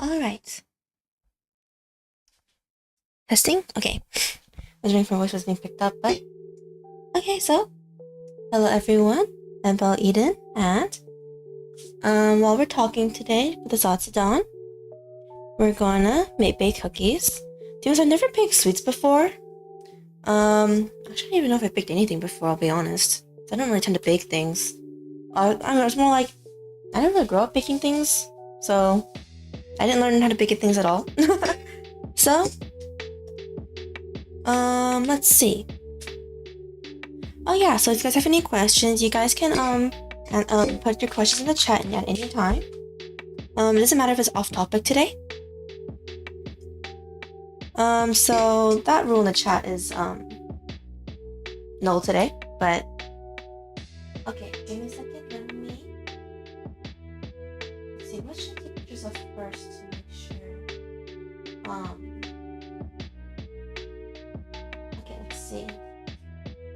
Alright. Testing? Okay. I was waiting for my voice was being picked up, but... Okay, so... Hello everyone, I'm Belle Eden, and... while we're talking today with the Zatsudan, we're gonna bake cookies. Because I've never baked sweets before. I don't even know if I baked anything before, I'll be honest. I don't really tend to bake things. I was more like... I didn't really grow up baking things, so... I didn't learn how to bake things at all. So... let's see. Oh yeah, so if you guys have any questions, you guys can, put your questions in the chat at any time. It doesn't matter if it's off topic today. So that rule in the chat is, null today, but... Okay, give me a second, let me... Let's see, what should I take pictures of first to make sure? Okay, let's see.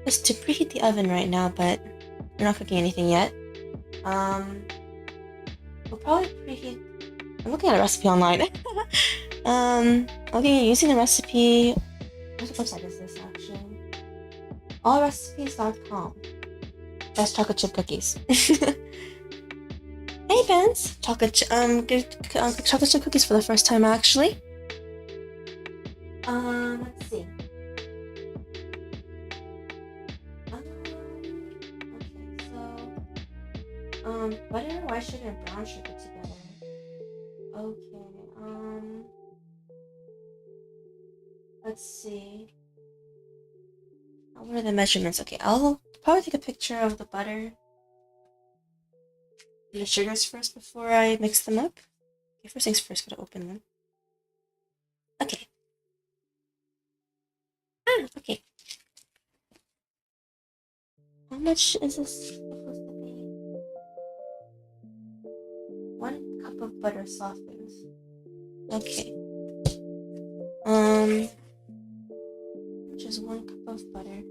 Just to preheat the oven right now, but we're not cooking anything yet. We'll probably preheat... I'm looking at a recipe online. Okay, using the recipe... What website is this, actually? Allrecipes.com. Best chocolate chip cookies. Hey, Benz! Chocolate chip cookies for the first time, actually. Let's see. Butter, white sugar, and brown sugar together. Okay, let's see. What are the measurements? Okay, I'll probably take a picture of the butter and the sugars first before I mix them up. Okay, first things first, gotta open them. Okay. Okay. How much is this supposed to be? 1 cup of butter softens. Okay. Which is 1 cup of butter.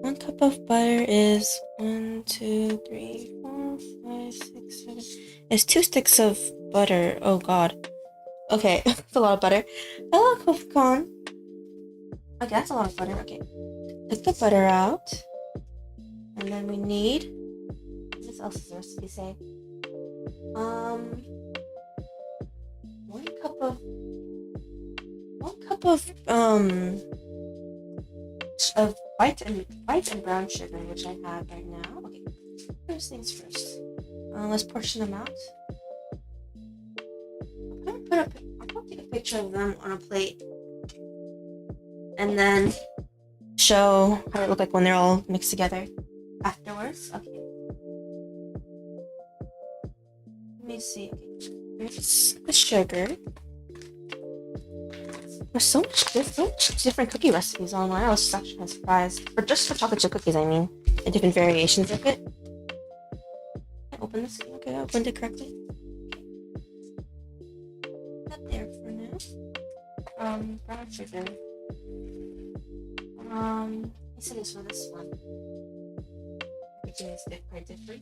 1 cup of butter is 1, 2, 3, 4, 5, 6, 7. It's 2 sticks of butter. Oh god. Okay, that's a lot of butter. A lot of corn. Okay, that's a lot of butter. Okay. Take the butter out. And then we need... What else does the recipe say? 1 cup of... 1 cup of white and brown sugar, which I have right now. Okay, first things first. Let's portion them out. I'll probably take a picture of them on a plate, and then show how they look like when they're all mixed together afterwards. Okay. Let me see. Okay, here's the sugar. There's so much different cookie recipes online. I was actually kind of surprised. For chocolate chip cookies, I mean. And different variations of it. Can I open this? Okay, I opened it correctly. Okay. That there for now. Brown sugar. This is for this one. Everything is quite different.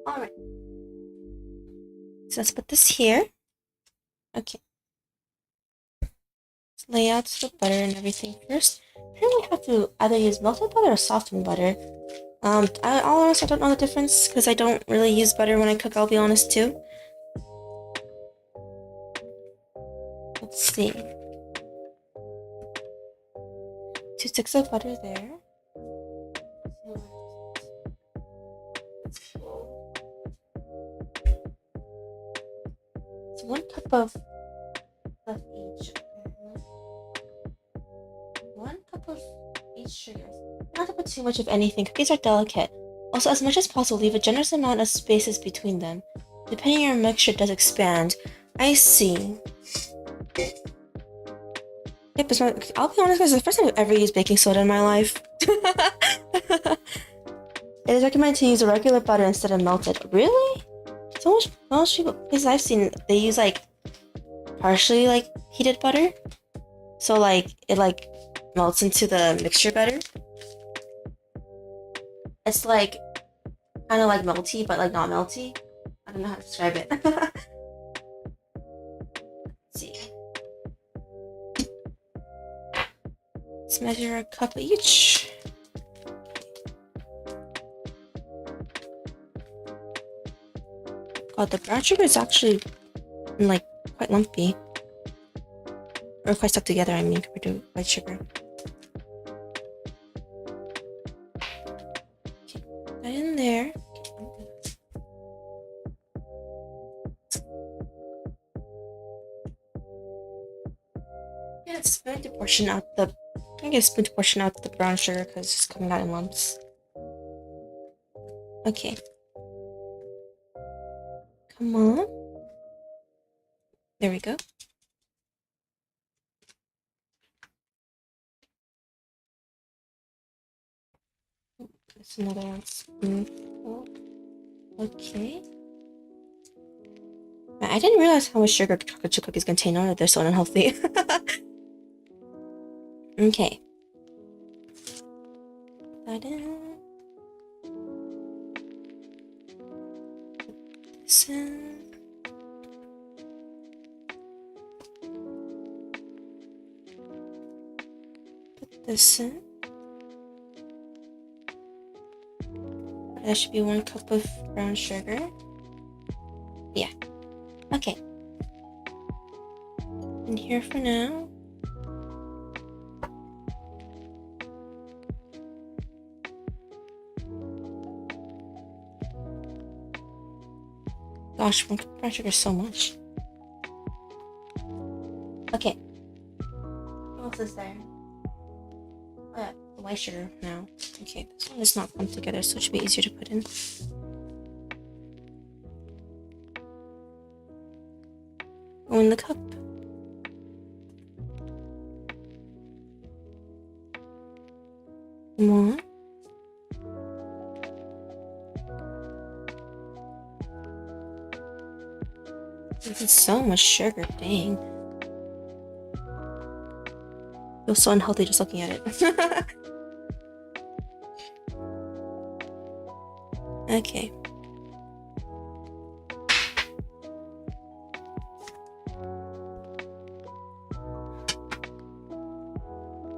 Alright. So let's put this here. Okay. Let's lay out the butter and everything first. I really have to either use melted butter or softened butter. I'll honestly, I don't know the difference because I don't really use butter when I cook, I'll be honest too. Let's see. 2 sticks of butter there. It's 1 cup of each. 1 cup of each sugar. Not to put too much of anything. Cookies are delicate. Also, as much as possible, leave a generous amount of spaces between them. Depending on your mixture, it does expand. I see. Yep, I'll be honest, guys, it's the first time I've ever used baking soda in my life. It is recommended to use a regular butter instead of melted. Really? So most people, because I've seen, they use like partially like heated butter, so like it like melts into the mixture better. It's like kind of like melty, but like not melty. I don't know how to describe it. Let's see. Let's measure a cup each. God, the brown sugar is actually like quite lumpy. Or quite stuck together, I mean, compared to white sugar. Okay, put that in there. Yeah, it's spoon to portion out the. I get a spoon to portion out the brown sugar because it's coming out in lumps. Okay. Come on. There we go. That's another spoonful. Okay. I didn't realize how much sugar chocolate chip cookies contain. Or they're so unhealthy. Okay. Put that in. Put this in. Put this in. That should be 1 cup of brown sugar. Yeah. Okay. In here for now. Gosh, 1 cup of brown sugar is so much. Okay. What else is there? Oh yeah, the white sugar now. Okay, this one is not clumped together, so it should be easier to put in. Go in the cup. Come on. This is so much sugar, dang. Feels so unhealthy just looking at it. Okay.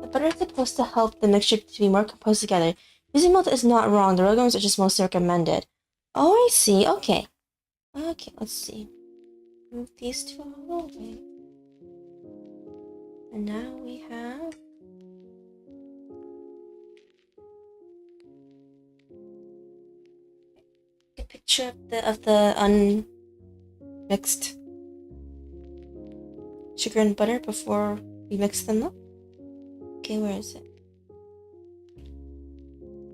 The butter is supposed to help the mixture to be more composed together. Using milk is not wrong, the real ones are just mostly recommended. Oh, I see, okay. Okay, let's see. Move these two out of the way. And now we have a picture of the unmixed sugar and butter before we mix them up. Okay, where is it?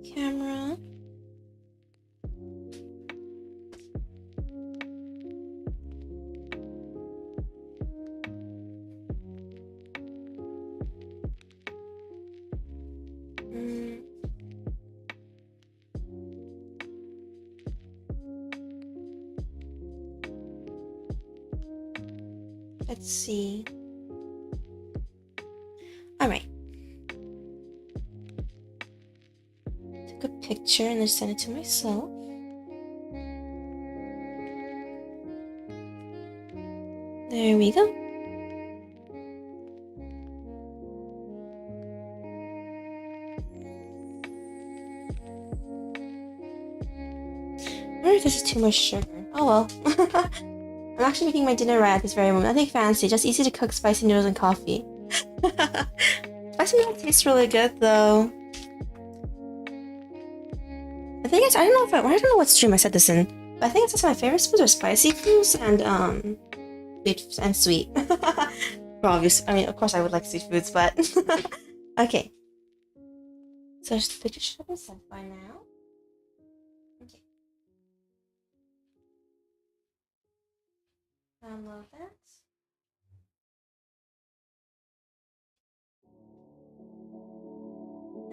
Camera. Let's see. Alright. Took a picture and then sent it to myself. There we go. I wonder if this is too much sugar. Oh well. I'm actually making my dinner right at this very moment. Nothing fancy, just easy to cook spicy noodles and coffee. Spicy noodles tastes really good though. I think it's, I don't know what stream I said this in, but I think it's just my favorite foods are spicy foods and sweet. For obvious, I mean, of course I would like sweet foods, but okay. So the picture should have been sent by now. Okay. Download that.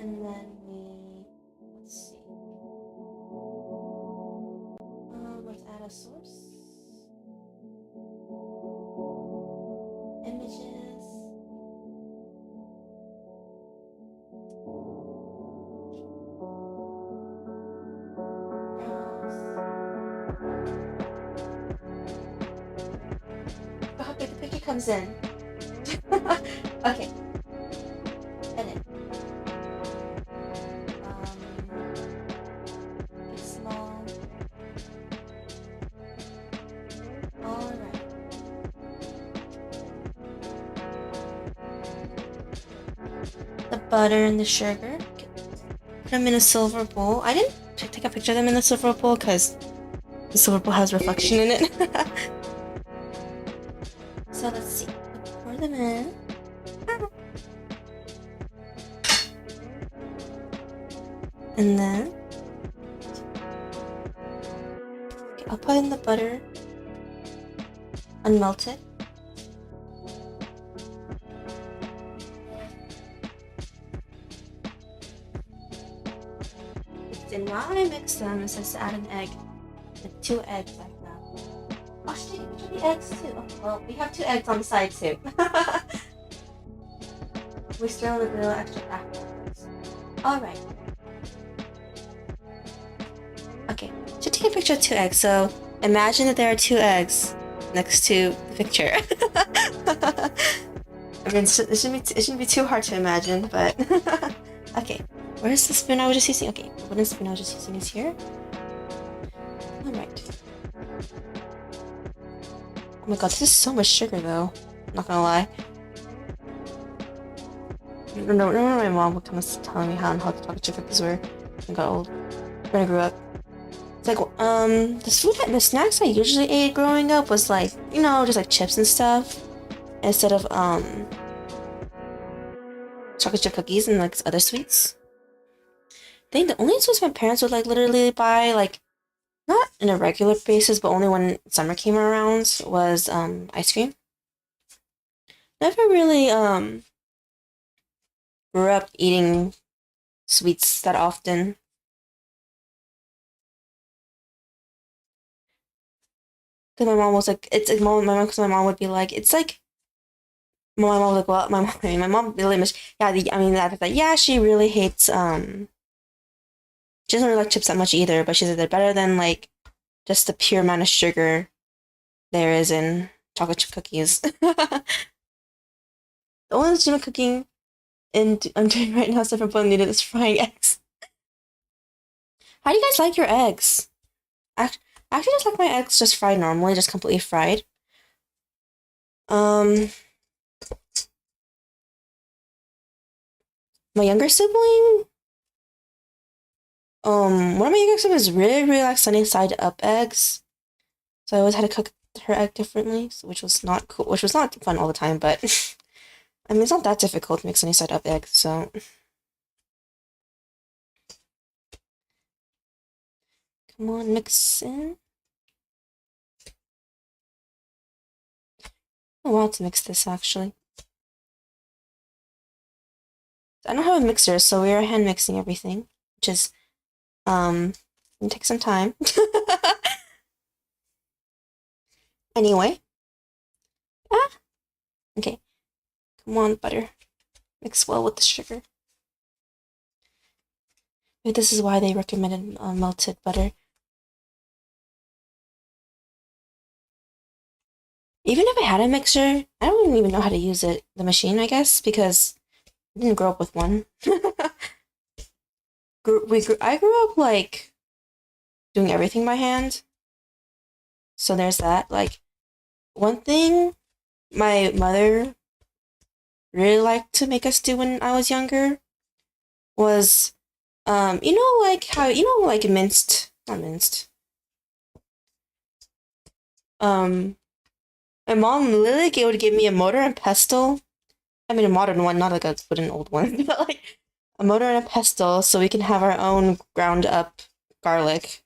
And then let's see. Let's add a source. Images. comes in. Okay. Edit. Small. Alright. The butter and the sugar. Put them in a silver bowl. I didn't take a picture of them in the silver bowl because the silver bowl has reflection in it. So let's see. Pour them in. And then I'll put in the butter unmelted. And while I mix them, it says to add an egg. Like 2 eggs like that. Oh, should I put the eggs too? Oh, well, we have 2 eggs on the side too. We stir on the grill extra afterwards. Alright. Okay, should take a picture of 2 eggs. So imagine that there are 2 eggs next to the picture. I mean, it shouldn't be too hard to imagine, but okay. Where's the spoon I was just using? Okay, the wooden spoon I was just using is here. Alright. Oh my god, this is so much sugar though. I'm not gonna lie. No, my mom would come telling me how the chocolate chip cookies were when I got old. When I grew up. It's like, the snacks I usually ate growing up was like, you know, just like chips and stuff. Instead of, chocolate chip cookies and like other sweets. I think the only sweets my parents would like literally buy, like, not on a regular basis, but only when summer came around, was ice cream. Never really grew up eating sweets that often. Cause my mom was like, it's like my mom would be like, it's like. My mom was like, well, my mom really yeah, she really hates she doesn't really like chips that much either, but she said they're better than like just the pure amount of sugar there is in chocolate chip cookies. The only thing I'm cooking and I'm doing right now, except for boiling it, is frying eggs. How do you guys like your eggs? I actually just like my eggs just fried normally, just completely fried. My younger sibling, one of my younger siblings really like sunny side up eggs, so I always had to cook her egg differently, which was not cool, which was not fun all the time, but I mean, it's not that difficult to make sunny side up eggs, so. Come on, mix in. I want to mix this actually. I don't have a mixer, so we are hand mixing everything, which is gonna take some time. Anyway. Okay. Come on, butter. Mix well with the sugar. Maybe this is why they recommended melted butter. Even if I had a mixer, I don't even know how to use it, the machine, I guess, because I didn't grow up with one. I grew up, like, doing everything by hand. So there's that. Like, one thing my mother really liked to make us do when I was younger was, you know, like how, you know, like not minced. My mom literally would give me a mortar and pestle. I mean, a modern one, not like a wooden old one, but like a mortar and a pestle, so we can have our own ground up garlic.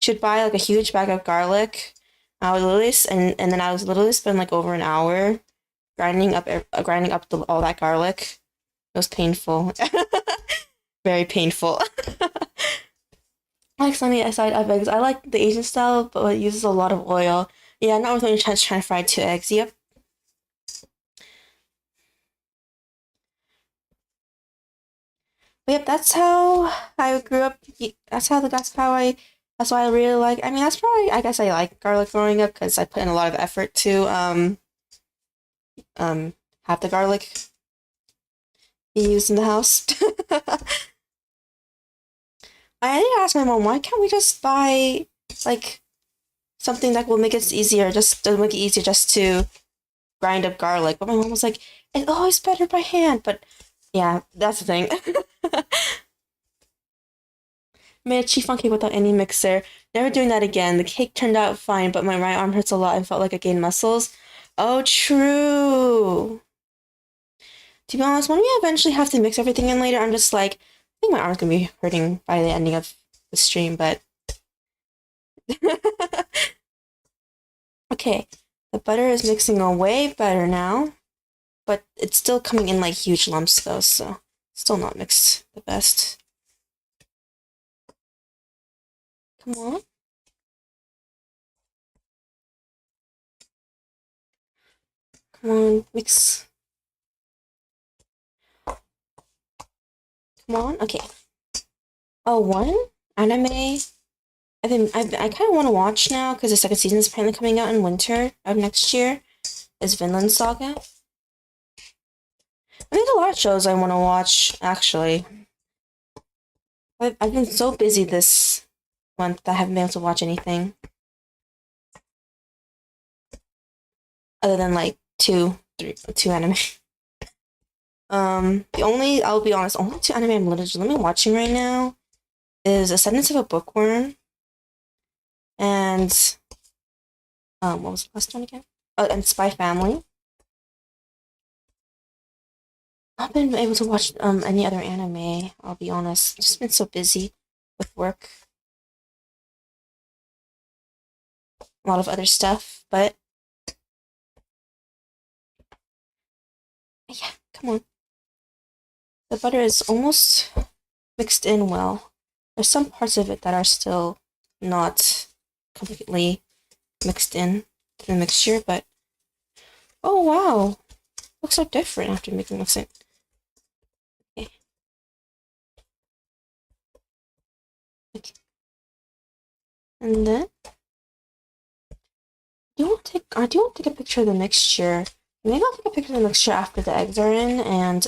She'd buy like a huge bag of garlic. And then I was literally spend like over an hour grinding up all that garlic. It was painful, very painful. I like sunny side up eggs. I like the Asian style, but it uses a lot of oil. Yeah, not really trying to fry 2 eggs. Yep. But yep, that's how I grew up. That's why I really like. I mean, that's probably. I guess I like garlic growing up because I put in a lot of effort to have the garlic be used in the house. I did ask my mom, why can't we just buy like something that will make it easier, just to make it easier just to grind up garlic? But my mom was like, it's always better by hand. But yeah, that's the thing. Made a chiffon cake without any mixer. Never doing that again. The cake turned out fine, but my right arm hurts a lot and felt like I gained muscles. Oh, true. To be honest, when we eventually have to mix everything in later, I'm just like, I think my arm's gonna be hurting by the ending of the stream, but okay. The butter is mixing way better now, but it's still coming in like huge lumps though, so still not mixed the best. Come on. Come on, mix. Come on, okay. Oh, one anime I kind of want to watch now because the second season is apparently coming out in winter of next year. Is Vinland Saga. I think a lot of shows I want to watch actually. I've been so busy this month that I haven't been able to watch anything other than like two anime. I'll be honest, only two anime I'm literally watching right now is Ascendance of a Bookworm and what was the last one again? Oh, and Spy Family. Not been able to watch any other anime, I'll be honest. Just been so busy with work. A lot of other stuff, but yeah, come on. The butter is almost mixed in well. There's some parts of it that are still not completely mixed in to the mixture, but oh wow, looks so different after making it. Okay. Okay. And then do you want to take a picture of the mixture? Maybe I'll take a picture of the mixture after the eggs are in and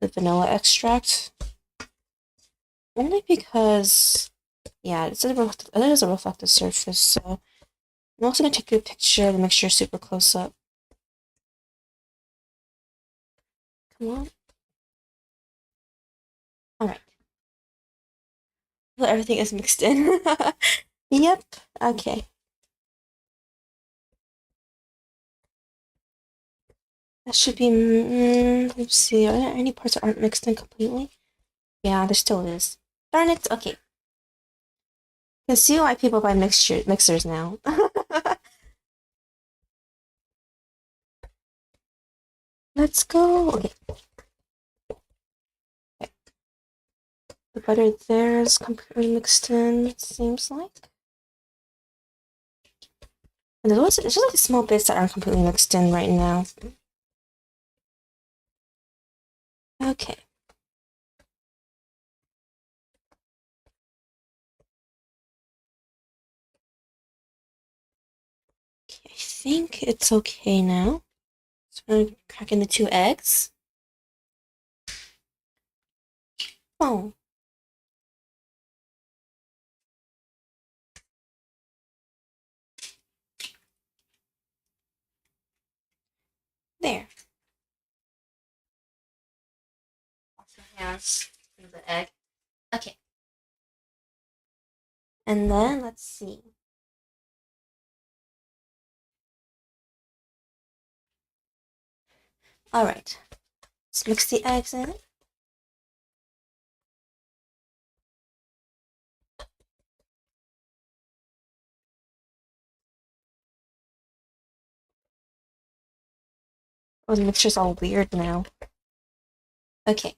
the vanilla extract. Only because yeah, it is a reflective surface, so I'm also gonna take a picture of the mixture super close up. Come on. Alright. So everything is mixed in. Yep. Okay. That should be, let's see, are there any parts that aren't mixed in completely? Yeah, there still is. Darn it, okay. You can see why people buy mixers now. Let's go. Okay. The butter there is completely mixed in, it seems like. And there's just like small bits that aren't completely mixed in right now. Okay. I think it's okay now. So I'm gonna crack in the 2 eggs. Oh. There. Wash my hands from the egg. Okay. And then let's see. Alright. Let's mix the eggs in. Oh, the mixture's all weird now. Okay.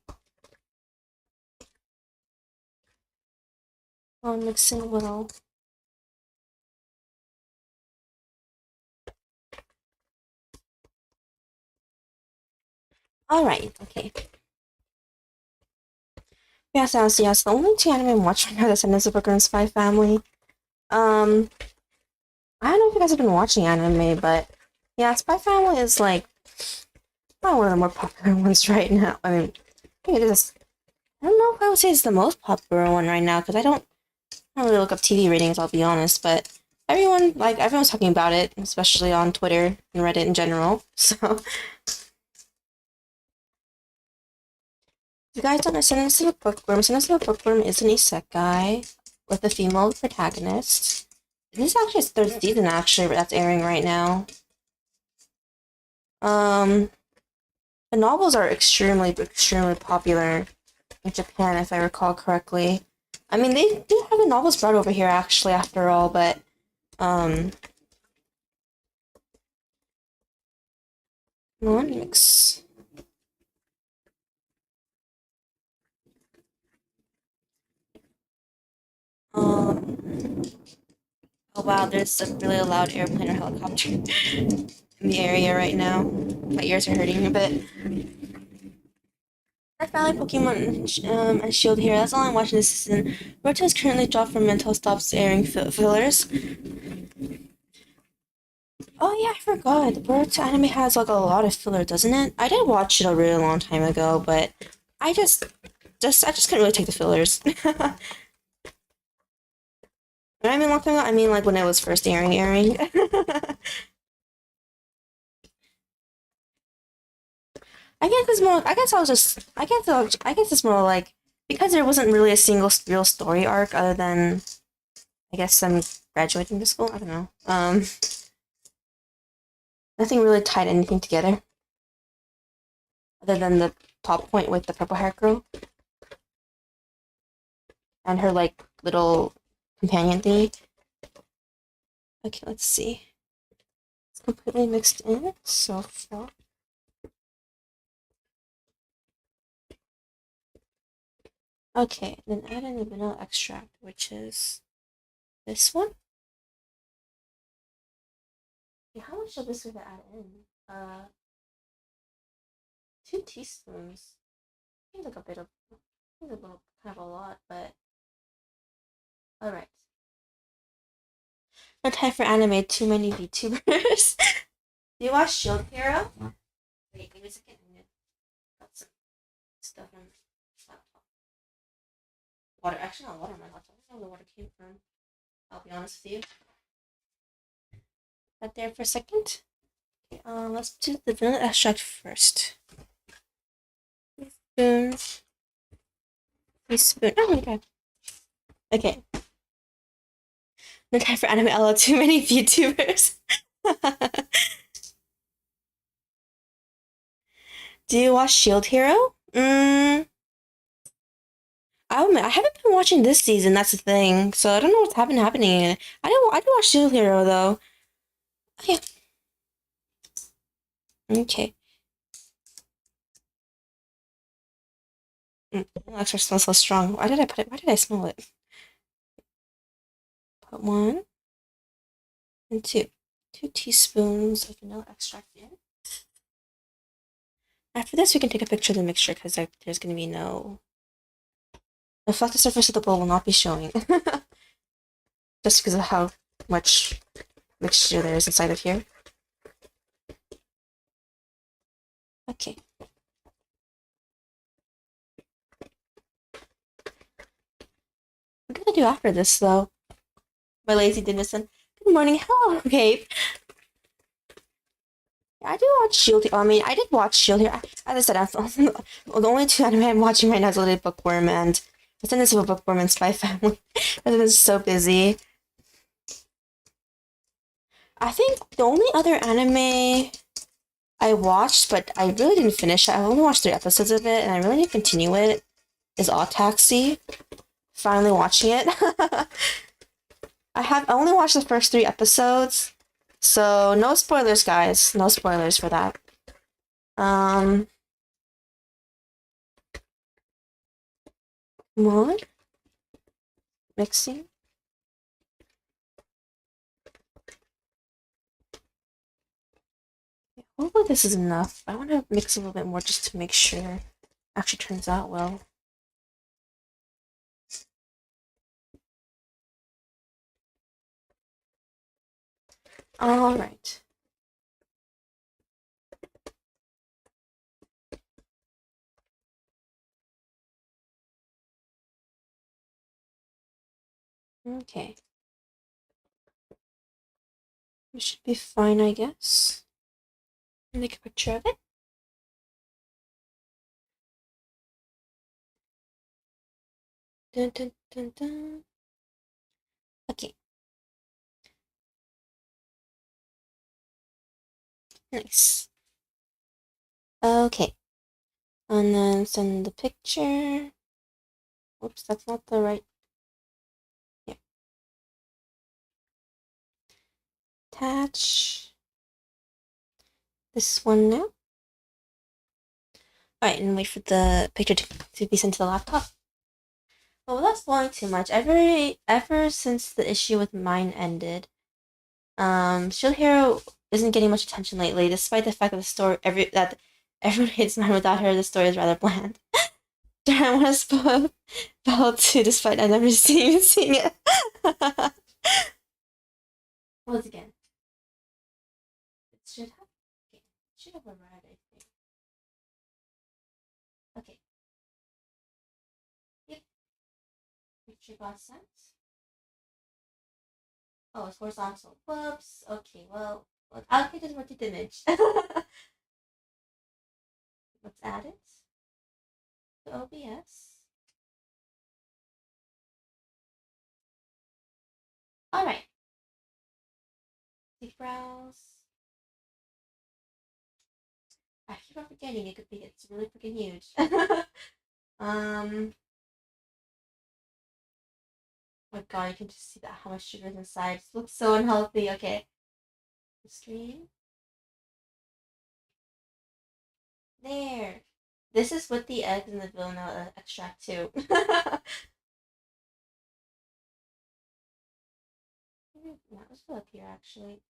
I'll mix in a little. Alright, okay. Yes, the only two anime I'm watching right now is Descendants of a Bookworm Spy Family. I don't know if you guys have been watching anime, but Yeah, Spy Family is like probably one of the more popular ones right now. I mean, it is. I don't know if I would say it's the most popular one right now because I don't really look up TV ratings. I'll be honest, but everyone's talking about it, especially on Twitter and Reddit in general. So, if you guys don't know, Sentence of a Bookworm. Sentence of a Bookworm is an isekai with a female protagonist. This is actually its third season, actually, that's airing right now. The novels are extremely, extremely popular in Japan, if I recall correctly. I mean, they do have the novels brought over here, actually, after all, but, one mix. Oh wow, there's a really loud airplane or helicopter in the area right now. My ears are hurting a bit. I found Pokemon and Shield here. That's all I'm watching this season. Naruto is currently dropped from Mental stops airing fillers. Oh yeah, I forgot. The Boruto anime has like a lot of filler, doesn't it? I did watch it a really long time ago, but I just couldn't really take the fillers. When I mean long time ago, I mean like when it was first airing. I guess it's more. I guess I was just. I guess it's more like because there wasn't really a single real story arc other than I guess I'm graduating to school. I don't know. Nothing really tied anything together other than the plot point with the purple hair girl and her like little companion thingy. Okay, let's see. It's completely mixed in so far. Okay, then add in the vanilla extract, which is this one. Okay, how much of this would I add in? 2 teaspoons. Seems like a bit of, seems a little kind of a lot, but all right. No time for anime. Too many VTubers. Do you watch Shield Hero? Wait, give me a second. I'm gonna got some stuff on my laptop. Water. Actually, not water on my laptop. I don't know where the water came from. I'll be honest with you. That there for a second. Okay, let's do the vanilla extract first. Teaspoon. Teaspoon. Oh my god. Okay. No time for anime. LOL. Too many VTubers. Do you watch Shield Hero? I haven't been watching this season. That's the thing. So I don't know what's happening. I do watch Shield Hero though. Okay. Okay. Extra smells so strong. Why did I put it? Why did I smell it? Put 1 and 2. 2 teaspoons of vanilla extract in. After this, we can take a picture of the mixture because there's going to be no. The flat surface of the bowl will not be showing. Just because of how much mixture there is inside of here. Okay. What do I do after this, though? My lazy Denison. Good morning. Hello, Gabe. I do watch Shield. I mean, I did watch Shield here. As I said, the only 2 anime I'm watching right now is Lily Bookworm and I send this to a Bookworm and Spy Family. I've been so busy. I think the only other anime I watched, but I really didn't finish it. I only watched 3 episodes of it, and I really didn't continue it. Is Odd Taxi. Finally watching it. I only watched the first 3 episodes, so no spoilers, guys. No spoilers for that. Come on. Mixing. Hopefully this is enough. I want to mix a little bit more just to make sure it actually turns out well. Alright. Okay. It should be fine, I guess. Make a picture of it. Dun, dun, dun, dun. Okay. Nice. Okay. And then send the picture. Oops, that's not the right. Yeah. Attach this one now. Alright, and wait for the picture to be sent to the laptop. Well, without spoiling too much, ever since the issue with mine ended, Shield Hero isn't getting much attention lately, despite the fact that that everyone hates mine without her. The story is rather bland. I want to spoil Belle too, despite I never seen it. Once again, it should have arrived, I think. Okay. Yep. Picture got sent. Oh, it's horizontal. Whoops. Okay, well, I'll get this rotate image. Let's add it to OBS. Alright. Deep browse. I keep on forgetting it's really freaking huge. Oh my god, you can just see that how much sugar is inside. It looks so unhealthy. Okay. Stream. There. This is with the eggs and the vanilla extract too. That was up here actually.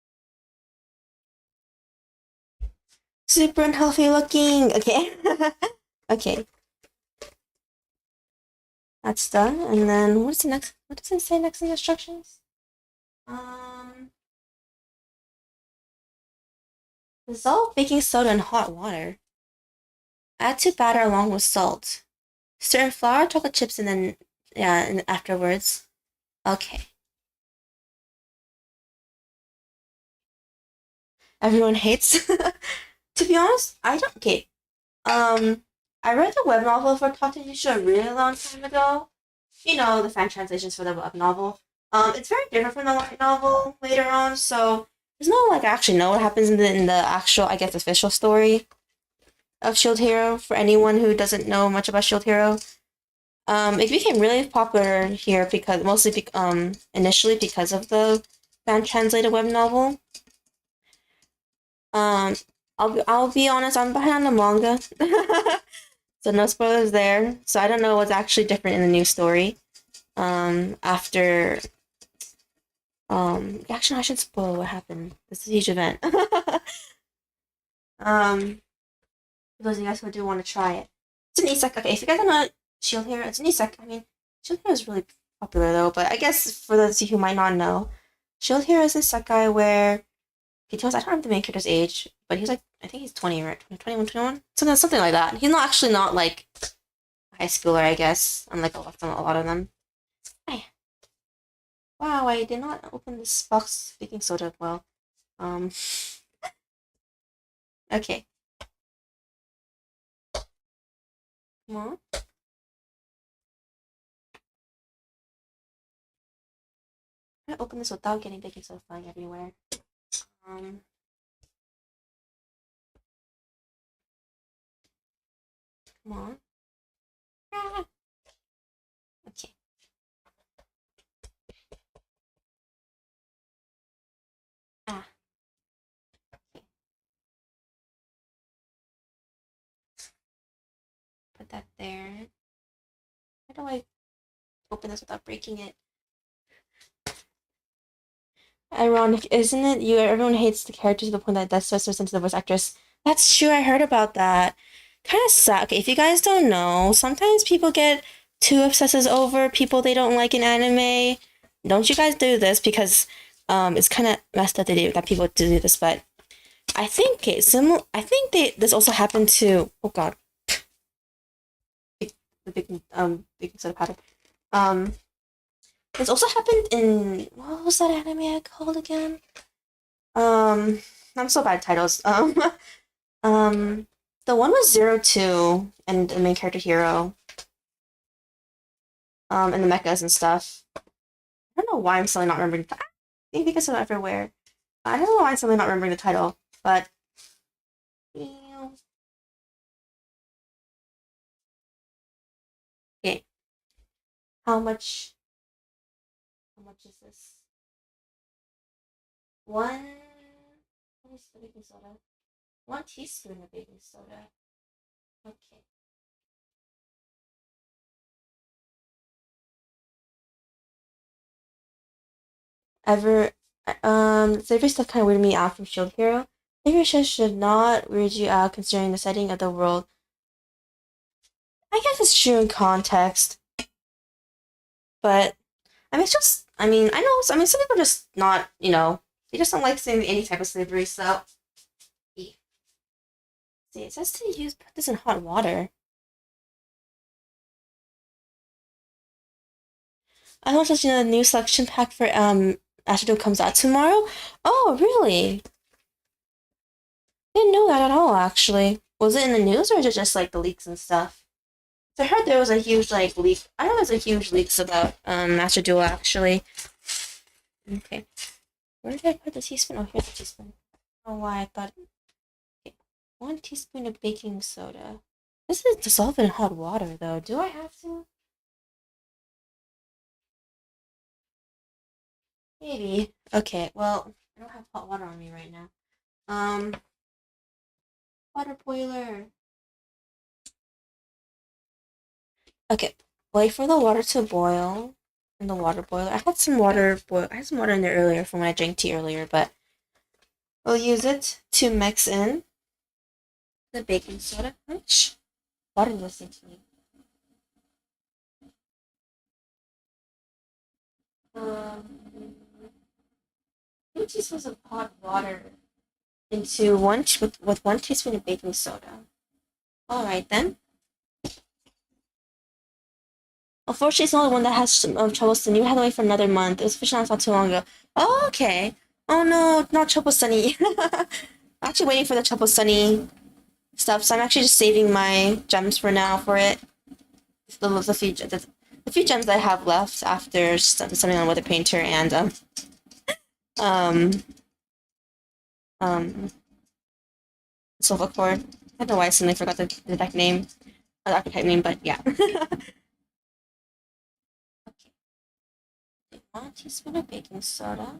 Super unhealthy looking. Okay. Okay. That's done. And then what's the next? What does it say next in the instructions? Dissolve baking soda in hot water. Add to batter along with salt. Stir in flour, chocolate chips, and then and afterwards. Okay. Everyone hates. To be honest, I don't. Okay. I read the web novel for Talk Show a really long time ago. You know, the fan translations for the web novel. It's very different from the light novel later on, so there's no actually know what happens in the actual, I guess, official story of Shield Hero for anyone who doesn't know much about Shield Hero. It became really popular here because initially because of the fan translated web novel. I'll be honest, I'm behind on the manga. So no spoilers there. So I don't know what's actually different in the new story. After actually I should spoil what happened. This is a huge event. For those of you guys who do want to try it. It's an isekai. Okay, if you guys don't know Shield Hero, it's an isekai. I mean, Shield Hero is really popular though, but I guess for those of you who might not know, Shield Hero is a isekai where I don't remember the main character's age, but he's I think he's 20, right? 21, 21? Something like that. He's not like a high schooler, I guess, unlike a lot of them. Hey. Wow, I did not open this box baking soda well. Okay. Come on. I'm gonna open this without getting baking soda flying everywhere. Come on. Ah. Okay. Ah. Okay. Put that there. How do I open this without breaking it? Ironic, isn't it? Everyone hates the character to the point that that's just into the voice actress. That's true. I heard about that. Kind of suck. Okay, if you guys don't know, sometimes people get too obsesses over people they don't like in anime. Don't you guys do this because it's kind of messed up that people do this. But I think this also happened to oh god, the big sort of pattern. This also happened in what was that anime I called again? I'm so bad at titles. The one with 02 and the main character hero. And the mechas and stuff. I don't know why I'm suddenly not remembering. I think it's everywhere. I don't know why I'm suddenly not remembering the title, but okay. How much? How much is this? One. What is the baking soda? 1 teaspoon of baking soda. Okay. Ever Slavery stuff kind of weirded me out from Shield Hero. Slavery should not weird you out considering the setting of the world. I guess it's true in context, but I mean, it's just. I mean, I know. I mean, some people are just not. They just don't like seeing any type of slavery. So, see, it says to put this in hot water. I know just the new selection pack for Astro comes out tomorrow. Oh, really? Didn't know that at all. Actually, was it in the news or is it just like the leaks and stuff? So I heard there was a huge like leak. I know there's a huge leaks about Master Duel actually. Okay, where did I put the teaspoon? Oh, here's the teaspoon. I don't know why I thought. Okay. 1 teaspoon of baking soda. This is dissolved in hot water though. Do I have to? Maybe. Okay. Well, I don't have hot water on me right now. Water boiler. Okay. Wait for the water to boil in the water boiler. I had some water boil. I had some water in there earlier from when I drank tea earlier, but we'll use it to mix in the baking soda. How much water does it need? 2 teaspoons of hot water into with 1 teaspoon of baking soda. All right then. Unfortunately, it's the only one that has trouble sunny. We had to wait for another month. It was officially announced not too long ago. Oh, okay. Oh no, not trouble sunny. I'm actually waiting for the trouble sunny stuff, so I'm actually just saving my gems for now for it. The few gems I have left after something on Weather Painter and um Silver Cord. I don't know why I suddenly forgot the deck name, the archetype name, but yeah. Okay. 1 teaspoon of baking soda.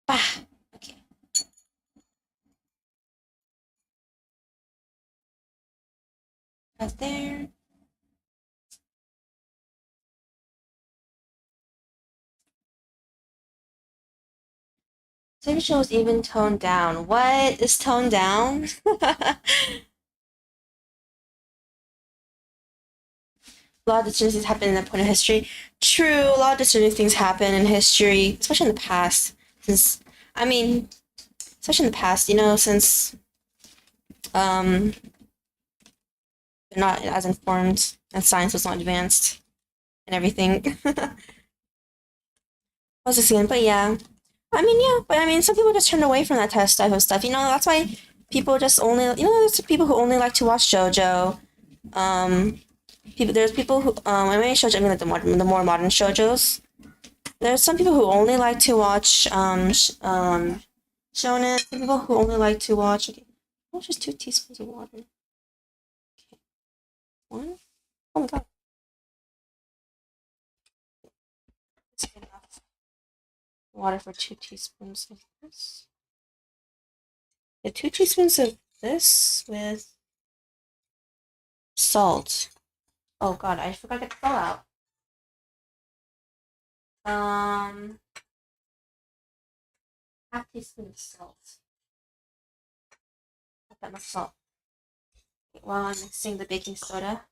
Bah. Okay. Right there. TV show is even toned down. What is toned down? A lot of disturbing things happen in that point of history. True, a lot of disturbing things happen in history, especially in the past. Since, I mean, especially in the past, since um, they're not as informed and science was not advanced and everything. Was this again? But yeah, I mean, some people just turn away from that type of stuff. That's why people just only, there's people who only like to watch JoJo. There's people who, when I mean shoujo, I mean like the more modern shoujos. There's some people who only like to watch shonen. Some people who only like to watch. Okay, just 2 teaspoons of water. Okay, one. Oh my god. It's enough water for 2 teaspoons of this. Yeah, 2 teaspoons of this with salt. Oh god, I forgot to get the salt out. Half teaspoon of salt. Not that much salt. While I'm mixing the baking soda,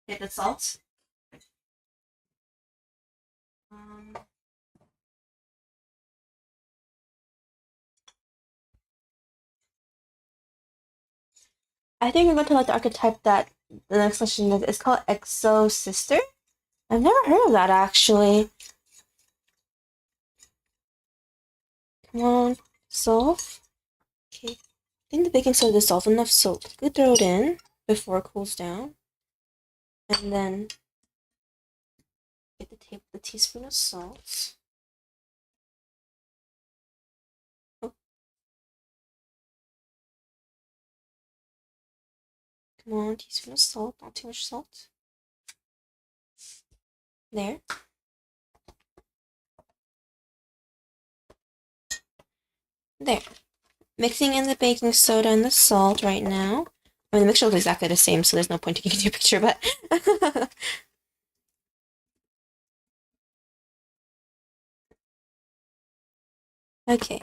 get the salt. Um, I think I'm going to like the archetype that the next question is, it's called Exo Sister. I've never heard of that actually. Come on, dissolve. Okay, I think the baking soda dissolves enough, so we could throw it in before it cools down, and then get the teaspoon of salt. Oh. Come on, teaspoon of salt, not too much salt. There. There. Mixing in the baking soda and the salt right now. I mean, the mixture looks exactly the same, so there's no point taking a picture, but... okay.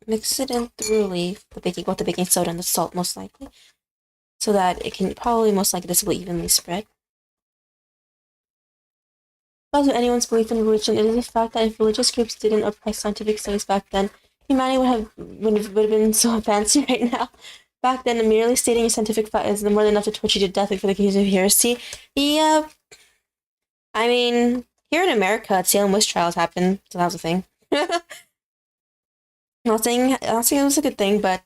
Mix it in thoroughly, both the baking soda and the salt, most likely, so that it can probably, most likely, this will evenly spread. Because of anyone's belief in religion, it is a fact that if religious groups didn't oppress scientific studies back then, humanity would have been so fancy right now. Back then, merely stating a scientific fact is more than enough to torture you to death for the case of heresy. Yeah, I mean, here in America, Salem witch trials happened, so that was a thing. Not saying it was a good thing, but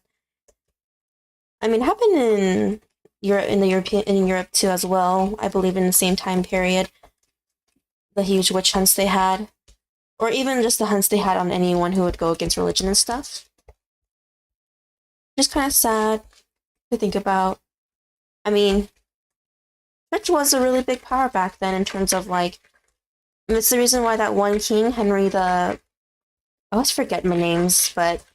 I mean, it happened in Europe too as well. I believe in the same time period, the huge witch hunts they had, or even just the hunts they had on anyone who would go against religion and stuff. Just kind of sad to think about. I mean, church was a really big power back then in terms of like. It's the reason why that one king, Henry the, I always forget my names, but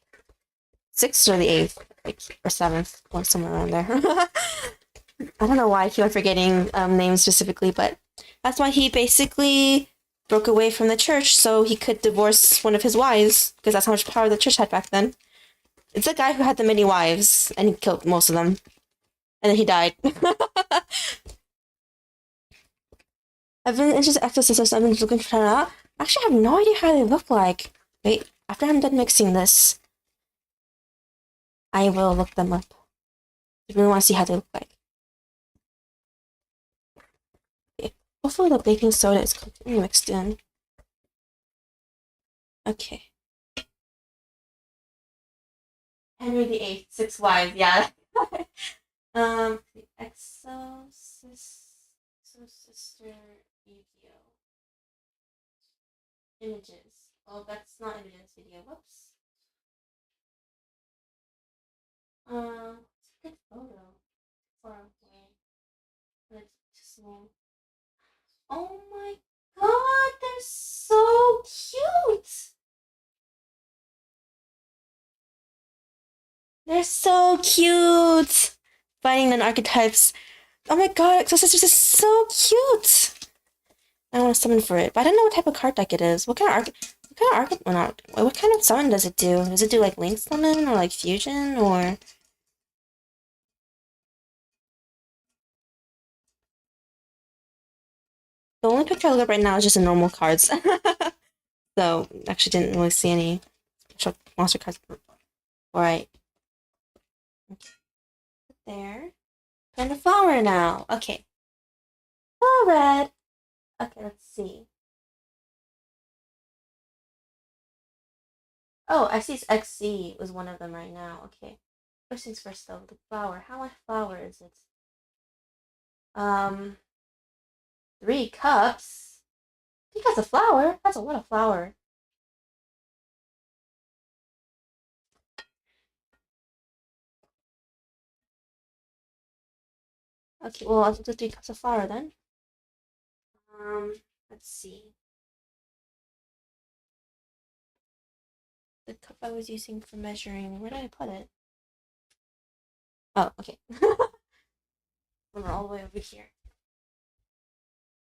6th or the 8th, like, or 7th, or somewhere around there. I don't know why I keep on forgetting names specifically, but that's why he basically broke away from the church so he could divorce one of his wives, because that's how much power the church had back then. It's a guy who had the many wives, and he killed most of them. And then he died. I've been interested in exorcisms, so I've been looking for that. Actually, I have no idea how they look like. Wait, after I'm done mixing this, I will look them up. I really want to see how they look like. Okay. Hopefully the baking soda is completely mixed in. Okay. Henry VIII, 6 wives, yeah. Exo Sister video. Images. Oh, that's not images video. Whoops. It's a good photo. Far away. But it's small. Oh my god, they're so cute! They're so cute! Finding an archetypes. Oh my god, Exo Sisters is so cute! I want to summon for it, but I don't know what type of card deck it is. What kind of summon does it do? Does it do like link summon or like fusion or? The only picture I look up right now is just the normal cards. So actually didn't really see any special monster cards. Alright. Okay. There. Put in the flower now. Okay. Oh, red. Okay, let's see. Oh, I see XC was one of them right now. Okay. First things first though, the flower. How much flower is it? 3 cups? 3 cups of flour? That's a lot of flour. Okay, well, I'll do 3 cups of flour then. Let's see. The cup I was using for measuring, where did I put it? Oh, okay. We're all the way over here.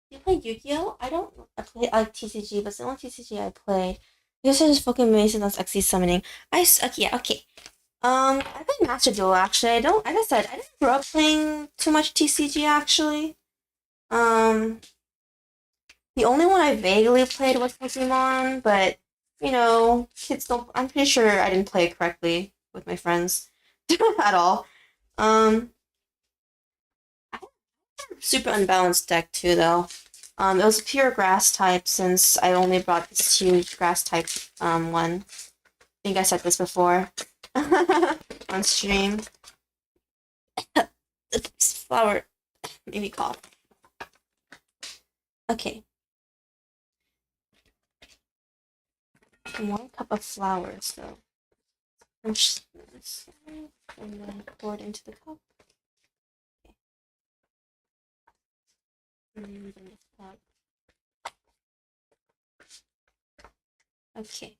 Do you play Yu-Gi-Oh? I don't. I like TCG, but it's the only TCG I played. This is fucking amazing. That's XC summoning. Okay, yeah, okay. I played Master Duel actually. I don't. Like I said, I didn't grow up playing too much TCG actually. The only one I vaguely played was Pokemon, but you know, kids don't. I'm pretty sure I didn't play it correctly with my friends at all. I had a super unbalanced deck too, though. It was pure grass type since I only brought this huge grass type one. I think I said this before on stream. This flower made me cough. Okay. 1 cup of flour, so push this and then pour it into the cup. Okay. And then the cup. Okay.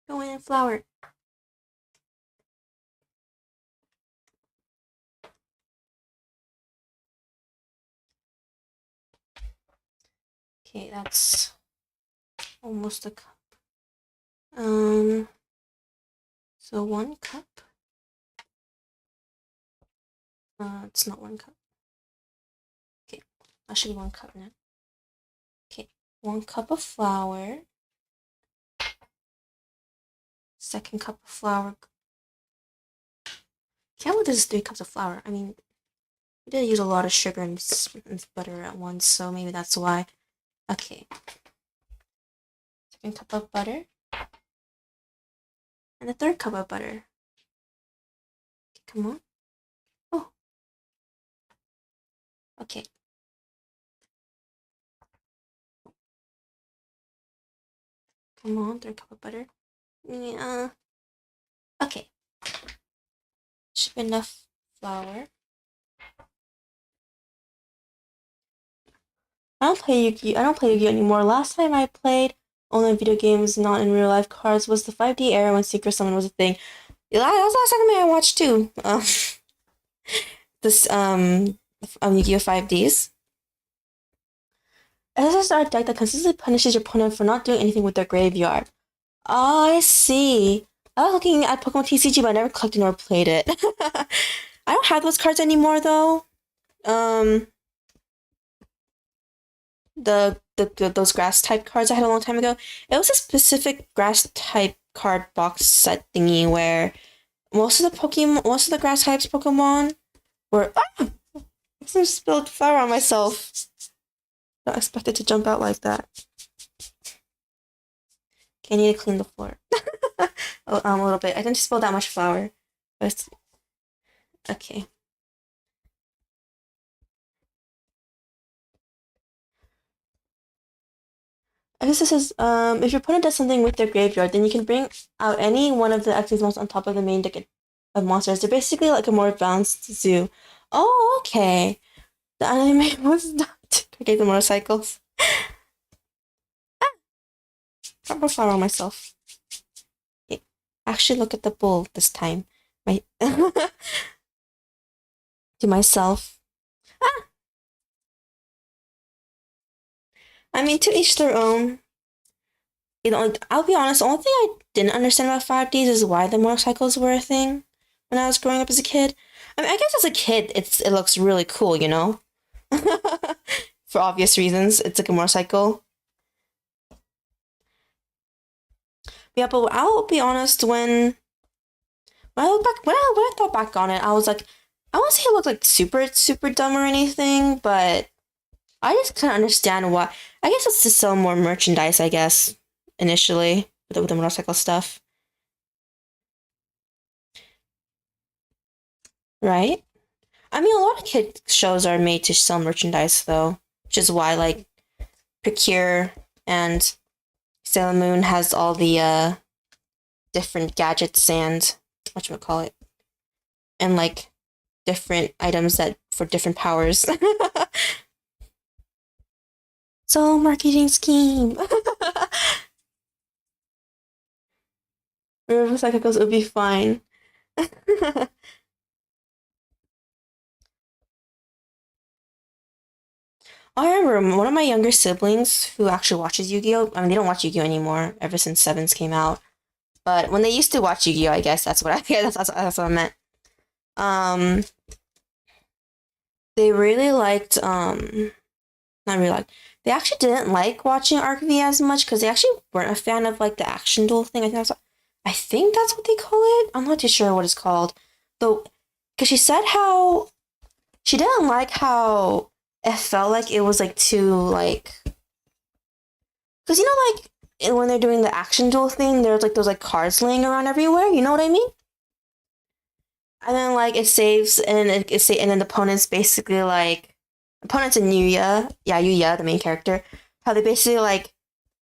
Go in flour. Okay, that's almost a cup. So 1 cup. It's not 1 cup. Okay, that should be 1 cup now. Okay, 1 cup of flour. 2nd cup of flour. Can't believe this is 3 cups of flour. I mean, we did use a lot of sugar and butter at once, so maybe that's why. Okay. 2nd cup of butter. And the 3rd cup of butter. Okay, come on. Oh. Okay. Come on, 3rd cup of butter. Yeah. Okay. Should be enough flour. I don't play Yu-Gi-Oh anymore. Last time I played only video games, not in real life cards, was the 5D era when Secret Summon was a thing. That was the last anime I watched too. This Yu-Gi-Oh 5Ds. It is a deck that consistently punishes your opponent for not doing anything with their graveyard. Oh, I see. I was looking at Pokemon TCG, but I never collected nor played it. I don't have those cards anymore though. Those grass type cards I had a long time ago. It was a specific grass type card box set thingy where most of the grass types Pokemon were. I just spilled flour on myself. Not expected to jump out like that. Okay, I need to clean the floor. A little bit. I didn't spill that much flour. But okay. I guess this is if your opponent does something with their graveyard, then you can bring out any one of the active monsters on top of the main deck of monsters. They're basically like a more balanced zoo. Oh, okay. The anime was not. I gave the motorcycles. Got more flour on myself. Okay. Actually, look at the bowl this time. My to myself. Ah! I mean, to each their own. You know, I'll be honest, the only thing I didn't understand about 5Ds is why the motorcycles were a thing when I was growing up as a kid. I mean, I guess as a kid, it looks really cool, you know? For obvious reasons. It's like a motorcycle. Yeah, but I'll be honest, when I thought back on it, I was like, I won't say it looked like super dumb or anything, but I just couldn't understand why. I guess it's to sell more merchandise, I guess, initially, with the motorcycle stuff. Right? I mean, a lot of kid shows are made to sell merchandise, though, which is why, like, Procure and Sailor Moon has all the different gadgets and whatchamacallit, and like different items that for different powers. So marketing scheme. River Psychicals would be fine. I remember one of my younger siblings who actually watches Yu-Gi-Oh! I mean, they don't watch Yu-Gi-Oh! Anymore ever since Sevens came out. But when they used to watch Yu-Gi-Oh! I guess that's what that's what I meant. They really liked not not really like, they actually didn't like watching Arc V as much because they actually weren't a fan of like the action duel thing. I think that's what they call it. I'm not too sure what it's called. Though, because she said how she didn't like how it felt like it was like too like, because you know like when they're doing the action duel thing, there's like those like cards laying around everywhere. You know what I mean? And then like it saves, and and then the opponents basically like opponents in Yuya, the main character, how they basically like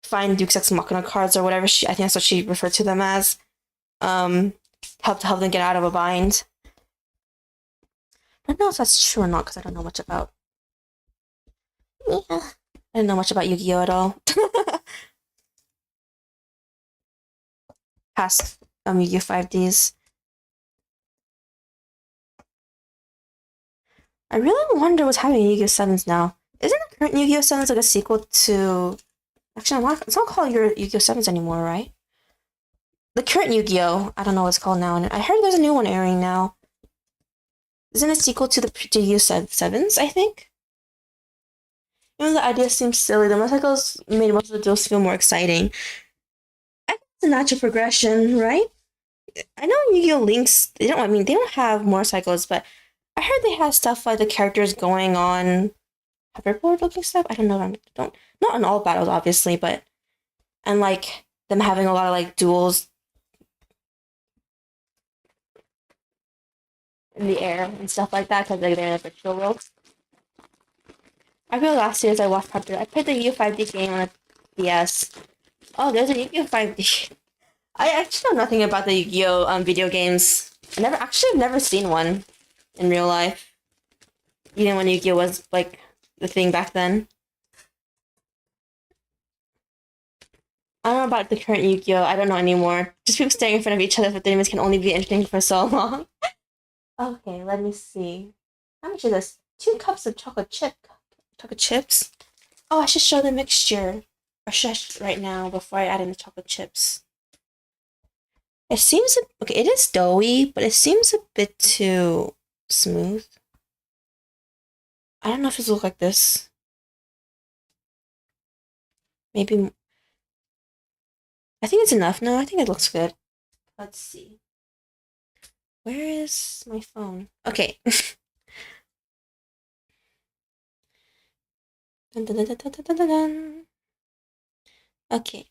find Duke's Ex Machina cards or whatever. I think that's what she referred to them as. Um, help them get out of a bind. I don't know if that's true or not because I don't know much about. Yeah, I don't know much about Yu-Gi-Oh at all. Past Yu-Gi-Oh 5Ds. I really wonder what's happening in Yu-Gi-Oh 7s now. Isn't the current Yu-Gi-Oh 7s like a sequel to... Actually, it's not called Yu-Gi-Oh 7s anymore, right? The current Yu-Gi-Oh! I don't know what it's called now. And I heard there's a new one airing now. Isn't it a sequel to the Yu-Gi-Oh 7s, I think? Even the idea seems silly, the motorcycles made most of the duels feel more exciting. I think it's a natural progression, right? I know Yu-Gi-Oh! Links, they don't have motorcycles, but I heard they had stuff like the characters going on hoverboard looking stuff. I don't know. Not in all battles, obviously, but and like them having a lot of like duels in the air and stuff like that because like, they're in the virtual world. I feel last year as I watched I played the Yu-Gi-Oh 5D game on a DS. Oh, there's a Yu-Gi-Oh 5D. I actually know nothing about the Yu-Gi-Oh video games. I've never seen one in real life. Even when Yu-Gi-Oh was like the thing back then. I don't know about the current Yu-Gi-Oh. I don't know anymore. Just people staring in front of each other for 30 minutes can only be interesting for so long. Okay, let me see. How much is this? 2 cups of chocolate chips. Oh, I should show the mixture. Or should I right now before I add in the chocolate chips? It seems okay. It is doughy, but it seems a bit too smooth. I don't know if it looks like this. Maybe. I think it's enough. No, I think it looks good. Let's see. Where is my phone? Okay. Dun, dun, dun, dun, dun, dun, dun. Okay.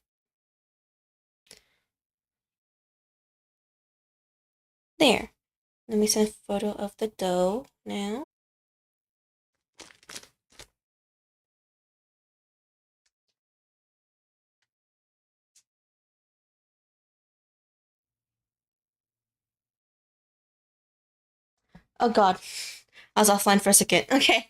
There. Let me send a photo of the dough now. Oh god. I was offline for a second. Okay.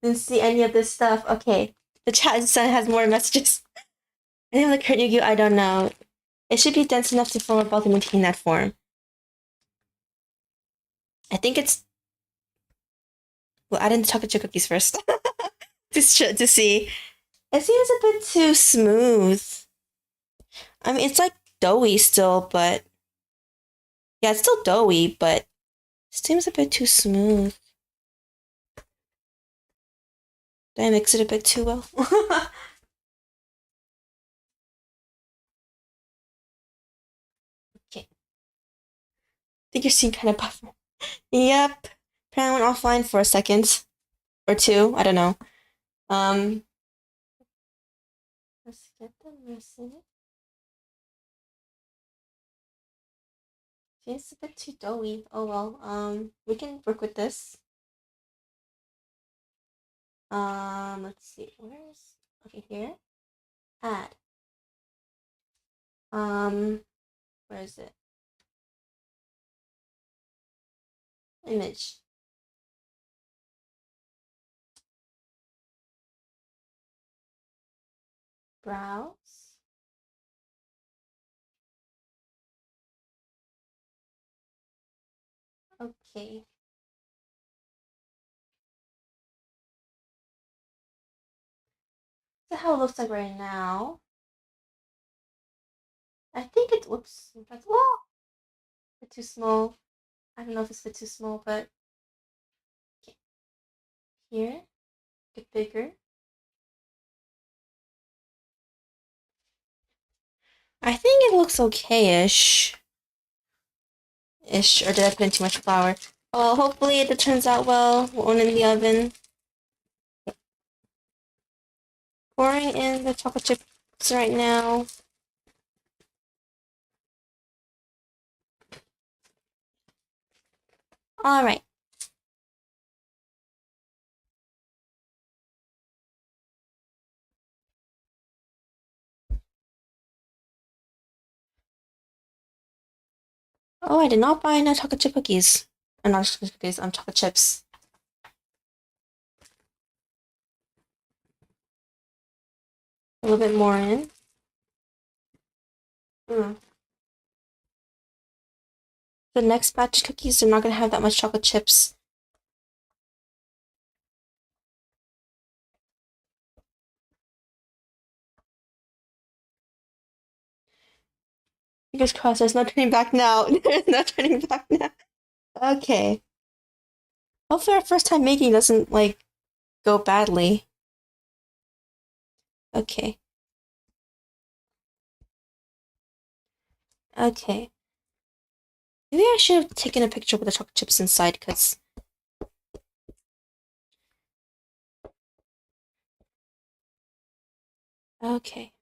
Didn't see any of this stuff. Okay. The chat has more messages. I think the current Yu-Gi-Oh! I don't know. It should be dense enough to form a ball to maintain that form. I think it's... Well, add in the chocolate chip cookies first. to see. It seems a bit too smooth. I mean, it's like doughy still, but... Yeah, it's still doughy, but... It seems a bit too smooth. Did I mix it a bit too well? Okay. I think you're seeing kind of buffer. Yep. Apparently went offline for a second. Or two. I don't know. Let's get the message. Seems a bit too doughy. Oh well. We can work with this. Let's see. Where's okay here? Add. Where is it? Image. Browse. Okay. So how it looks like right now. I think it whoops. That's well, a bit too small. I don't know if it's a bit too small, but okay. Here. Get bigger. I think it looks okay-ish. Or did I put in too much flour? Well, hopefully it turns out well. We'll own it in the oven. Pouring in the chocolate chips right now. All right. Oh, I did not buy no chocolate chip cookies. Not chocolate cookies, chocolate chips. A little bit more in. The next batch of cookies are not going to have that much chocolate chips. Fingers crossed, there's no turning back now. There's no turning back now. Okay. Hopefully our first time making doesn't, go badly. Okay. Okay. Maybe I should have taken a picture with the chocolate chips inside, because... Okay.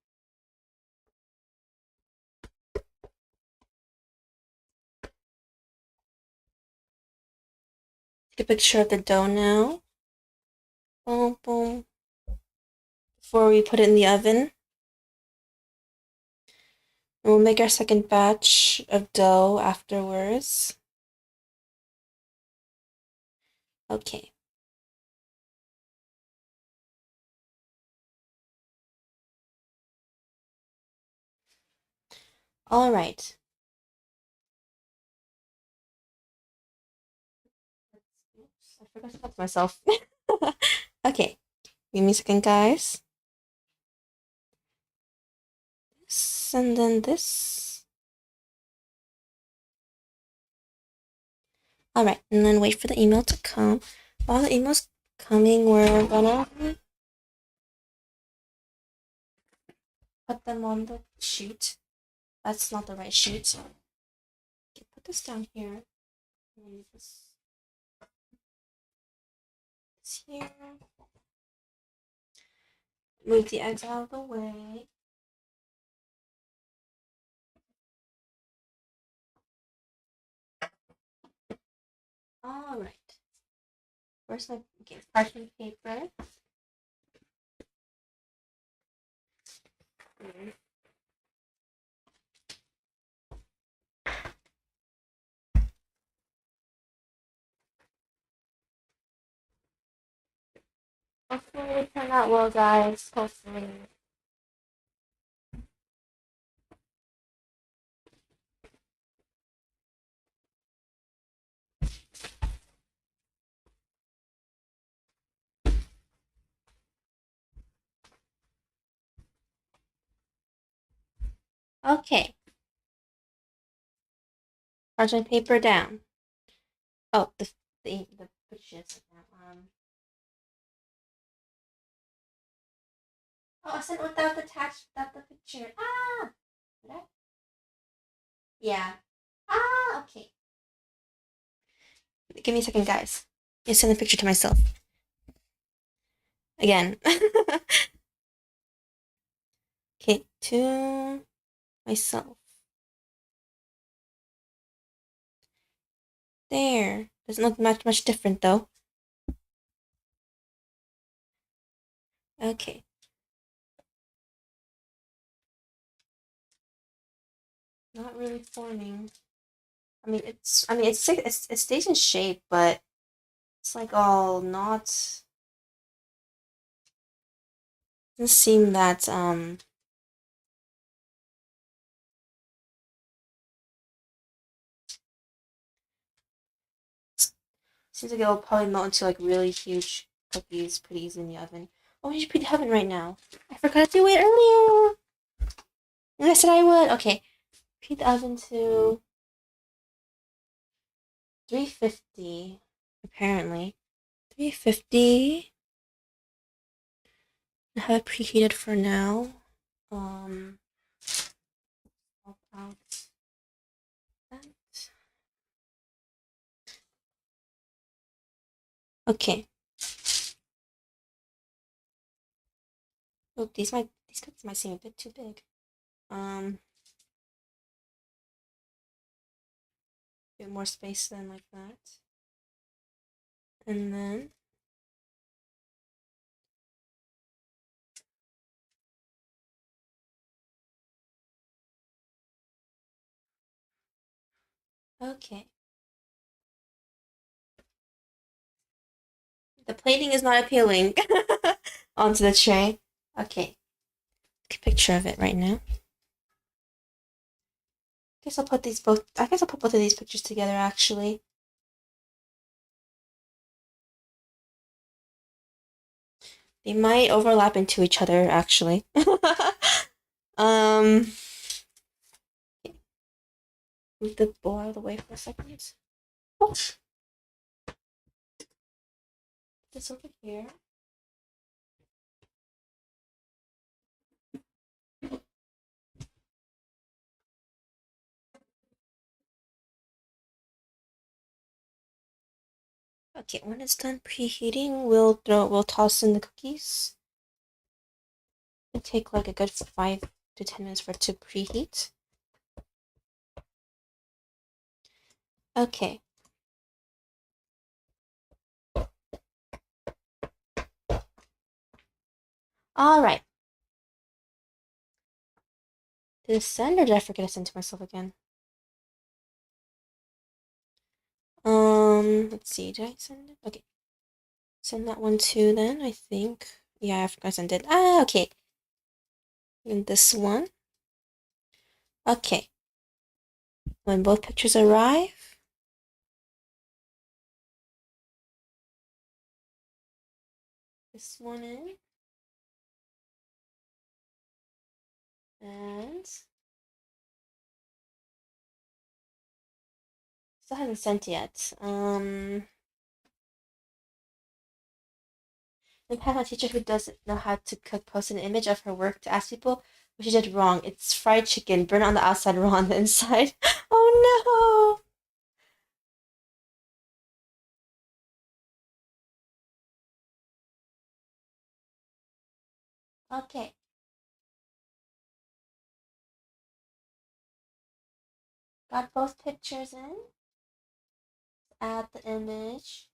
Take a picture of the dough now. Boom, boom. Before we put it in the oven. And we'll make our second batch of dough afterwards. Okay. All right. Oops, I forgot to talk to myself. Okay. Give me a second, guys. This, and then this. All right, and then wait for the email to come. While the email's coming, we're gonna put them on the sheet. That's not the right sheet. Okay, put this down here. This here. Move the eggs out of the way. All right. First, okay, parchment paper. Hopefully it turned out well, guys. Hopefully. Okay. Parchment paper down. Oh, the pictures. Oh, I sent without the picture. Ah! Did I? Yeah. Ah, okay. Give me a second, guys. I send the picture to myself. Again. Okay, to myself. There. Doesn't look much different, though. Okay. Not really forming. It stays in shape, but it's all not. Doesn't seem that seems like it'll probably melt into really huge cookies pretty easy in the oven. Oh, you should preheat the oven right now. I forgot to do it earlier. And I said I would. Okay, preheat the oven to 350. Apparently, 350. I have it preheated for now. Pop out that. Okay. Oh, these cookies might seem a bit too big. Bit more space than like that. And then okay. The plating is not appealing onto the tray. Okay. Take a picture of it right now. I guess I'll put both of these pictures together actually. They might overlap into each other actually. um Move the bowl out of the way for a second. Oh. This over here. Okay, when it's done preheating, we'll toss in the cookies. It'll take like a good 5 to 10 minutes for it to preheat. Okay. Alright. Did I send or did I forget to send to myself again? Let's see, did I send it? Okay. Send that one too then, I think. Yeah, I forgot I sent it. Ah, okay. And this one. Okay. When both pictures arrive, this one in. And still hasn't sent yet. I have a teacher who doesn't know how to cook posted an image of her work to ask people what she did wrong. It's fried chicken, burnt on the outside, raw on the inside. Oh no! Okay. Got both pictures in. Add the image.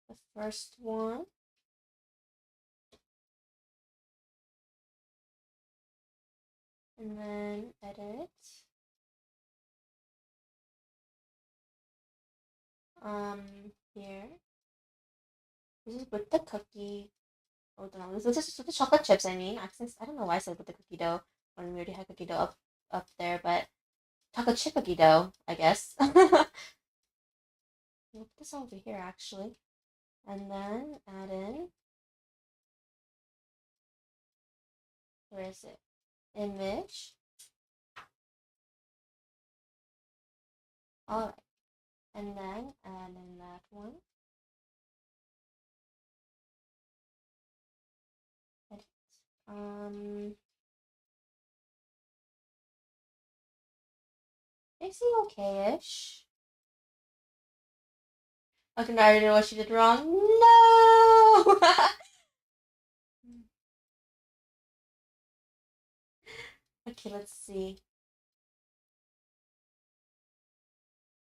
The first one. And then edit. Here. This is with the cookie. Oh no, this is with the chocolate chips. I mean, I don't know why I said with the cookie dough when we already had cookie dough up there, but chocolate chip cookie dough, I guess. We'll put this over here actually, and then add in. Where is it? Image. All right, and then add in that one. Edit. They seem okay-ish. Okay, now I already know what she did wrong. No! Okay, let's see.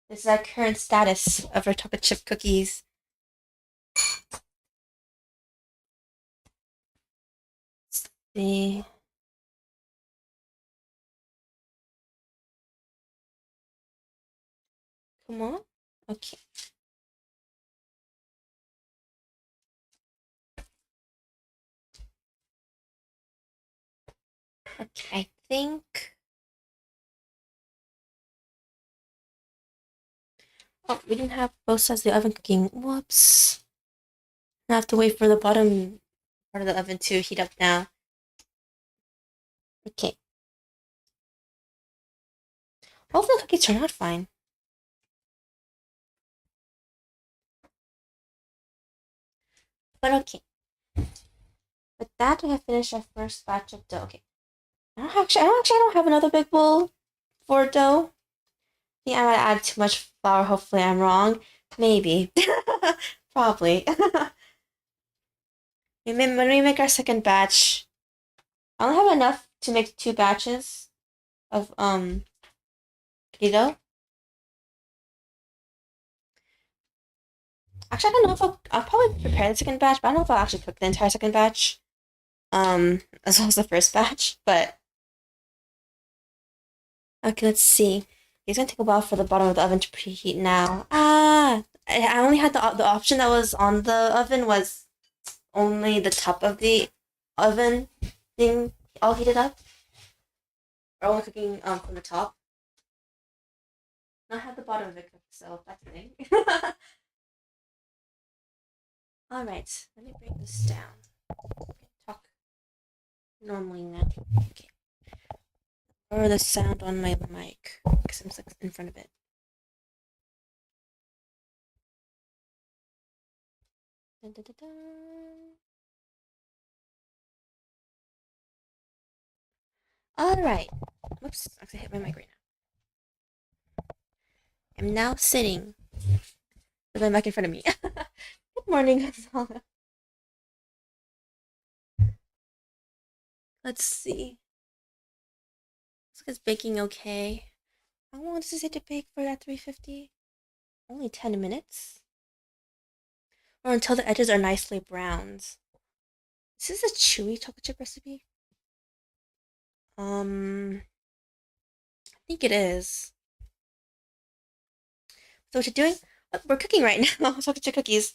This is our current status of our chocolate chip cookies. Let's see. Come on. Okay. Okay, I think. Oh, we didn't have both sides of the oven cooking. Whoops. I have to wait for the bottom part of the oven to heat up now. Okay. Hopefully the cookies turn out fine. But okay. With that, we have finished our first batch of dough. Okay. I don't have another big bowl for dough. I think I might add too much flour. Hopefully, I'm wrong. Maybe. Probably. When we make our second batch, I only have enough to make 2 batches of cookie dough. Actually, I don't know if I'll probably prepare the second batch, but I don't know if I'll actually cook the entire second batch. As well as the first batch. But okay, let's see. It's gonna take a while for the bottom of the oven to preheat now. I only had the option that was on the oven was only the top of the oven being all heated up, or only cooking from the top. I had the bottom of it cooked, so that's the thing. All right, let me bring this down. Talk normally now. Okay. Or the sound on my mic because I'm like in front of it. Dun, dun, dun, dun. All right. Whoops, I hit my mic right now. I'm now sitting with my mic in front of me. Good morning, Gonzalo. Let's see. Looks like it's baking okay. How long does it take to bake for that 350? Only 10 minutes? Or until the edges are nicely browned. Is this a chewy chocolate chip recipe? I think it is. So what you're doing? We're cooking right now. Chocolate chip cookies.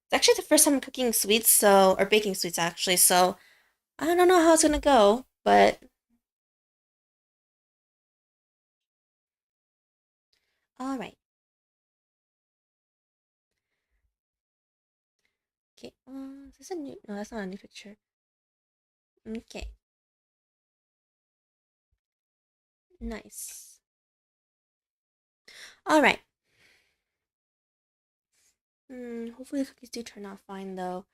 It's actually the first time I'm cooking sweets, or baking sweets actually. So I don't know how it's gonna go, but all right. Okay. Is this a new? No, that's not a new picture. Okay. Nice. All right. Hopefully the cookies do turn out fine though.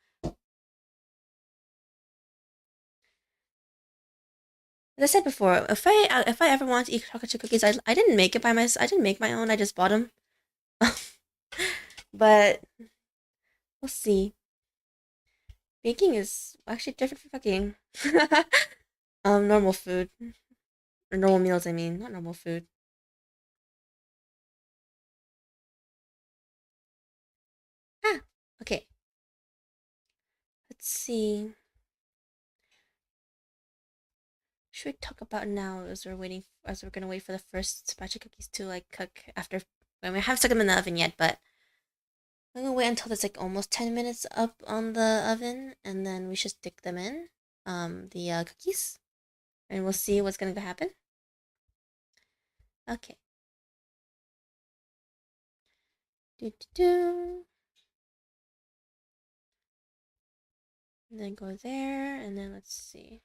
As I said before, if I ever want to eat chocolate chip cookies, I didn't make it by myself. I didn't make my own. I just bought them. But we'll see. Baking is actually different from cooking. Normal food or normal meals. I mean, not normal food. Ah, okay. Let's see. Should we talk about now as we're gonna wait for the first batch of cookies to like cook after? I mean, I haven't stuck them in the oven yet, but I'm gonna wait until it's like almost 10 minutes up on the oven, and then we should stick them in the cookies, and we'll see what's gonna happen. Okay. Do do do. And then go there, and then let's see.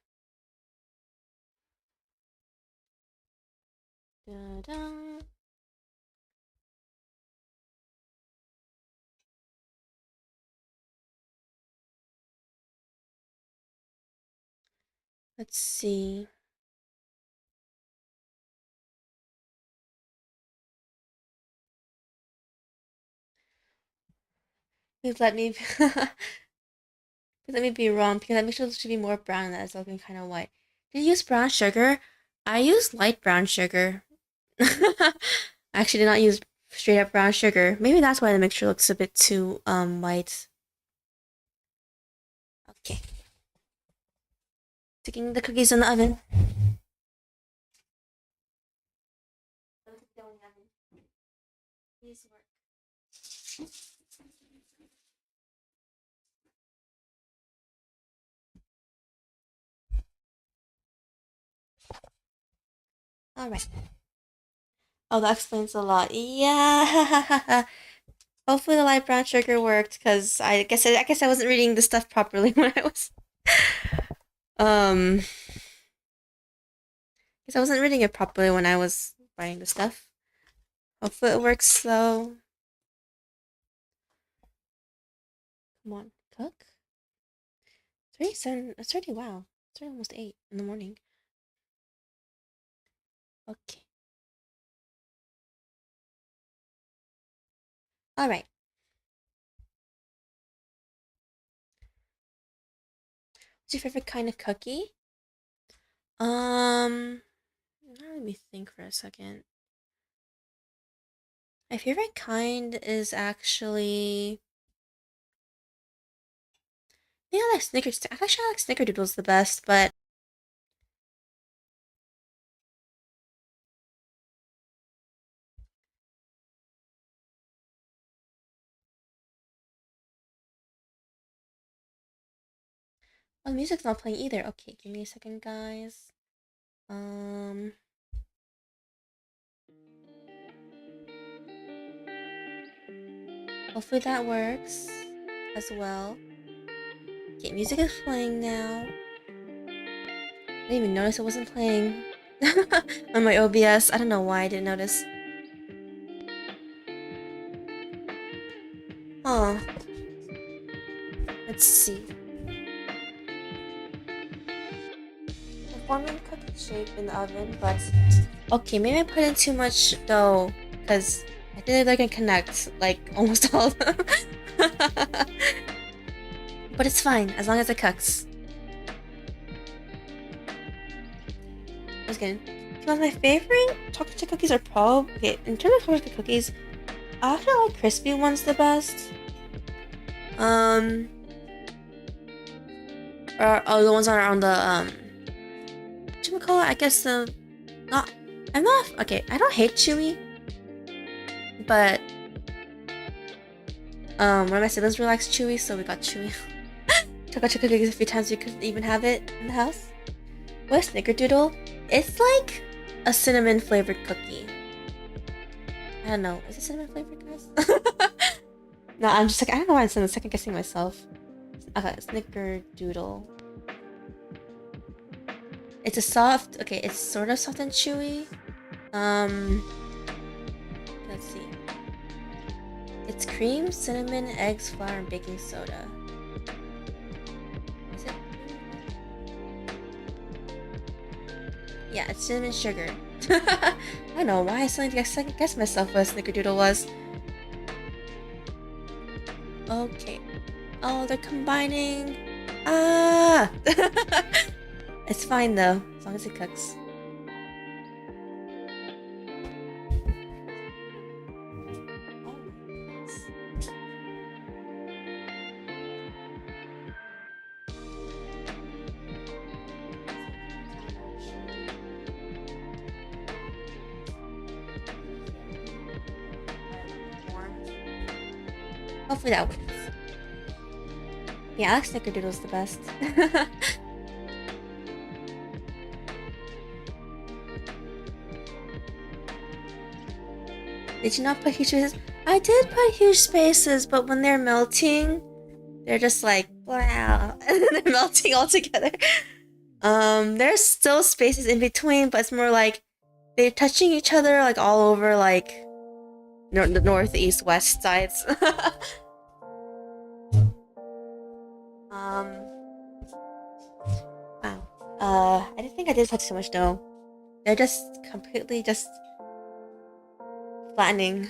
Da da. Let's see. Please let me let me be wrong because that makes it should be more brown and that's looking kind of white. Did you use brown sugar? I used light brown sugar. I actually did not use straight up brown sugar. Maybe that's why the mixture looks a bit too white. Okay. Sticking the cookies in the oven. Please work. All right. Oh, that explains a lot. Yeah. Hopefully the light brown sugar worked because I guess I wasn't reading the stuff properly when I was um because I wasn't reading it properly when I was writing the stuff. Hopefully it works though. Come on, cook. It's already, wow. It's already almost 8 in the morning. Okay. Alright. What's your favorite kind of cookie? Let me think for a second. My favorite kind is actually... I think I like Snickers. Actually, I like Snickerdoodles the best, but... Oh, the music's not playing either. Okay, give me a second, guys. Hopefully that works as well. Okay, music is playing now. I didn't even notice it wasn't playing on my OBS. I don't know why I didn't notice. Oh. Let's see. I'm forming cookie shape in the oven, but... Okay, maybe I put in too much dough, because I think they're gonna connect, like, almost all of them. But it's fine, as long as it cooks. That's good. My favorite chocolate chip cookies are probably... Okay, in terms of chocolate chip cookies, I actually like crispy ones the best. Or the ones that are on the, whatchamacallit? I guess the... Okay, I don't hate chewy. But, one of my siblings really likes chewy, so we got chewy. Chocolate chip cookies a few times we couldn't even have it in the house. What is Snickerdoodle? It's like a cinnamon flavored cookie. I don't know. Is it cinnamon flavored, guys? No, I'm just like, I don't know why I'm second guessing myself. Okay, Snickerdoodle. It's a soft, okay, it's sort of soft and chewy. Let's see. It's cream, cinnamon, eggs, flour, and baking soda. Is it? Yeah, it's cinnamon sugar. I don't know why I suddenly second guessed myself what a Snickerdoodle was. Okay. Oh, they're combining. Ah! It's fine though, as long as it cooks. Hopefully that works. Yeah, I like Snickerdoodles the best. Did you not put huge spaces? I did put huge spaces, but when they're melting, they're just like, wow, and then they're melting all together. There's still spaces in between, but it's more like they're touching each other like all over like the north, east, west sides. Wow. I didn't think I did touch so much dough. They're just completely just flattening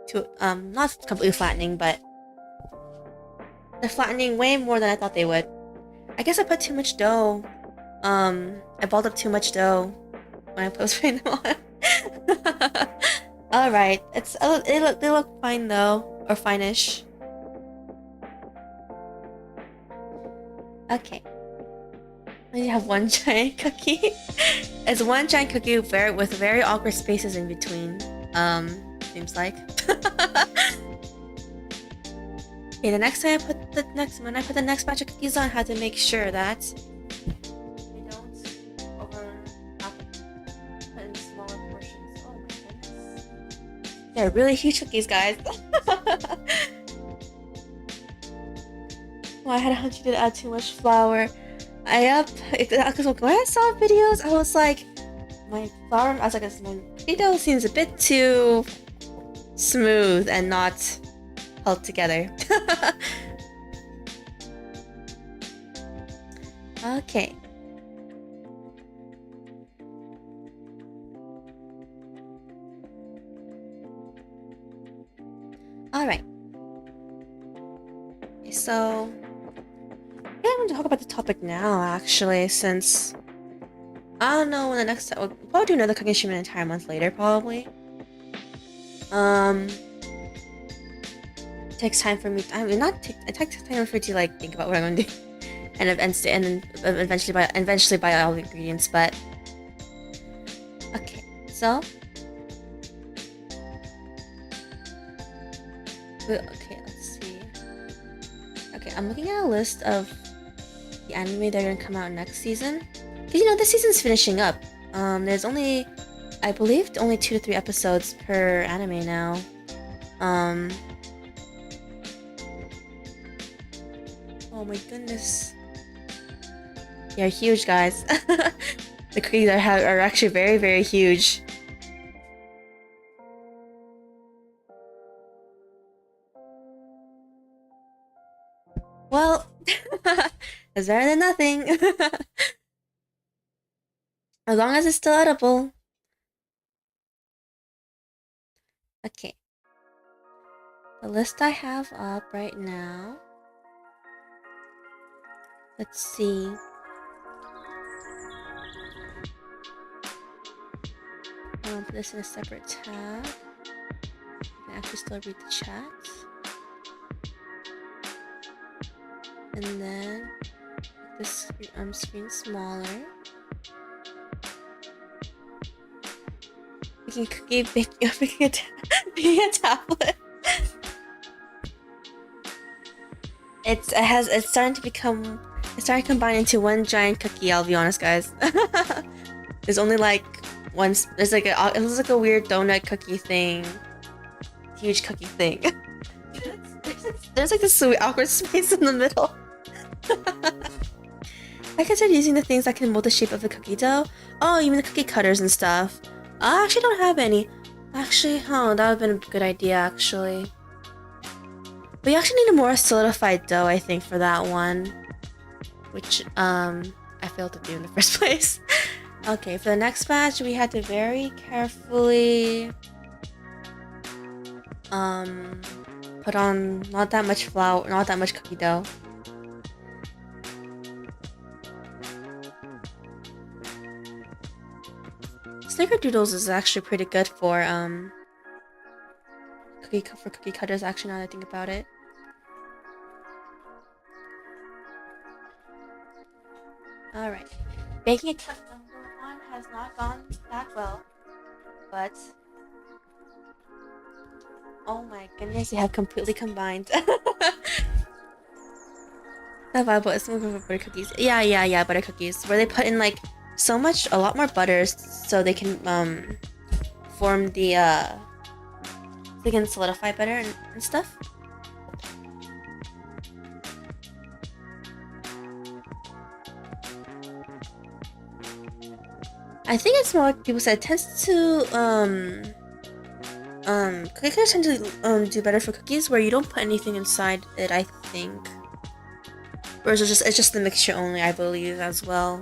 to not completely flattening, but they're flattening way more than I thought they would. I guess I put too much dough. I balled up too much dough when I was putting them on. Alright, they look fine though, or fine-ish. Okay. Then you have one giant cookie. It's one giant cookie with very awkward spaces in between. Seems like. Okay, the next time when I put the next batch of cookies on, I had to make sure that they don't put in smaller portions. Oh my goodness. They're really huge cookies, guys. Well, I had a hunch you did add too much flour. Because when I saw videos, I was like, my dough seems a bit too smooth and not held together. Okay. Alright. So, I'm going to talk about the topic now, actually, since I don't know when the next time. We'll probably do another cooking stream an entire month later, probably. It takes time for me. It takes time for me to like think about what I'm gonna do, and then eventually buy all the ingredients. But okay, so okay, let's see. Okay, I'm looking at a list of the anime that are gonna come out next season. Cause you know this season's finishing up. There's only, I believe, only 2 to 3 episodes per anime now. Oh my goodness. They're huge, guys. The cookies are actually very, very huge. Well, it's better than nothing. As long as it's still edible. Okay. The list I have up right now. Let's see. I'll put this in a separate tab. I can actually still read the chat. And then make this screen smaller. Making a tablet. It's starting to combine into one giant cookie. I'll be honest, guys. There's only like one. There's like a weird donut cookie thing, huge cookie thing. there's like this awkward space in the middle. I considered using the things that can mold the shape of the cookie dough. Oh, you mean the cookie cutters and stuff? I actually don't have any. Actually, that would have been a good idea, actually. But you actually need a more solidified dough, I think, for that one. Which, I failed to do in the first place. Okay, for the next batch, we had to very carefully... put on not that much flour, not that much cookie dough. Snickerdoodles is actually pretty good for cookie cutters. Actually, now that I think about it. All right, baking attempt number 1 has not gone that well, but oh my goodness, they have completely combined. Not viable. It's more for butter cookies. Yeah, butter cookies, where they put in like a lot more butter, so they can form the so they can solidify better and stuff. I think it's more like people said it tends to cookie cutters tend to do better for cookies where you don't put anything inside it, I think. Or is it's just the mixture only, I believe, as well.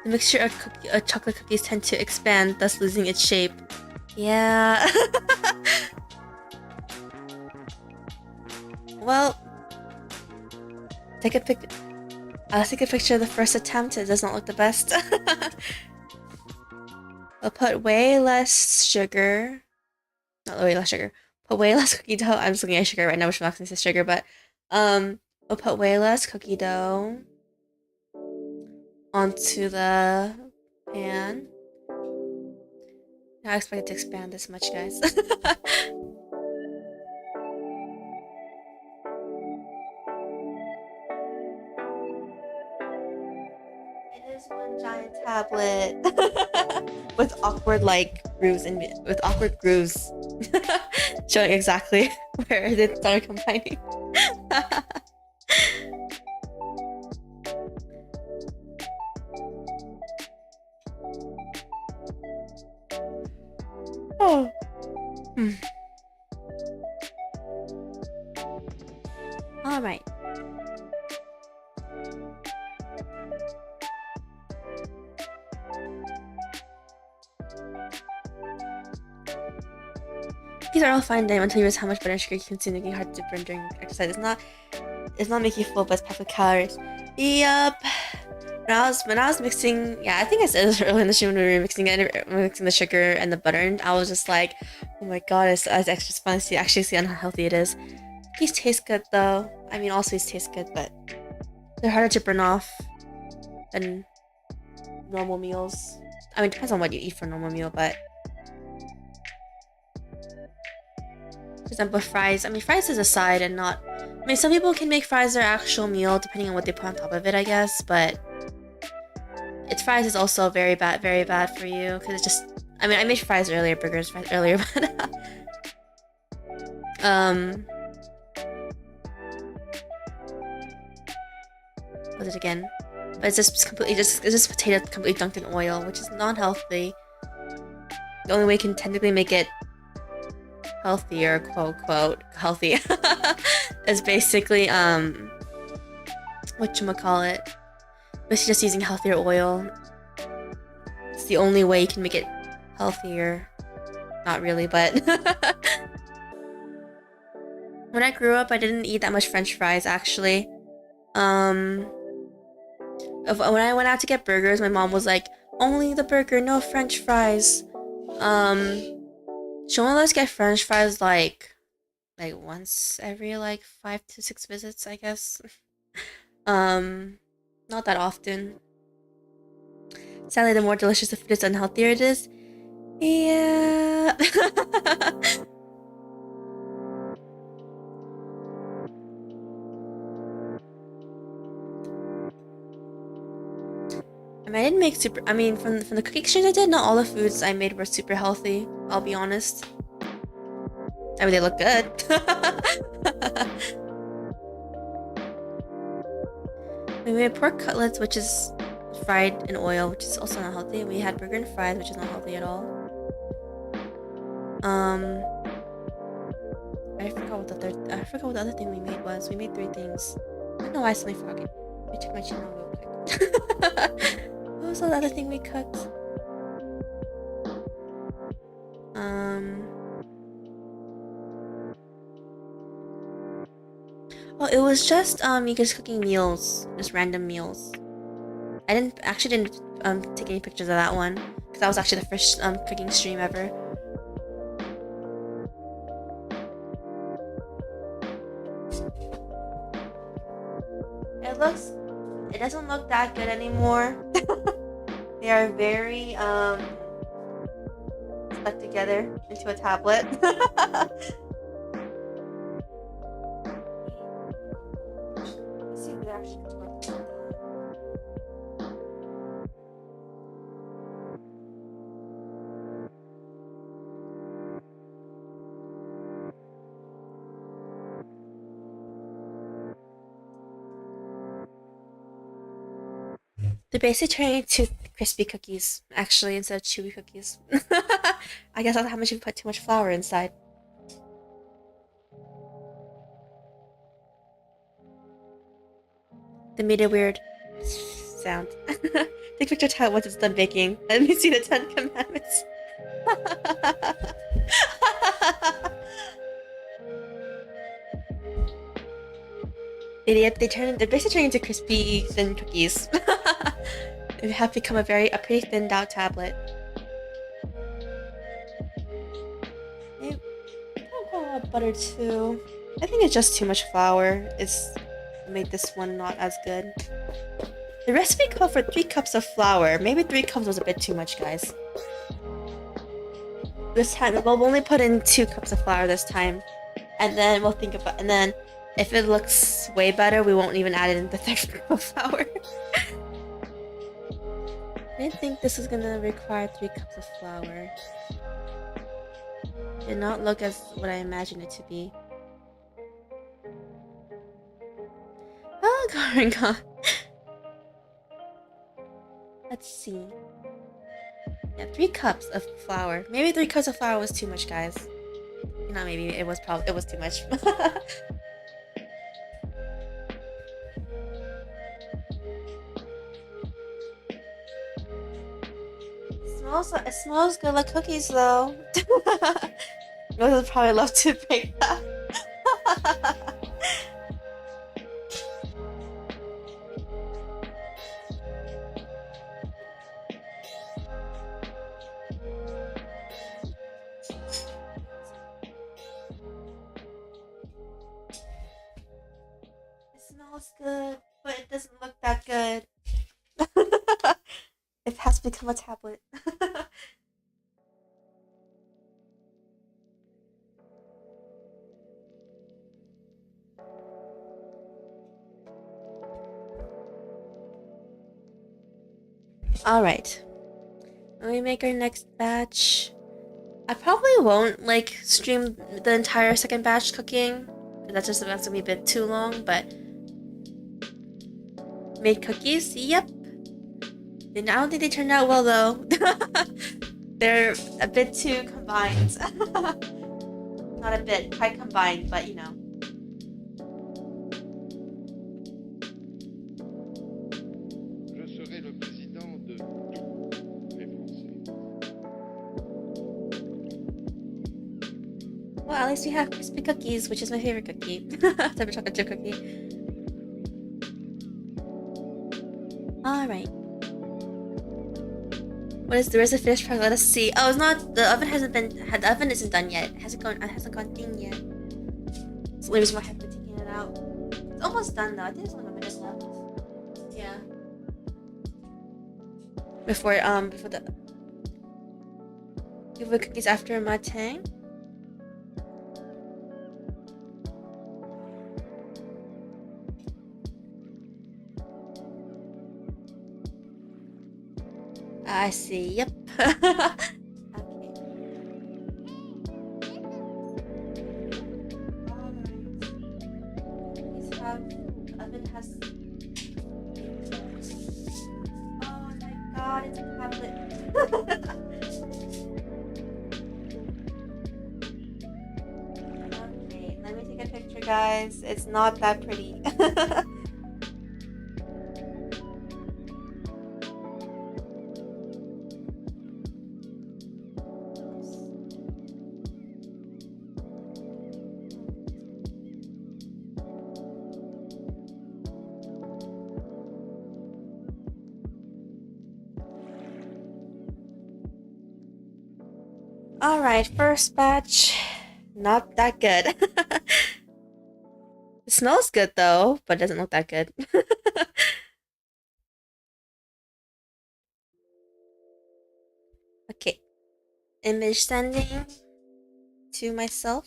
The mixture of chocolate cookies tend to expand, thus losing its shape. Yeah. Well, I'll take a picture of the first attempt. It does not look the best. I'll put way less sugar. Not way less sugar. Put way less cookie dough. I'm just looking at sugar right now, which I'm not gonna say sugar, but we'll put way less cookie dough onto the pan. I expect it to expand this much, guys. It is one giant tablet with awkward grooves showing exactly where it started combining. Oh. All right. cookies are all fine then until you realize how much butter and sugar you consume, making it hard to burn during exercise. It's not making you full, but it's packed with calories. Yup. When I was mixing, yeah, I think I said this earlier in the stream when we were mixing the sugar and the butter, and I was just like, oh my god, it's extra fun to actually see how unhealthy it is. Cookies taste good though. I mean, all sweets taste good, but they're harder to burn off than normal meals. I mean, it depends on what you eat for a normal meal, but for example, fries. I mean, fries is a side and not. I mean, some people can make fries their actual meal depending on what they put on top of it, I guess, but fries is also very bad for you because it's just. I mean, I made fries earlier, fries earlier, but what was it again? But it's just potato completely dunked in oil, which is not healthy. The only way you can technically make it healthier, quote healthy, is basically whatchamacallit, basically just using healthier oil. It's the only way you can make it healthier. Not really, but when I grew up, I didn't eat that much French fries actually. When I went out to get burgers, my mom was like, only the burger, no French fries. She only lets us get French fries like once every like 5 to 6 visits, I guess. Not that often. Sadly, the more delicious the food is, the unhealthier it is. Yeah. I mean, I didn't make super. I mean, from the cooking exchange I did, not all the foods I made were super healthy. I'll be honest. I mean, they look good. We made pork cutlets, which is fried in oil, which is also not healthy. We had burger and fries, which is not healthy at all. I forgot what the other thing we made was. We made 3 things. I don't know why I suddenly forgot. Let me check my channel real quick. What was the other thing we cooked? Oh, it was just you guys cooking meals, just random meals. I didn't take any pictures of that one because that was actually the first cooking stream ever. It doesn't look that good anymore. They are very stuck together into a tablet. Let's see if it actually works. They're basically turning into crispy cookies, actually, instead of chewy cookies. I guess that's how much you put too much flour inside. They made a weird sound. Take picture of once it's done baking. Let me see the 10 commandments. They're basically turning into crispy thin cookies. They have become a pretty thinned out tablet. Maybe I'll put a lot of butter too. I think it's just too much flour. It's made this one not as good. The recipe called for 3 cups of flour. Maybe 3 cups was a bit too much, guys. This time we'll only put in 2 cups of flour this time, and then we'll think about. And then if it looks way better, we won't even add it in the 3rd cup of flour. I didn't think this was gonna require 3 cups of flour. It did not look as what I imagined it to be. Oh god. Let's see. Yeah, 3 cups of flour. Maybe 3 cups of flour was too much, guys. Not maybe, it was too much. It smells good like cookies though. I would probably love to break that. It smells good, but it doesn't look that good. It has become a tablet. Alright. Let me make our next batch. I probably won't like stream the entire second batch cooking. That's gonna be a bit too long, but made cookies, yep. And I don't think they turned out well though. They're a bit too combined. Not a bit, quite combined, but you know. Je serai le président de tous les Français. Well, at least we have crispy cookies, which is my favorite cookie. Type of chocolate chip cookie. Alright. What is where's the finished product? Let us see. Oh, it's not. The oven isn't done yet. It hasn't gone in yet. So the reason why I have been taking it out. It's almost done though. I think it's only a minute left. Yeah. Before the cookies after matang. I see. Yep. Okay. These have the oven has. Oh my god! It's a tablet. Okay, let me take a picture, guys. It's not that pretty. Alright, first batch. Not that good. It smells good though, but it doesn't look that good. Okay. Image sending to myself.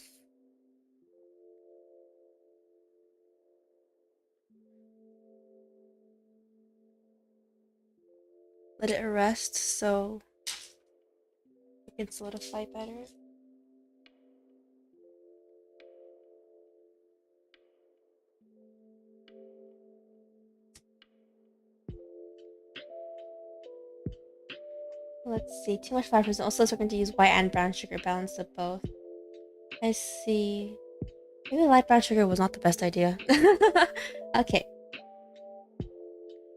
Let it rest so it can solidify better. Let's see, too much 5%. Also, we're going to use white and brown sugar, balance of both. I see. Maybe light brown sugar was not the best idea. Okay.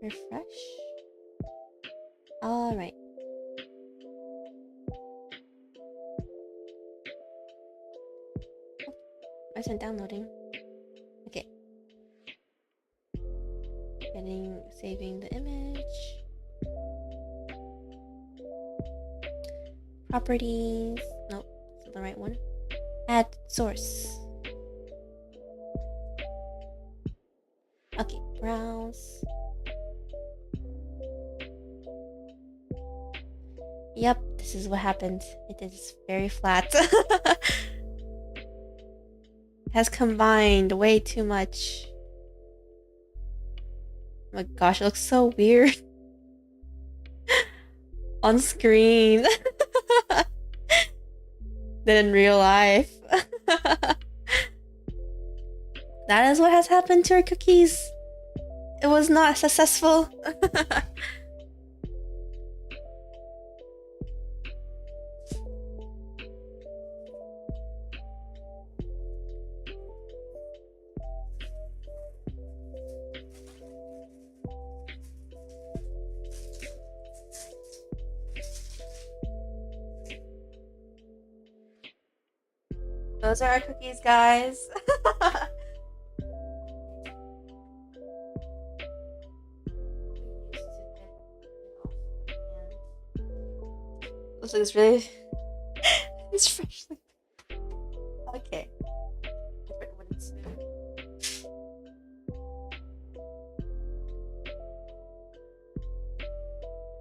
Refresh. Alright. Why isn't downloading? Okay. Saving the image. Properties. Nope, that's not the right one. Add source. Okay, browse. Yep, this is what happened. It is very flat. Has combined way too much. Oh my gosh, it looks so weird on screen than in real life. That is what has happened to our cookies. It was not successful. those are our cookies, guys. Looks like it's really it's freshly. Okay. Different wooden spoon.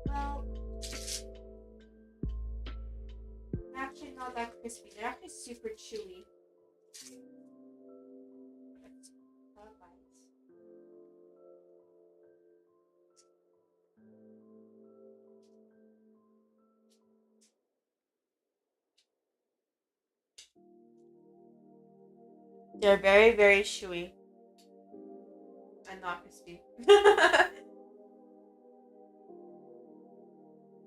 Well, they're actually not that crispy. They're actually super chewy. Let's have a bite. They're very, very chewy and not crispy. It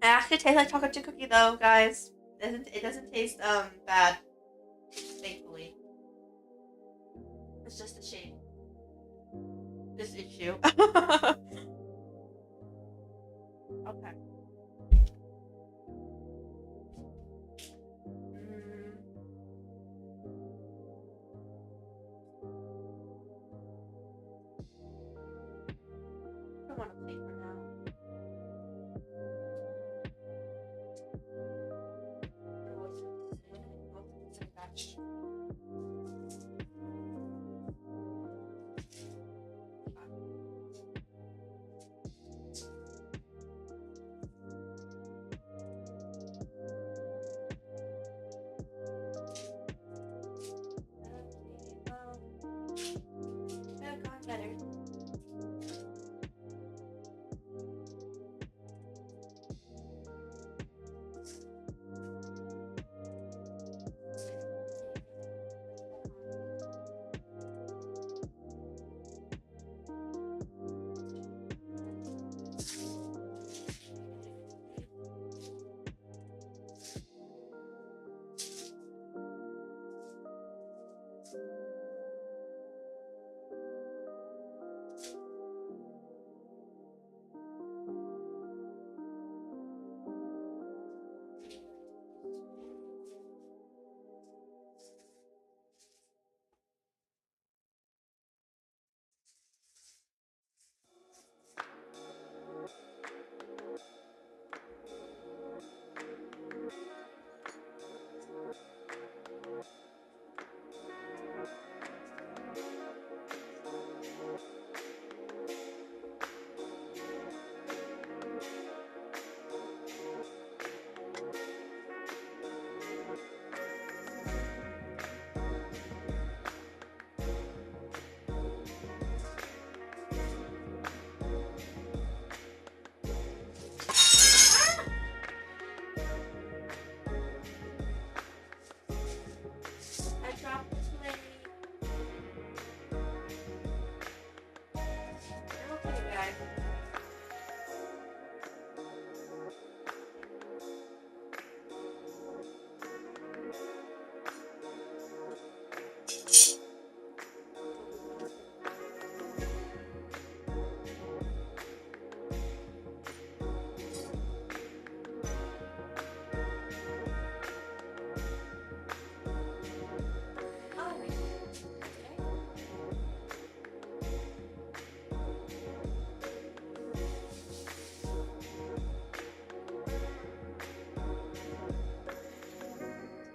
actually tastes like chocolate chip cookie though, guys. It doesn't taste bad, thankfully. It's just a shape. This issue. Okay. I don't want to play for now.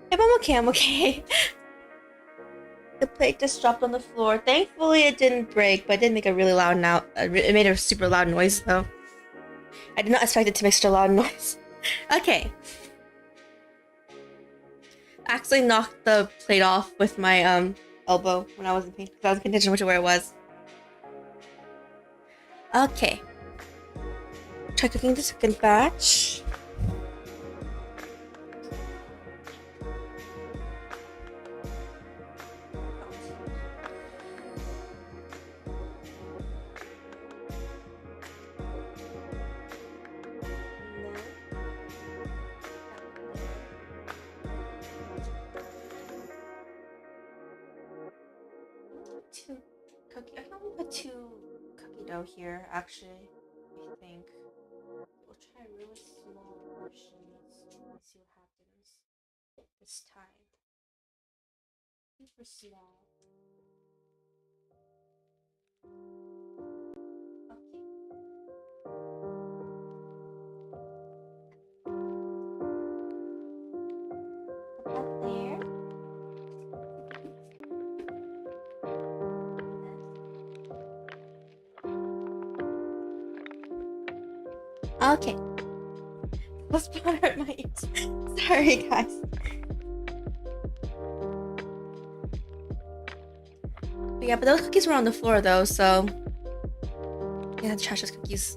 If I'm okay, I'm okay. The plate just dropped on the floor. Thankfully, it didn't break, but it did make a really loud it made a super loud noise, though. I did not expect it to make such a loud noise. Okay. I actually knocked the plate off with my elbow when I wasn't paying attention to where it was. Okay. Try cooking the second batch. I can only put 2 cookie dough here, actually. I think. We'll try really small portions and see what happens this time. Super small. Okay. Let's hurt my ears. Sorry, guys. But yeah, but those cookies were on the floor though, so yeah, the trash those cookies.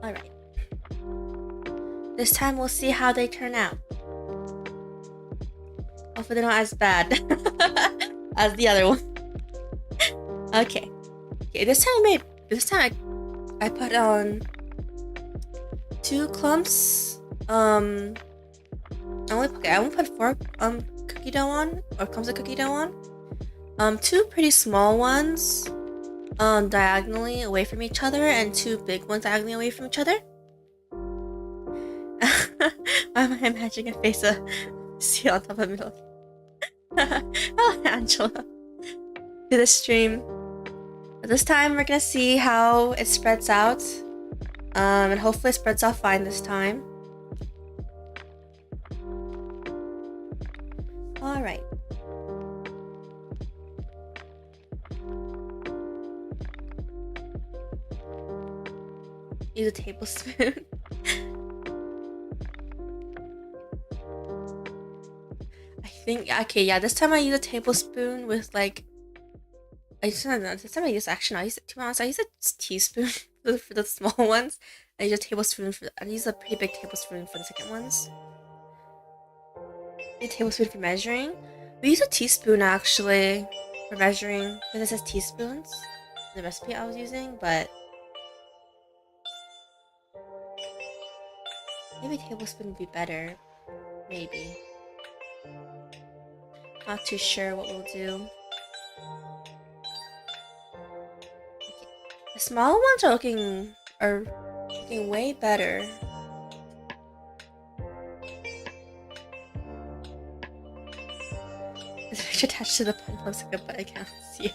Alright. This time we'll see how they turn out. Hopefully they're not as bad as the other one. Okay. Okay, this time I put on 2 clumps. I only put 4 cookie dough on, or clumps of cookie dough on. 2 pretty small ones diagonally away from each other, and 2 big ones diagonally away from each other. Why am I imagining a face of sea on top of milk? Oh, Angela. To the stream. But this time we're gonna see how it spreads out. And hopefully it spreads out fine this time. Alright. Use a tablespoon. I think, okay, yeah, this time I use a tablespoon with like, this time I use, to be honest, I use a teaspoon for the small ones. I use a tablespoon I use a pretty big tablespoon for the second ones. A tablespoon for measuring. We use a teaspoon actually for measuring, because it says teaspoons, the recipe I was using, but maybe a tablespoon would be better. Maybe. Not too sure what we'll do. Okay. The small ones are looking way better. Is it attached to the pen? Looks like a but I can't see it.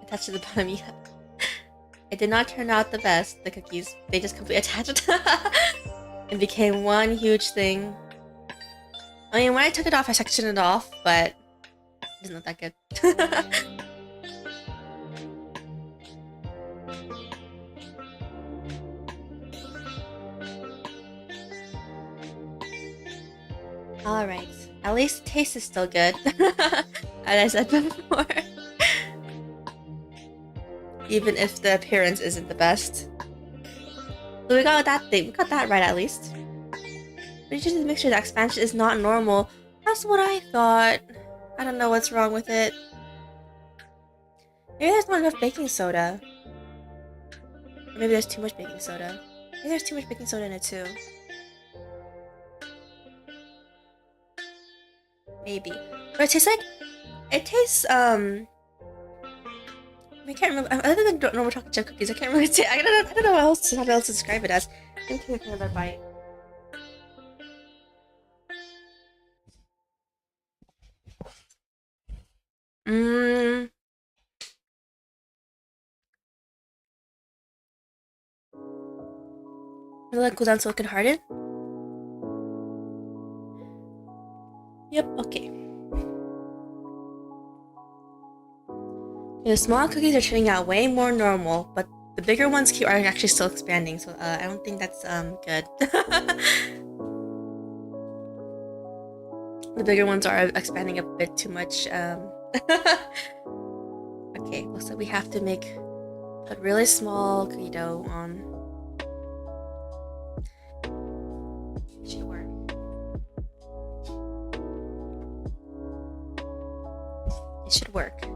Attached to the bottom, yeah. It did not turn out the best, the cookies. They just completely attached. It became one huge thing. I mean, when I took it off, I sectioned it off, but it's not that good. Alright, at least the taste is still good, as I said before. Even if the appearance isn't the best. So we got that right at least. We just need to make sure the expansion is not normal. That's what I thought. I don't know what's wrong with it. Maybe there's not enough baking soda. Or maybe there's too much baking soda. Maybe there's too much baking soda in it too. Maybe. But it tastes like... It tastes, I can't remember. Other than normal chocolate chip cookies, I can't really say. I don't know how else to describe it as. I'm gonna take another bite. Let it cool down so it can harden. Yep. Okay. The small cookies are turning out way more normal, but the bigger ones are actually still expanding, so I don't think that's good. The bigger ones are expanding a bit too much. Okay, looks like we have to put really small cookie dough on. It should work. It should work.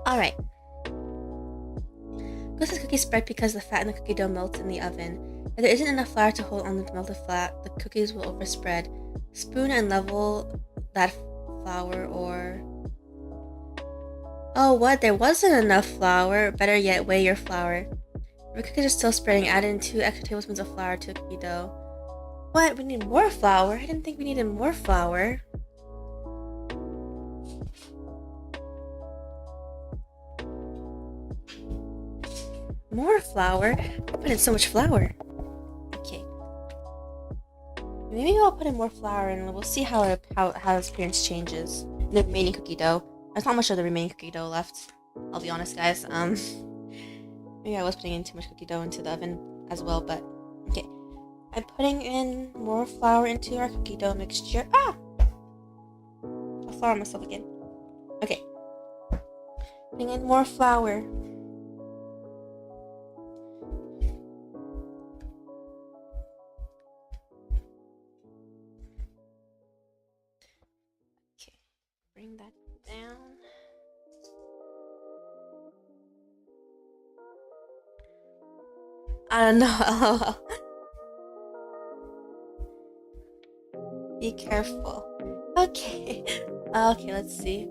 Alright. This is cookie spread because the fat in the cookie dough melts in the oven. If there isn't enough flour to hold on the melted fat, the cookies will overspread. Spoon and level that flour or Oh, what? There wasn't enough flour. Better yet, weigh your flour. The cookies are still spreading. Add in 2 extra tablespoons of flour to a cookie dough. What? We need more flour? I didn't think we needed more flour. More flour? I put in so much flour. Okay. Maybe I'll put in more flour and we'll see how its appearance changes. The remaining cookie dough. There's not much of the remaining cookie dough left. I'll be honest, guys. Maybe I was putting in too much cookie dough into the oven as well, but okay. I'm putting in more flour into our cookie dough mixture. Ah! I'll flour myself again. Okay. Putting in more flour. Okay. Bring that down. I don't know. Be careful. Okay. Okay, let's see.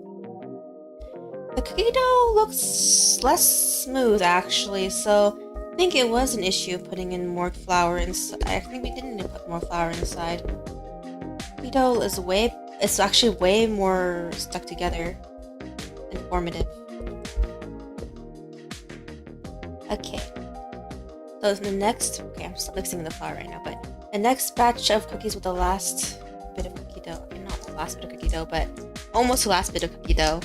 The cookie dough looks less smooth actually, so I think it was an issue putting in more flour inside. I think we didn't need to put more flour inside. Cookie dough is it's actually way more stuck together and formative. Okay. So the next, okay, I'm just mixing the flour right now, but the next batch of cookies with the last bit of cookie dough, not the last bit of cookie dough, but almost the last bit of cookie dough.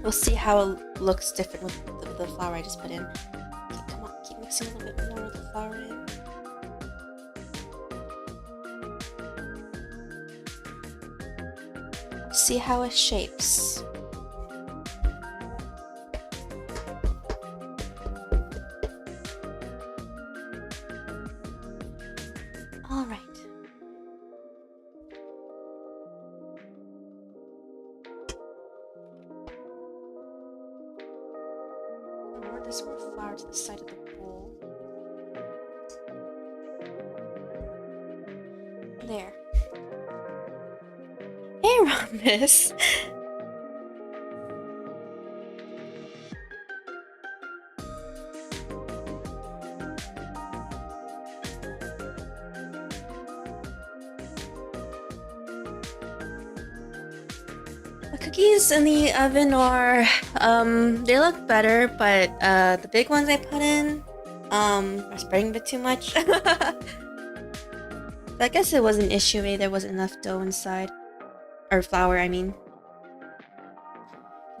We'll see how it looks different with the flour I just put in. Okay, come on, keep mixing a little bit more of the flour in. See how it shapes. All right. More this more flour to the side of the bowl. There. Hey, Rhombus. The cookies in the oven are, they look better, but the big ones I put in, are spreading a bit too much. I guess it was an issue. Maybe there wasn't enough dough inside. Or flour, I mean.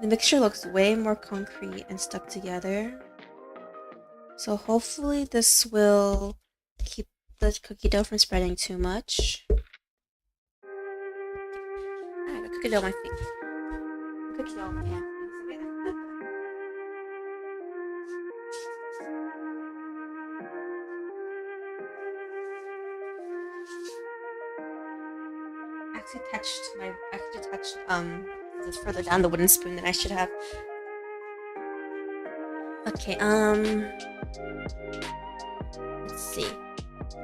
The mixture looks way more concrete and stuck together. So hopefully this will keep the cookie dough from spreading too much. I got cookie dough on my feet. Cookie dough on my hands. I actually touched this further down the wooden spoon than I should have. Okay, let's see.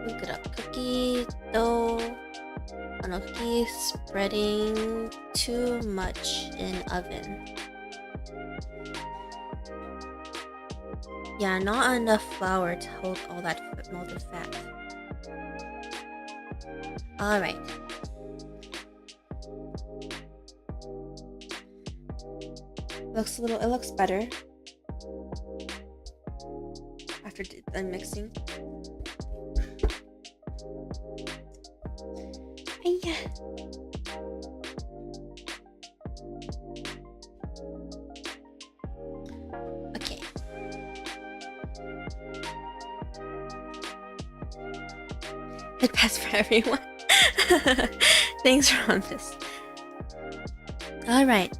Look it up. Cookie dough. Oh no, cookie spreading too much in oven. Yeah, not enough flour to hold all that melted fat. Alright. It looks better after mixing. Hiya. Okay. It passed for everyone. Thanks, Rhombus. Alright.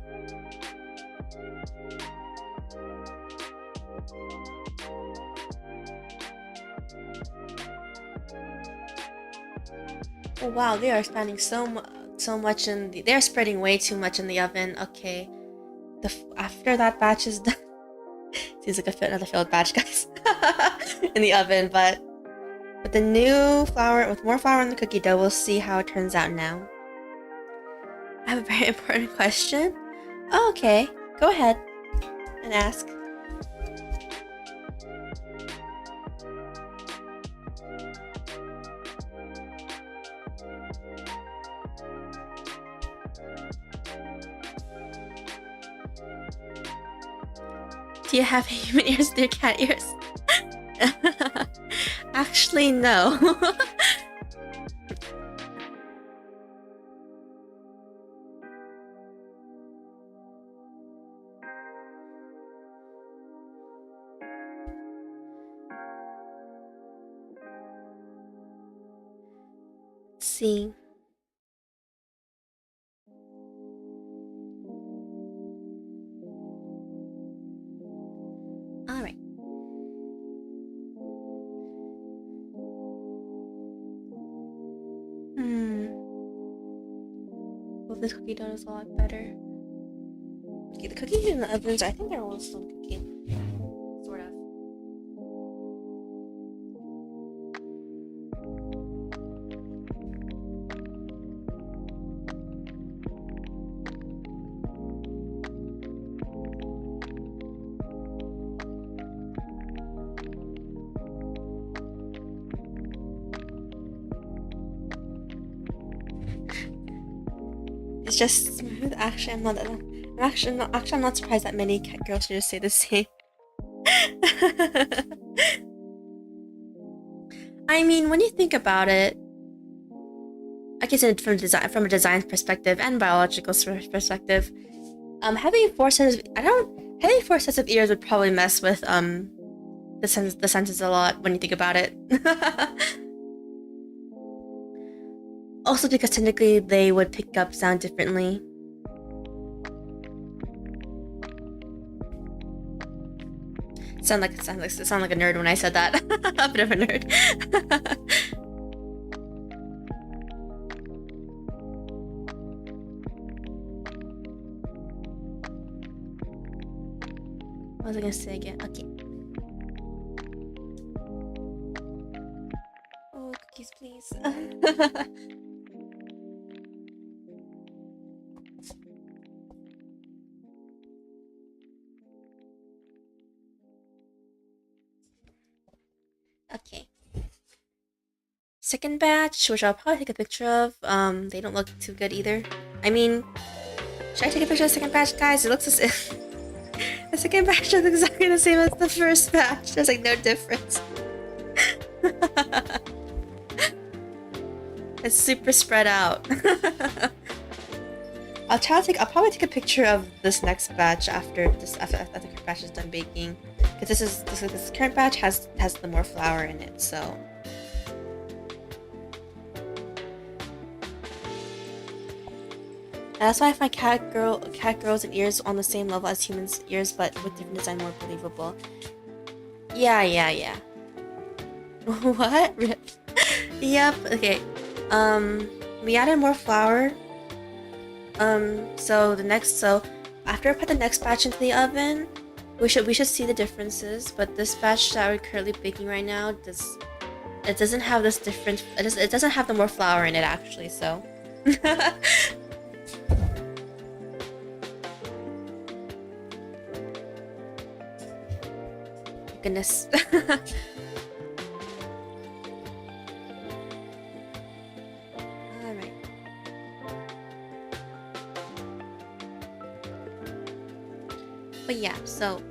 Oh wow, they are spending so much in the. They're spreading way too much in the oven. Okay, after that batch is done, seems like another failed batch, guys, in the oven. But with the new flour, with more flour in the cookie dough, we'll see how it turns out now. I have a very important question. Oh, okay, Go ahead and ask. Do you have human ears with your cat ears? Actually, no. Let's see. All right. Well, this cookie dough is a lot better. Okay, the cookies in the ovens, I think they're all still cooking. Sort of. It's just smooth. Actually, I'm not surprised that many cat girls should just say the same. I mean, when you think about it, I guess from a design perspective and biological perspective, having four sets of ears would probably mess with the senses a lot when you think about it. Also, because technically they would pick up sound differently. Sound like a nerd when I said that. A bit of a nerd. What was I gonna say again? Okay. Oh, cookies, please. Okay. Second batch, which I'll probably take a picture of. They don't look too good either. I mean, should I take a picture of the second batch, guys? It looks as if the second batch looks exactly the same as the first batch. There's like no difference. It's super spread out. I'll probably take a picture of this next batch after the current batch is done baking, because this current batch has the more flour in it, so. And that's why I find cat girls and ears on the same level as humans' ears, but with different design more believable. Yeah. What? Yep. Okay. We added more flour. So after I put the next batch into the oven, we should see the differences. But this batch that we're currently baking right now doesn't have this difference. It doesn't have the more flour in it actually. So. Goodness. Alright. But yeah, so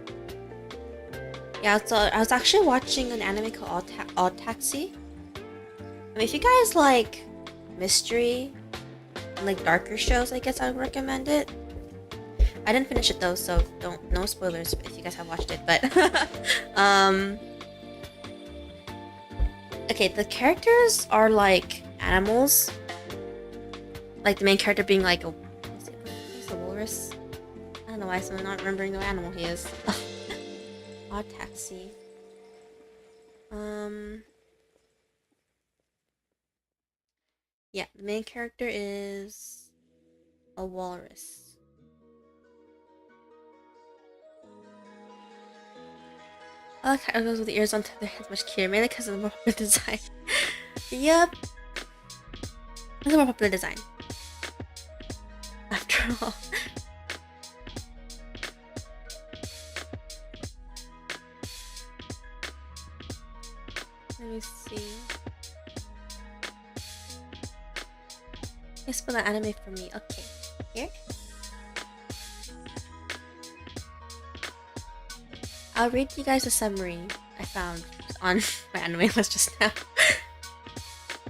I was actually watching an anime called Odd Taxi. I mean, if you guys like mystery and like darker shows, I guess I would recommend it. I didn't finish it though, so no spoilers if you guys have watched it, but okay, the characters are like animals. Like the main character being like a walrus. I don't know why I'm not remembering the animal he is. Odd Taxi. Yeah, the main character is a walrus. I like how it goes with the ears onto their heads much cuter, mainly because of the more popular design. Yep. It's a more popular design. After all. Let me see. Can you spell the anime for me? Okay. Here. I'll read you guys a summary I found on my anime list just now.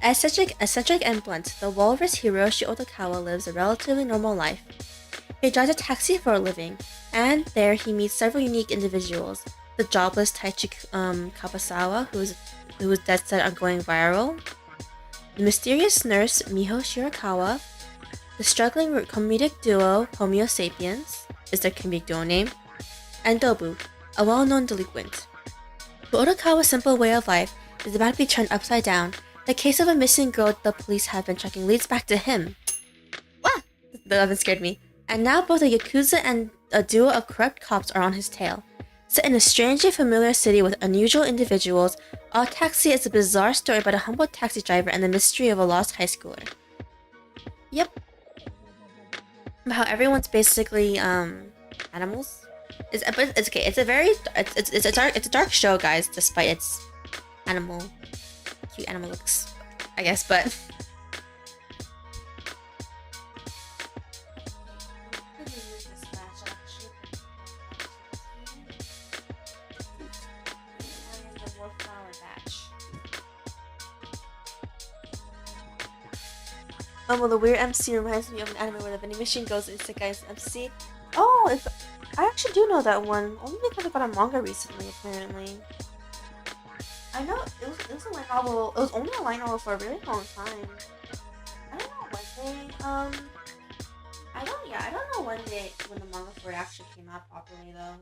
Eccentric and blunt, the walrus Hiroshi Otokawa lives a relatively normal life. He drives a taxi for a living, and there he meets several unique individuals. The jobless Taichi Kawasawa, who was dead set on going viral. The mysterious nurse Miho Shirakawa. The struggling comedic duo Homeo Sapiens is their comedic duo name. And Dobu, a well-known delinquent. But Otokawa's simple way of life is about to be turned upside down. The case of a missing girl the police have been tracking leads back to him. What? The oven scared me. And now both a Yakuza and a duo of corrupt cops are on his tail. Set in a strangely familiar city with unusual individuals, All Taxi is a bizarre story about a humble taxi driver and the mystery of a lost high schooler. Yep. How everyone's basically animals. It's okay. It's a dark show, guys. Despite its cute animal looks, I guess. But well, the weird MC reminds me of an anime where the vending machine goes into guy's MC. Oh, I actually do know that one. Only because I got a manga recently, apparently. I know it was a light novel. It was only a light novel for a really long time. I don't know when I don't know when the manga for it actually came out properly though.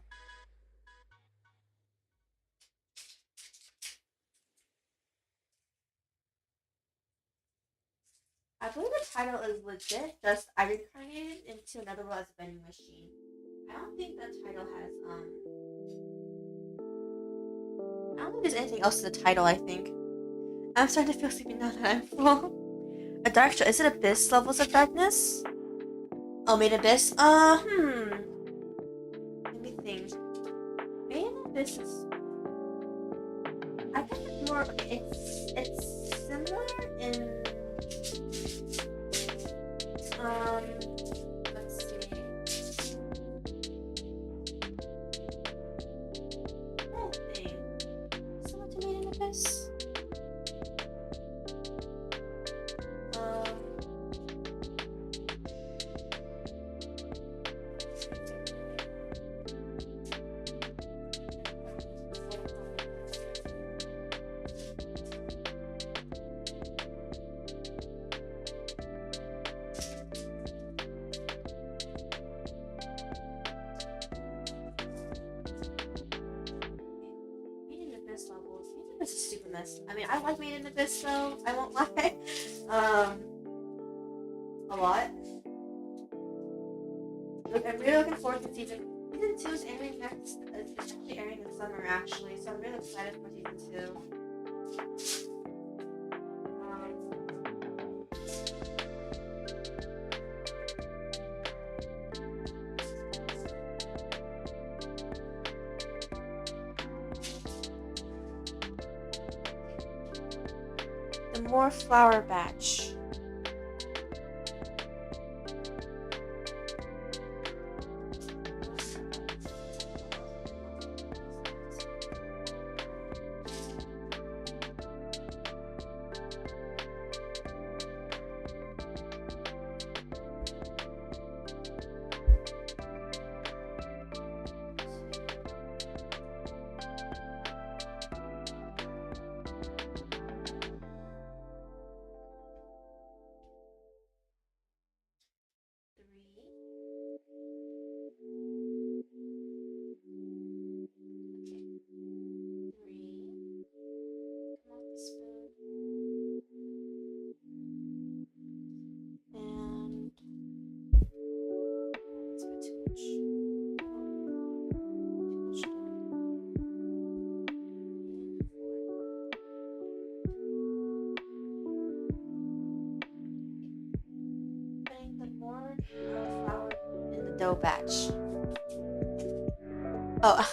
I believe the title is legit, just I reincarnated into another world as a vending machine. I don't think the title has I don't think there's anything else to the title, I think. I'm starting to feel sleepy now that I'm full. A dark show. Is it Abyss Levels of Darkness? Oh, Made in Abyss? Let me think. Made in Abyss is... I think it's more... Okay, it's similar in... Let's see. I think. Similar to Made in Abyss? This is super mess. I mean, I like Made in Abyss though, I won't lie. A lot. Look, I'm really looking forward to season 2 is airing next. It's actually airing in summer actually, so I'm really excited for season 2. The More Flower Batch. Dough batch. Oh.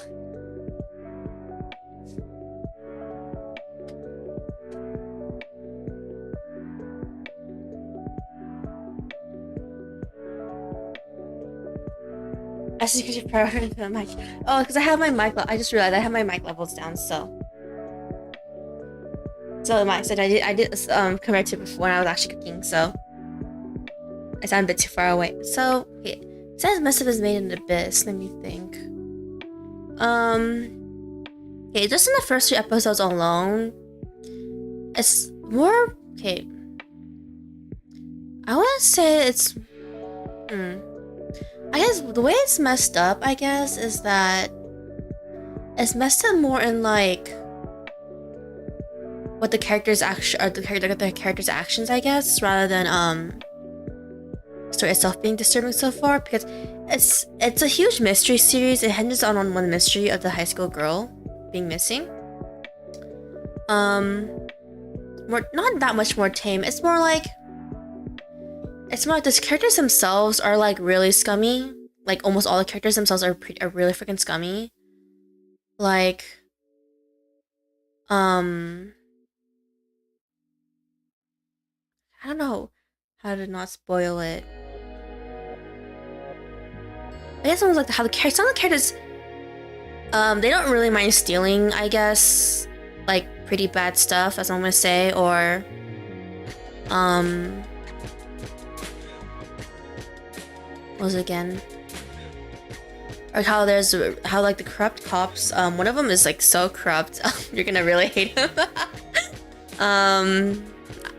Yes, you could prioritize the mic. Oh, because I have my mic. I just realized I have my mic levels down. So my said I did compared to before when I was actually cooking. So I sound a bit too far away. So okay, it says most of is made in the abyss. Let me think. Okay, just in the first 3 episodes alone, it's more okay. I want to say it's. I guess the way it's messed up, I guess, is that it's messed up more in like what the characters actually are, the characters' actions, I guess, rather than the story itself being disturbing so far. Because it's a huge mystery series. It hinges on one mystery of the high school girl being missing. Not that much more tame. It's more like the characters themselves are like really scummy. Like almost all the characters themselves are really freaking scummy. Like, I don't know how to not spoil it. I guess someone's like some of the characters, they don't really mind stealing, I guess, like pretty bad stuff, as I'm gonna say, or, what was it again? Or how like the corrupt cops, one of them is like so corrupt, you're gonna really hate him.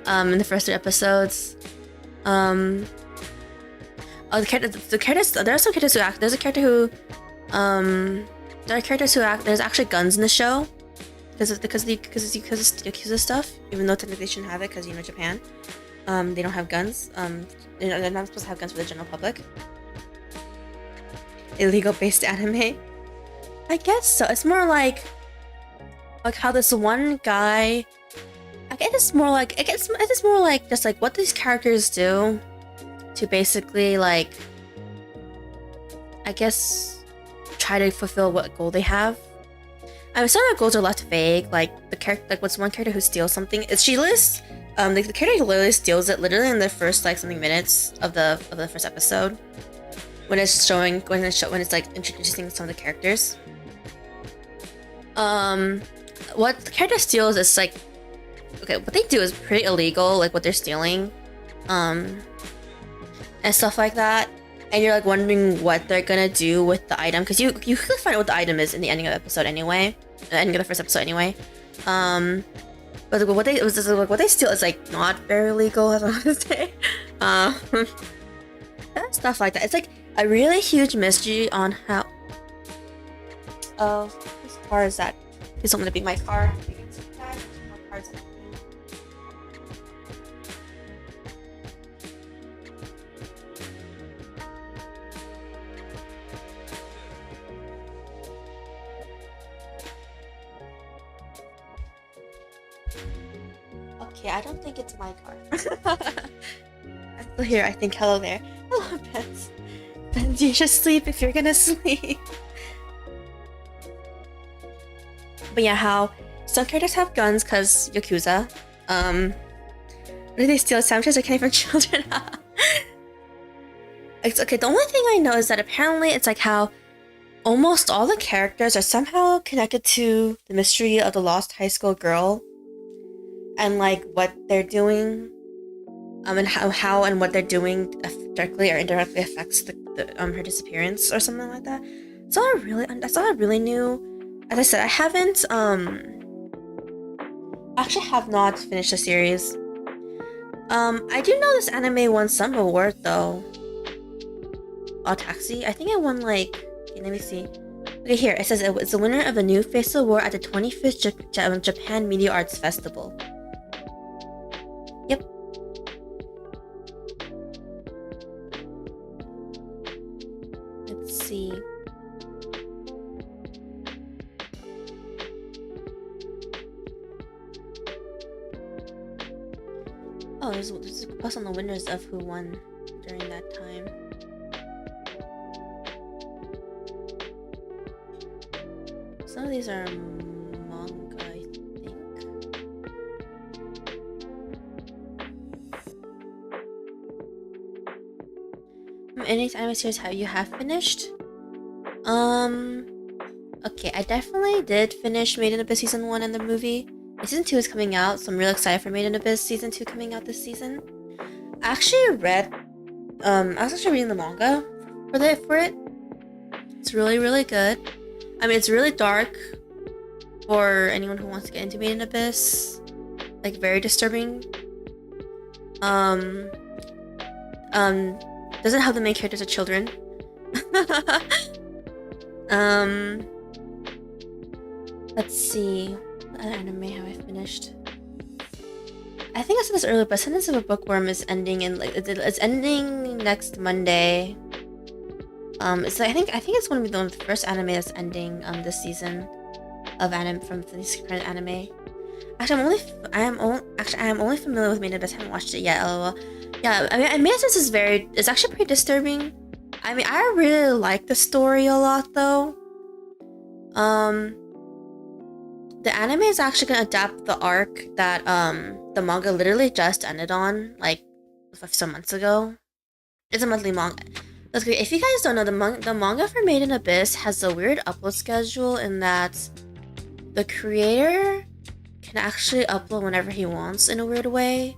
In the first 3 episodes, the characters. There are some characters who act. There's a character who, there are characters who act. There's actually guns in the show, because of Yakuza stuff. Even though technically they shouldn't have it, because Japan, they don't have guns. They're not supposed to have guns for the general public. Illegal based anime, I guess so. It's more like how this one guy. I guess it's more like just like what these characters do to basically like, I guess, try to fulfill what goal they have. I mean, some of the goals are left vague. Like the character, like what's one character who steals something? It's she lists. The character who literally steals it literally in the first like something minutes of the first episode, when it's like introducing some of the characters. What the character steals is like, okay, what they do is pretty illegal, like what they're stealing, and stuff like that. And you're like wondering what they're gonna do with the item, because you could find out what the item is in the ending of the episode anyway, the ending of the first episode anyway. But what they steal is like not very legal, as I want to say. Stuff like that. It's like a really huge mystery on how. Oh, whose car is that? Please don't let it be my car. Okay, I don't think it's my car. I'm still here, I think. Hello there. Hello, Pets. Pets, you should sleep if you're gonna sleep. But yeah, how some characters have guns because Yakuza. What do they steal? Sandwiches or candy from children? It's okay, the only thing I know is that apparently it's like how almost all the characters are somehow connected to the mystery of the lost high school girl. And like what they're doing, and how and what they're doing directly or indirectly affects her disappearance or something like that. That's all I really knew. As I said, I haven't actually have not finished the series. I do know this anime won some award though. Taxi. I think it won like. Okay, let me see. Okay, here it says it's the winner of a New Face Award at the 25th Japan Media Arts Festival. Yep. Let's see. Oh, there's a post on the winners of who won during that time. Some of these are manga, I think. Any anime series you have finished? Okay, I definitely did finish Made in Abyss Season 1 and the movie. Season 2 is coming out, so I'm really excited for Made in Abyss Season 2 coming out this season. I actually read, I was actually reading the manga for it. It's really, really good. I mean, it's really dark for anyone who wants to get into Made in Abyss. Like, very disturbing. Doesn't have the main characters are children. Let's see. What other anime have I finished? I think I said this earlier, but Sentence of a Bookworm is ending in it's ending next Monday. It's I think it's going to be the first anime that's ending this season of anime from this current anime. Actually, I am only familiar with Made in Abyss. I haven't watched it yet. LOL. Yeah, I mean, Made in Abyss it's actually pretty disturbing. I mean, I really like the story a lot though. The anime is actually gonna adapt the arc that the manga literally just ended on like some months ago. It's a monthly manga. If you guys don't know, the manga for Made in Abyss has a weird upload schedule in that the creator can actually upload whenever he wants in a weird way.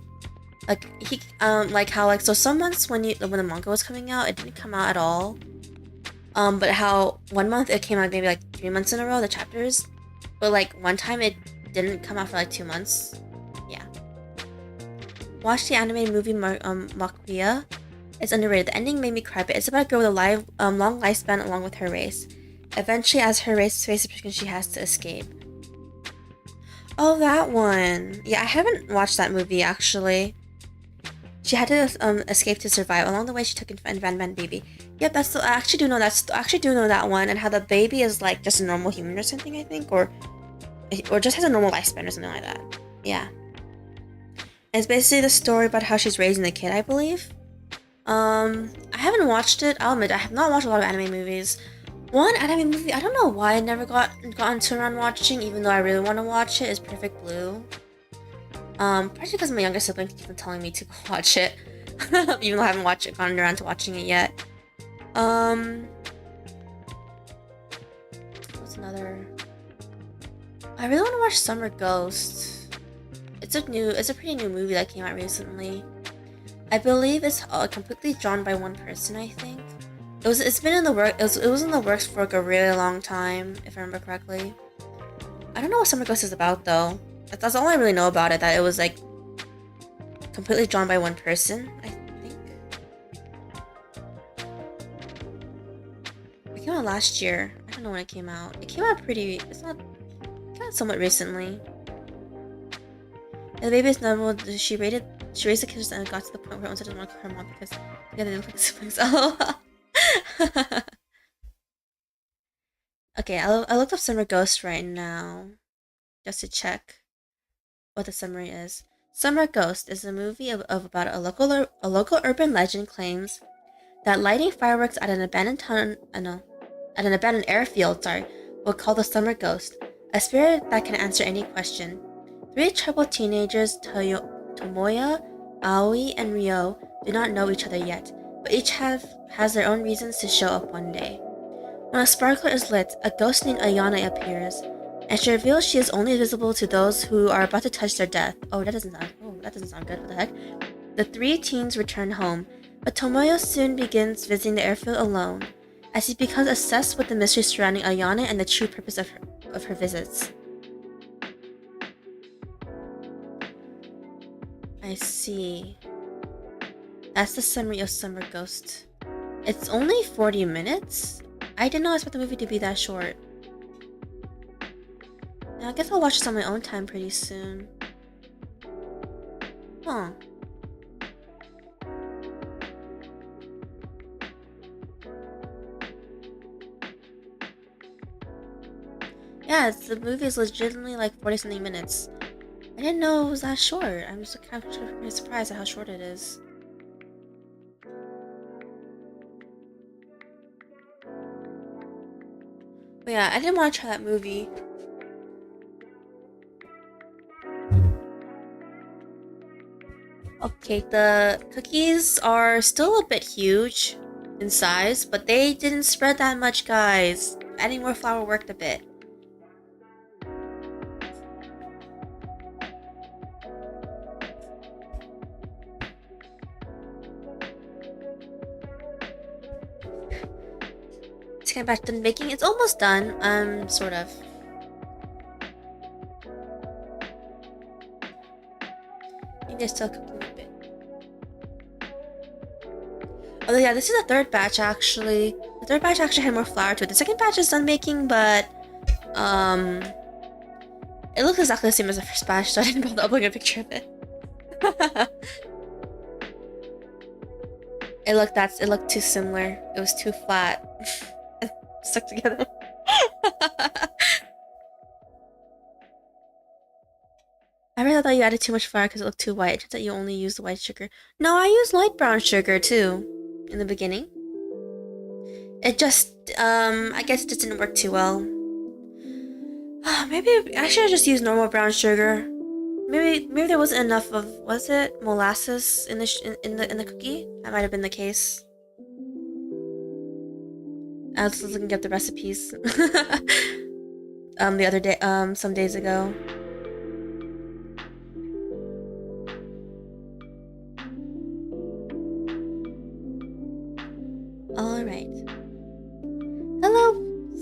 Like he like how like so some months when the manga was coming out, it didn't come out at all. But how one month it came out maybe like 3 months in a row, the chapters. But like one time it didn't come out for like 2 months. Yeah. Watch the anime movie Makuya. It's underrated. The ending made me cry, but it's about a girl with a long lifespan along with her race. Eventually, as her race faces persecution, she has to escape. Oh, that one. Yeah, I haven't watched that movie actually. She had to escape to survive. Along the way, she took an Van baby. Yep, I actually do know that one, and how the baby is like just a normal human or something, I think, or just has a normal lifespan or something like that. Yeah. And it's basically the story about how she's raising the kid, I believe. I haven't watched it. I'll admit I have not watched a lot of anime movies. One anime movie I don't know why I never gotten to around watching, even though I really want to watch it, is Perfect Blue. Partially because my younger sibling keeps on telling me to go watch it, even though I haven't gotten around to watching it yet. What's another? I really want to watch Summer Ghost. It's a pretty new movie that came out recently. I believe it's completely drawn by one person. I think it's been in the work. It was in the works for like a really long time, if I remember correctly. I don't know what Summer Ghost is about though. That's all I really know about it. That it was like completely drawn by one person. I think it came out last year. I don't know when it came out. It came out it came out somewhat recently. And the baby is normal. She raised the kids and got to the point where it didn't want to call her mom because they look like siblings. Oh. Okay, I looked up Summer Ghost right now, just to check what the summary is. Summer Ghost is a movie about a local urban legend claims that lighting fireworks at an abandoned airfield, will call the Summer Ghost, a spirit that can answer any question. 3 troubled teenagers, Tomoya, Aoi, and Ryo, do not know each other yet, but each has their own reasons to show up one day. When a sparkler is lit, a ghost named Ayane appears, and she reveals she is only visible to those who are about to touch their death. Oh, that doesn't sound good. What the heck? The 3 teens return home, but Tomoya soon begins visiting the airfield alone, as he becomes obsessed with the mystery surrounding Ayane and the true purpose of her visits. I see. That's the summary of Summer Ghost. It's only 40 minutes? I did not expect the movie to be that short. Yeah, I guess I'll watch this on my own time pretty soon. Huh. Yeah, the movie is legitimately like 40 something minutes. I didn't know it was that short. I'm just kind of surprised at how short it is. But yeah, I didn't want to try that movie. Okay, the cookies are still a bit huge. in size, but they didn't spread that much, guys. Adding more flour worked a bit. Second batch done baking. It's almost done. Sort of. I think they're still cooking a bit. Oh yeah, this is the third batch actually. The third batch actually had more flour to it. The second batch is done baking, but it looks exactly the same as the first batch, so I didn't bother uploading a picture of it. It looked too similar. It was too flat. And stuck together. I really thought you added too much flour because it looked too white. It turns out you only used the white sugar. No, I used light brown sugar too in the beginning. It just I guess it just didn't work too well. Maybe I should have just used normal brown sugar. Maybe there wasn't enough of, was it molasses in the cookie? That might have been the case. I was looking up the recipes the other day, some days ago. All right. Hello,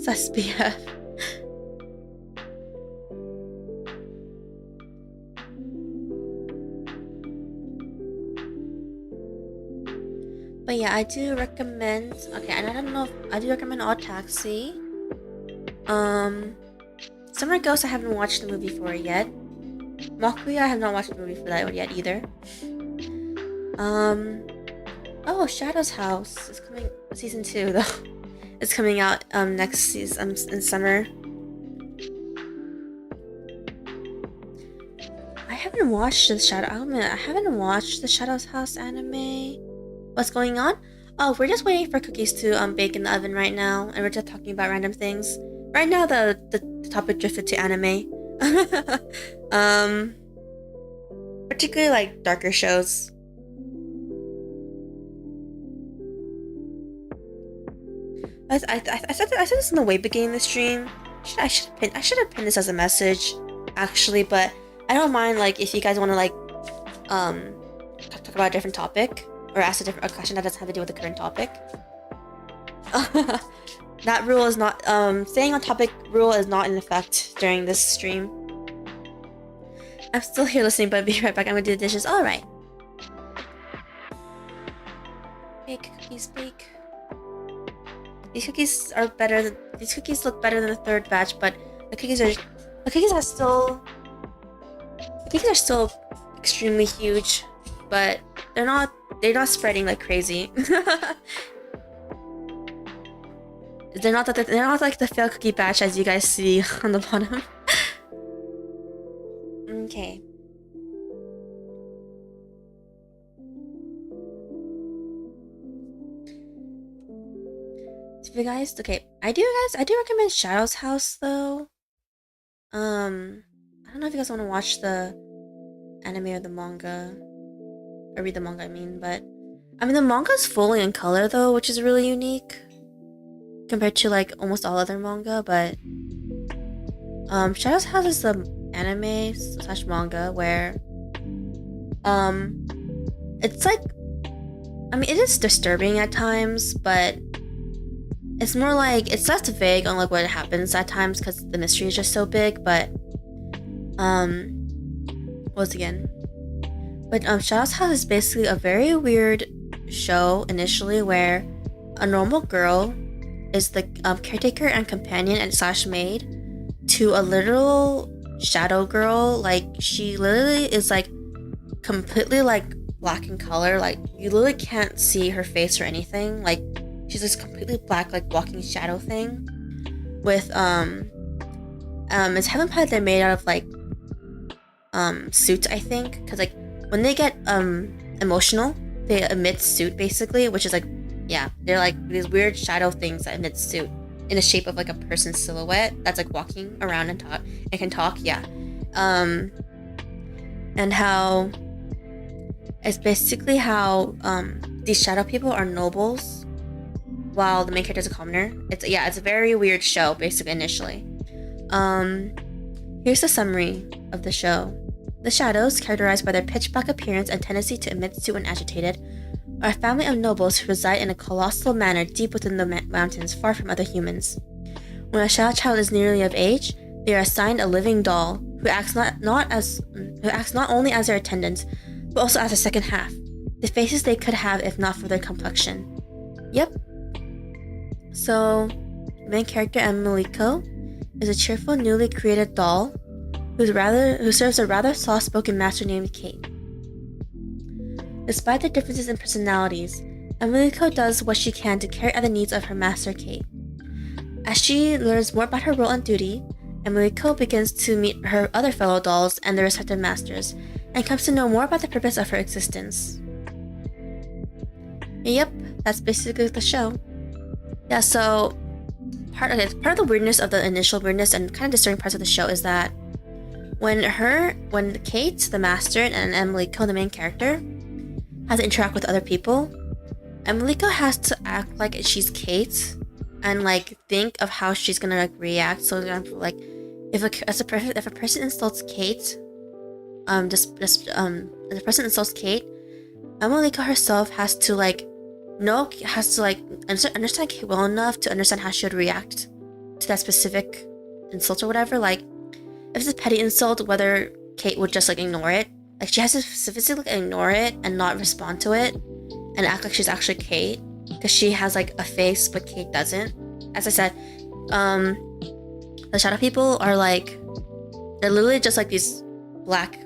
Suspia. But yeah, I do recommend. Okay, and I don't know if I do recommend Odd Taxi. Summer Ghost, I haven't watched the movie for it yet. Mockery, I have not watched the movie for that one yet either. Oh, Shadow's House is coming. Season 2 though. It's coming out next season in summer. I haven't watched the Shadow. I haven't watched the Shadow's House anime. What's going on? Oh, we're just waiting for cookies to bake in the oven right now, and we're just talking about random things. Right now, the topic drifted to anime. Particularly like darker shows. I said this in the way beginning of the stream. I should have pinned this as a message, actually, but I don't mind like if you guys want to like talk about a different topic. Or ask a question that doesn't have to do with the current topic. That rule is not, staying on topic rule is not in effect during this stream. I'm still here listening, but I'll be right back. I'm gonna do the dishes. Alright. Bake cookies, bake. These cookies look better than the third batch, but the cookies are still extremely huge, but they're not spreading like crazy. They're not like the failed cookie batch as you guys see on the bottom. Okay. So you guys, okay, I do recommend Shadow's House though. I don't know if you guys want to watch the anime or the manga. Or read the manga, I mean, but the manga's fully in color though, which is really unique compared to like almost all other manga. But Shadow's House is the anime / manga where it's like, it is disturbing at times, but it's more like it's less vague on like what happens at times because the mystery is just so big. But once again. But Shadow's House is basically a very weird show initially where a normal girl is the caretaker and companion and / maid to a literal shadow girl. Like she literally is like completely like black in color. Like you literally can't see her face or anything. Like she's this completely black like walking shadow thing with it's heaven pie they're made out of like suits, I think, because like when they get emotional, they emit soot basically, which is like, yeah, they're like these weird shadow things that emit soot in the shape of like a person's silhouette that's like walking around and can talk, yeah. And how it's basically how these shadow people are nobles while the main character is a commoner. It's a very weird show, basically, initially. Here's the summary of the show. The Shadows, characterized by their pitch-black appearance and tendency to emit soot when agitated, are a family of nobles who reside in a colossal manor deep within the mountains, far from other humans. When a shadow child is nearly of age, they are assigned a living doll who acts not only as their attendant, but also as a second half. The faces they could have if not for their complexion. Yep. So, main character Emiliko is a cheerful, newly created doll who serves a rather soft-spoken master named Kate. Despite their differences in personalities, Emiliko does what she can to carry out the needs of her master Kate. As she learns more about her role and duty, Emiliko begins to meet her other fellow dolls and their respective masters, and comes to know more about the purpose of her existence. Yep, that's basically the show. Yeah, so part of the weirdness of the initial weirdness and kind of disturbing parts of the show is that when Kate, the master, and Emiliko, the main character, has to interact with other people, Emiliko has to act like she's Kate and like think of how she's gonna like react. So, for example, like if a person insults Kate, if a person insults Kate, Emiliko herself has to understand Kate well enough to understand how she would react to that specific insult or whatever. Like, if it's a petty insult, whether Kate would just like ignore it. Like, she has to specifically ignore it and not respond to it and act like she's actually Kate, because she has like a face but Kate doesn't. As I said, the shadow people are like, they're literally just like these black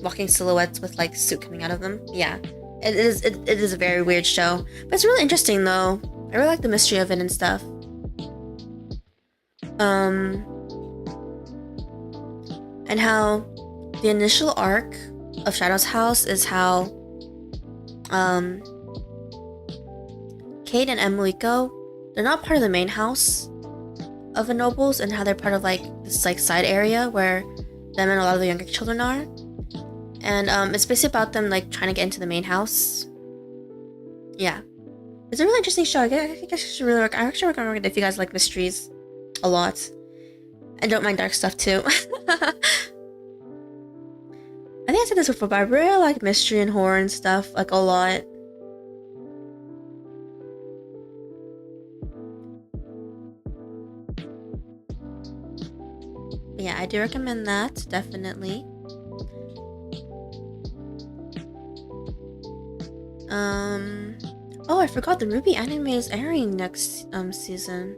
walking silhouettes with like soot coming out of them. Yeah, it is a very weird show, but it's really interesting though. I really like the mystery of it and stuff. And how the initial arc of Shadow's house is how Kate and Emiliko, they're not part of the main house of the nobles, and how they're part of like this like side area where them and a lot of the younger children are. And it's basically about them like trying to get into the main house. Yeah, it's a really interesting show. I think I should really I actually recommend it if you guys like mysteries a lot and don't mind dark stuff too. I think I said this before, but I really like mystery and horror and stuff like a lot. Yeah, I do recommend that, definitely. Oh, I forgot, the Ruby anime is airing next season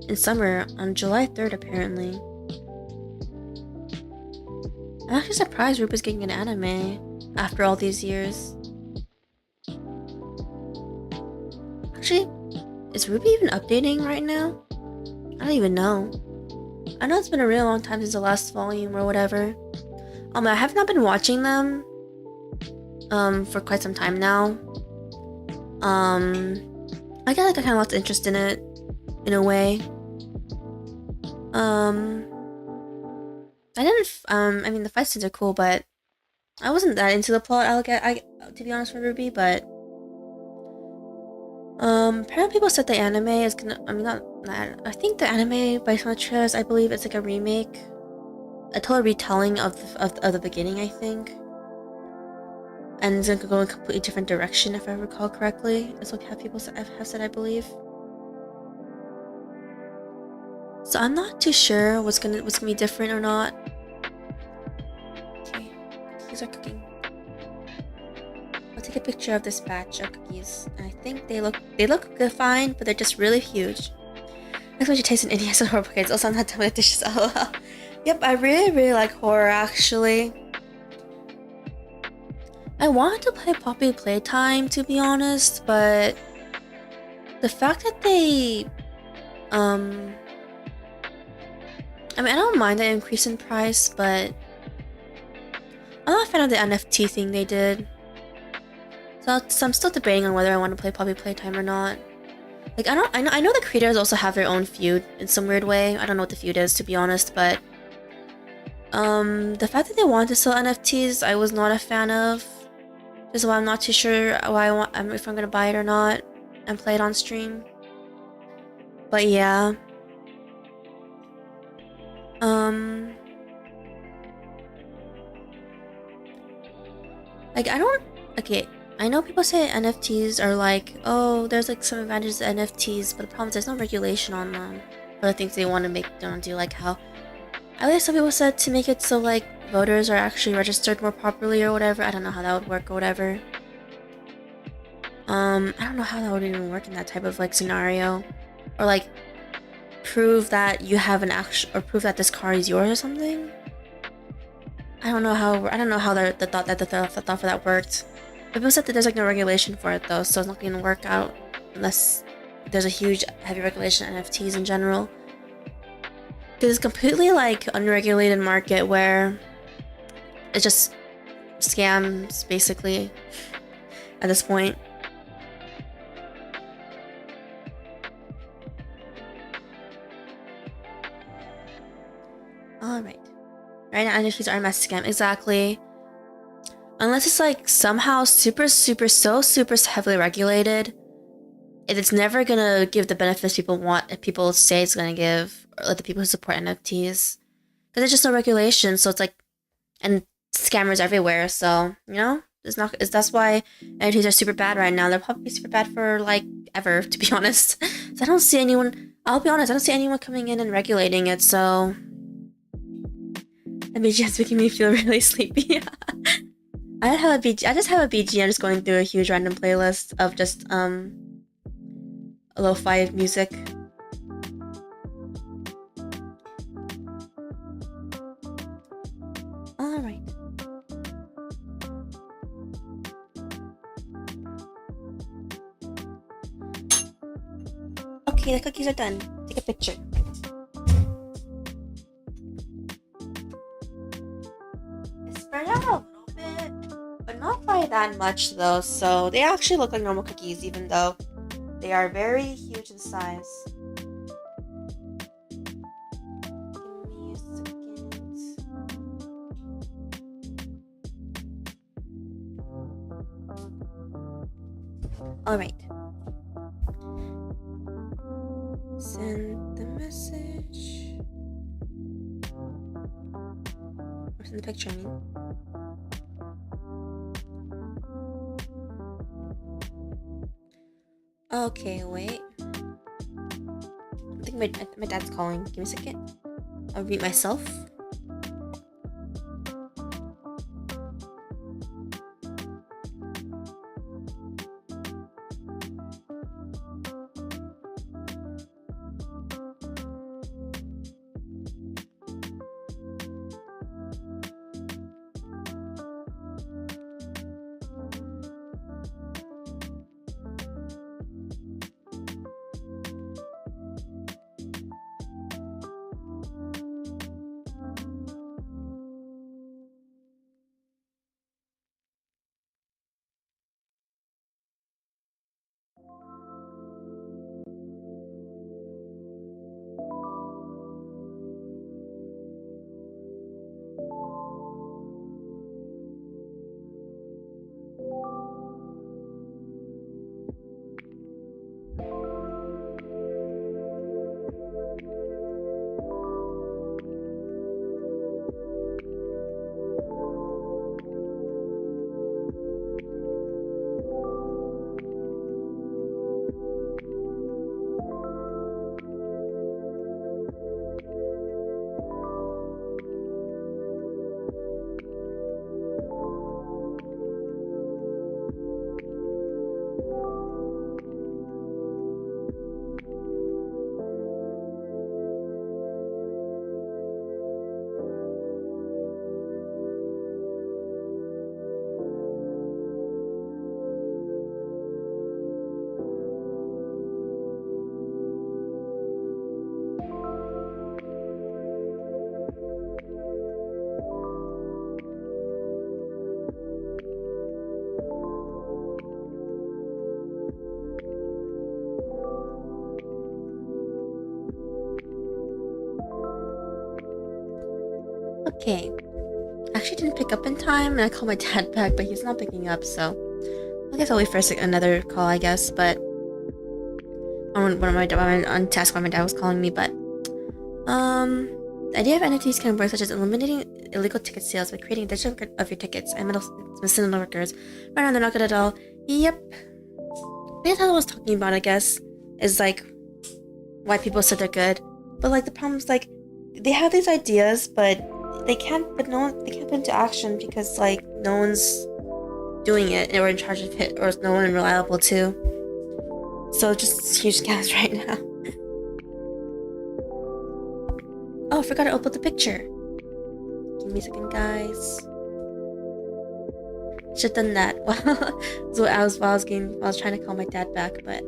in summer on July 3rd apparently. I'm actually surprised Ruby's getting an anime after all these years. Actually, is Ruby even updating right now? I don't even know. I know it's been a really long time since the last volume or whatever. I have not been watching them for quite some time now. I got like I kind of lost interest in it in a way. I didn't. I mean, the fight scenes are cool, but I wasn't that into the plot. To be honest with Ruby, but apparently people said the anime is gonna. I mean, not. I think the anime by some trailers, I believe it's like a remake, a total retelling of the beginning. I think, and it's gonna go in a completely different direction, if I recall correctly. That's what people have said, I believe. So I'm not too sure what's gonna be different or not. Okay, cookies are cooking. I'll take a picture of this batch of cookies. I think they look good, fine, but they're just really huge. That's what you taste in India, so horrible kids. Also, I'm not done with dishes. LOL. Yep, I really like horror actually. I wanted to play Poppy Playtime, to be honest, but the fact that they I mean, I don't mind the increase in price, but I'm not a fan of the NFT thing they did. So I'm still debating on whether I want to play Poppy Playtime or not. Like, I know the creators also have their own feud in some weird way. I don't know what the feud is, to be honest, but the fact that they wanted to sell NFTs, I was not a fan of. Just why I'm not too sure if I'm gonna buy it or not. and play it on stream. But yeah. Like I know people say NFTs are like, oh, there's like some advantages to NFTs, but the problem is there's no regulation on them for the things they want to make them do, like how at least some people said to make it so like voters are actually registered more properly or whatever. I don't know how that would work or whatever. I don't know how that would even work in that type of like scenario. Or like prove that you have an actual, or prove that this car is yours or something. I don't know how the thought for that worked. People said that there's like no regulation for it though, so it's not going to work out unless there's a huge heavy regulation on NFTs in general. Because it's completely like unregulated market where it's just scams basically at this point. Alright. Right now NFTs are a massive scam, exactly. Unless it's like somehow super heavily regulated, it's never gonna give the benefits people want and people say it's gonna give, or like the people who support NFTs. Because there's just no regulation, so it's like, and scammers everywhere, so, you know? That's why NFTs are super bad right now. They're probably super bad for like ever, to be honest. So I don't see anyone, I'll be honest, I don't see anyone coming in and regulating it, so that BGM's making me feel really sleepy. I just have a BGM just going through a huge random playlist of just lo-fi music. Alright. Okay, the cookies are done. Take a picture. Spread out a little bit, but not by that much though, so they actually look like normal cookies even though they are very huge in size. Give me a second. Alright. Send the message. Or send the picture, I mean. Okay, wait. I think my dad's calling. Give me a second. I'll mute myself. Okay. I actually didn't pick up in time, and I called my dad back, but he's not picking up, so I guess I'll wait for another call, I guess, but on task when my dad was calling me, but the idea of NFTs can work such as eliminating illegal ticket sales by creating a digital record of your tickets and medicinal workers. Right now, they're not good at all. Yep. That's how I was talking about, I guess, is like why people said they're good, but like the problem is like they have these ideas, but they can't put into action because like no one's doing it or in charge of it, or no one reliable too. So just huge gas right now. Oh, I forgot to upload the picture. Give me a second, guys. Should've done that while I was trying to call my dad back, but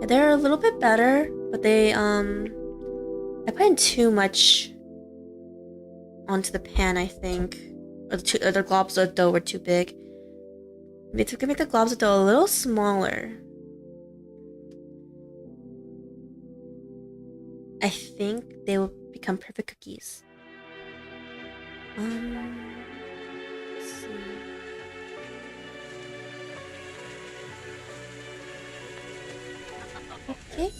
yeah, they're a little bit better, but I put in too much onto the pan, I think, or the globs of dough were too big. Maybe to make the globs of dough a little smaller. I think they will become perfect cookies. Let's see. Okay.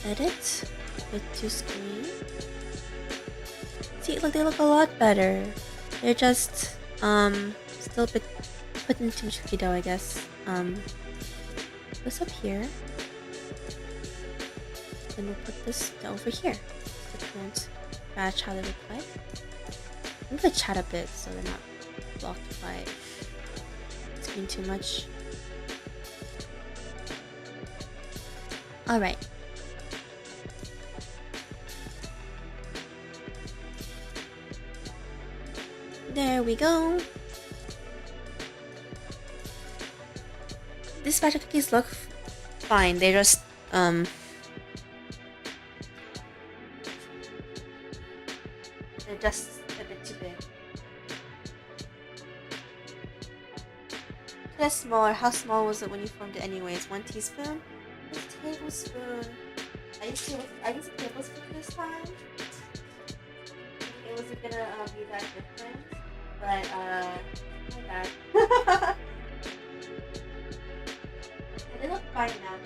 Edit with to screen. See, look, they look a lot better. They're just still a bit put into too much cookie dough, I guess. This up here. Then we'll put this over here. The current batch, how they look like. I'm gonna chat a bit so they're not blocked by screen too much. Alright. There we go. This batch of cookies look fine. They just they're just a bit too big. That's smaller. How small was it when you formed it anyways? 1 teaspoon? 1 tablespoon. I used a tablespoon this time. It wasn't gonna be that different. But my bad. They look fine now.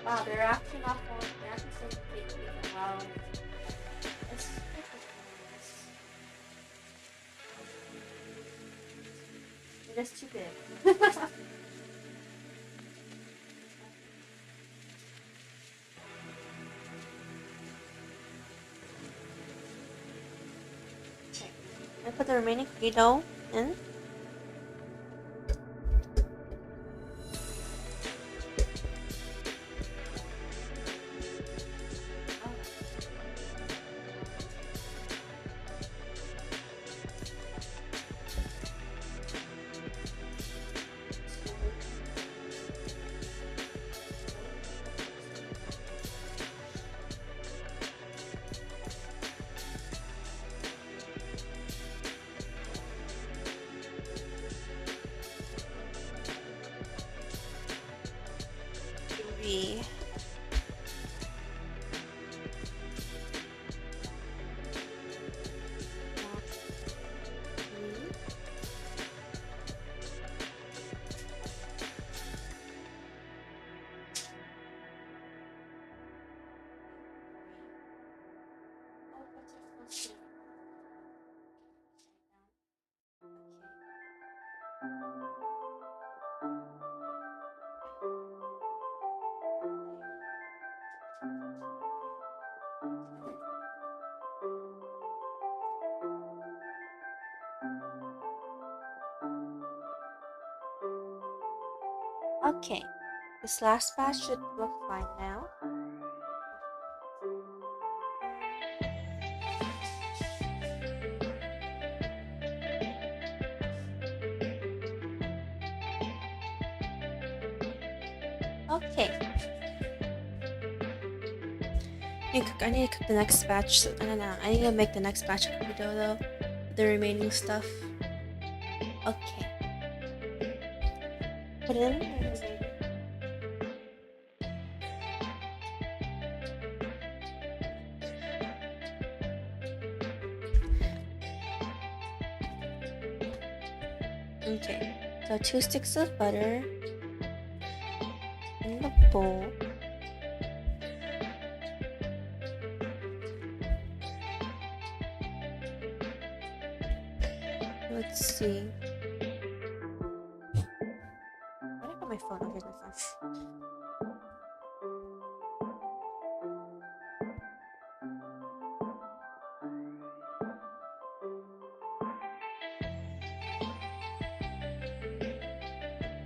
Wow, they're actually not falling. They're actually so big as well. It's they're just too big. Okay, I put the remaining cookie dough in. Okay, this last batch should look fine now. Okay. I need to cook the next batch. I don't know. I need to make the next batch of cookie dough though. The remaining stuff. Okay. Put it in. Okay, so 2 sticks of butter in the bowl. Let's see. Where did I put my phone? Oh, here's my phone.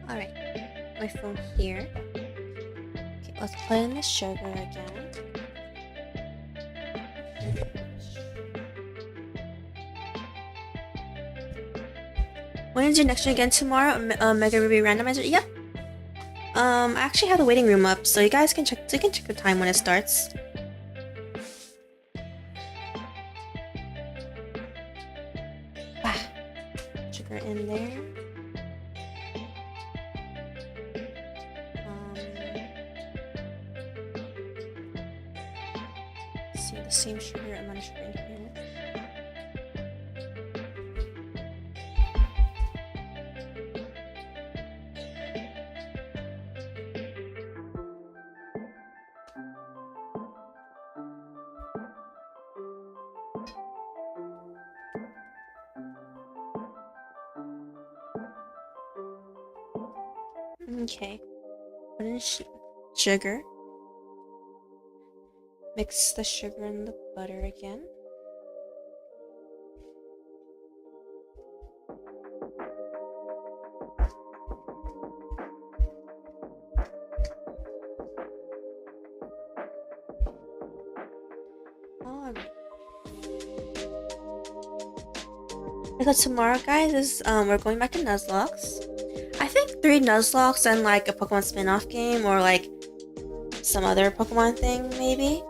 Alright, my phone here. Okay, let's put in the sugar again. When is your next one again? Tomorrow? Mega Ruby Randomizer? Yep. I actually have the waiting room up, so you guys can check. So you can check the time when it starts. Sugar in there. See the same sugar amount of sugar in here. Okay, put in sugar. Mix the sugar and the butter again. Alright. So tomorrow, guys, is we're going back to Nuzlocke. I think 3 Nuzlocke and like a Pokemon spin-off game or like some other Pokemon thing maybe.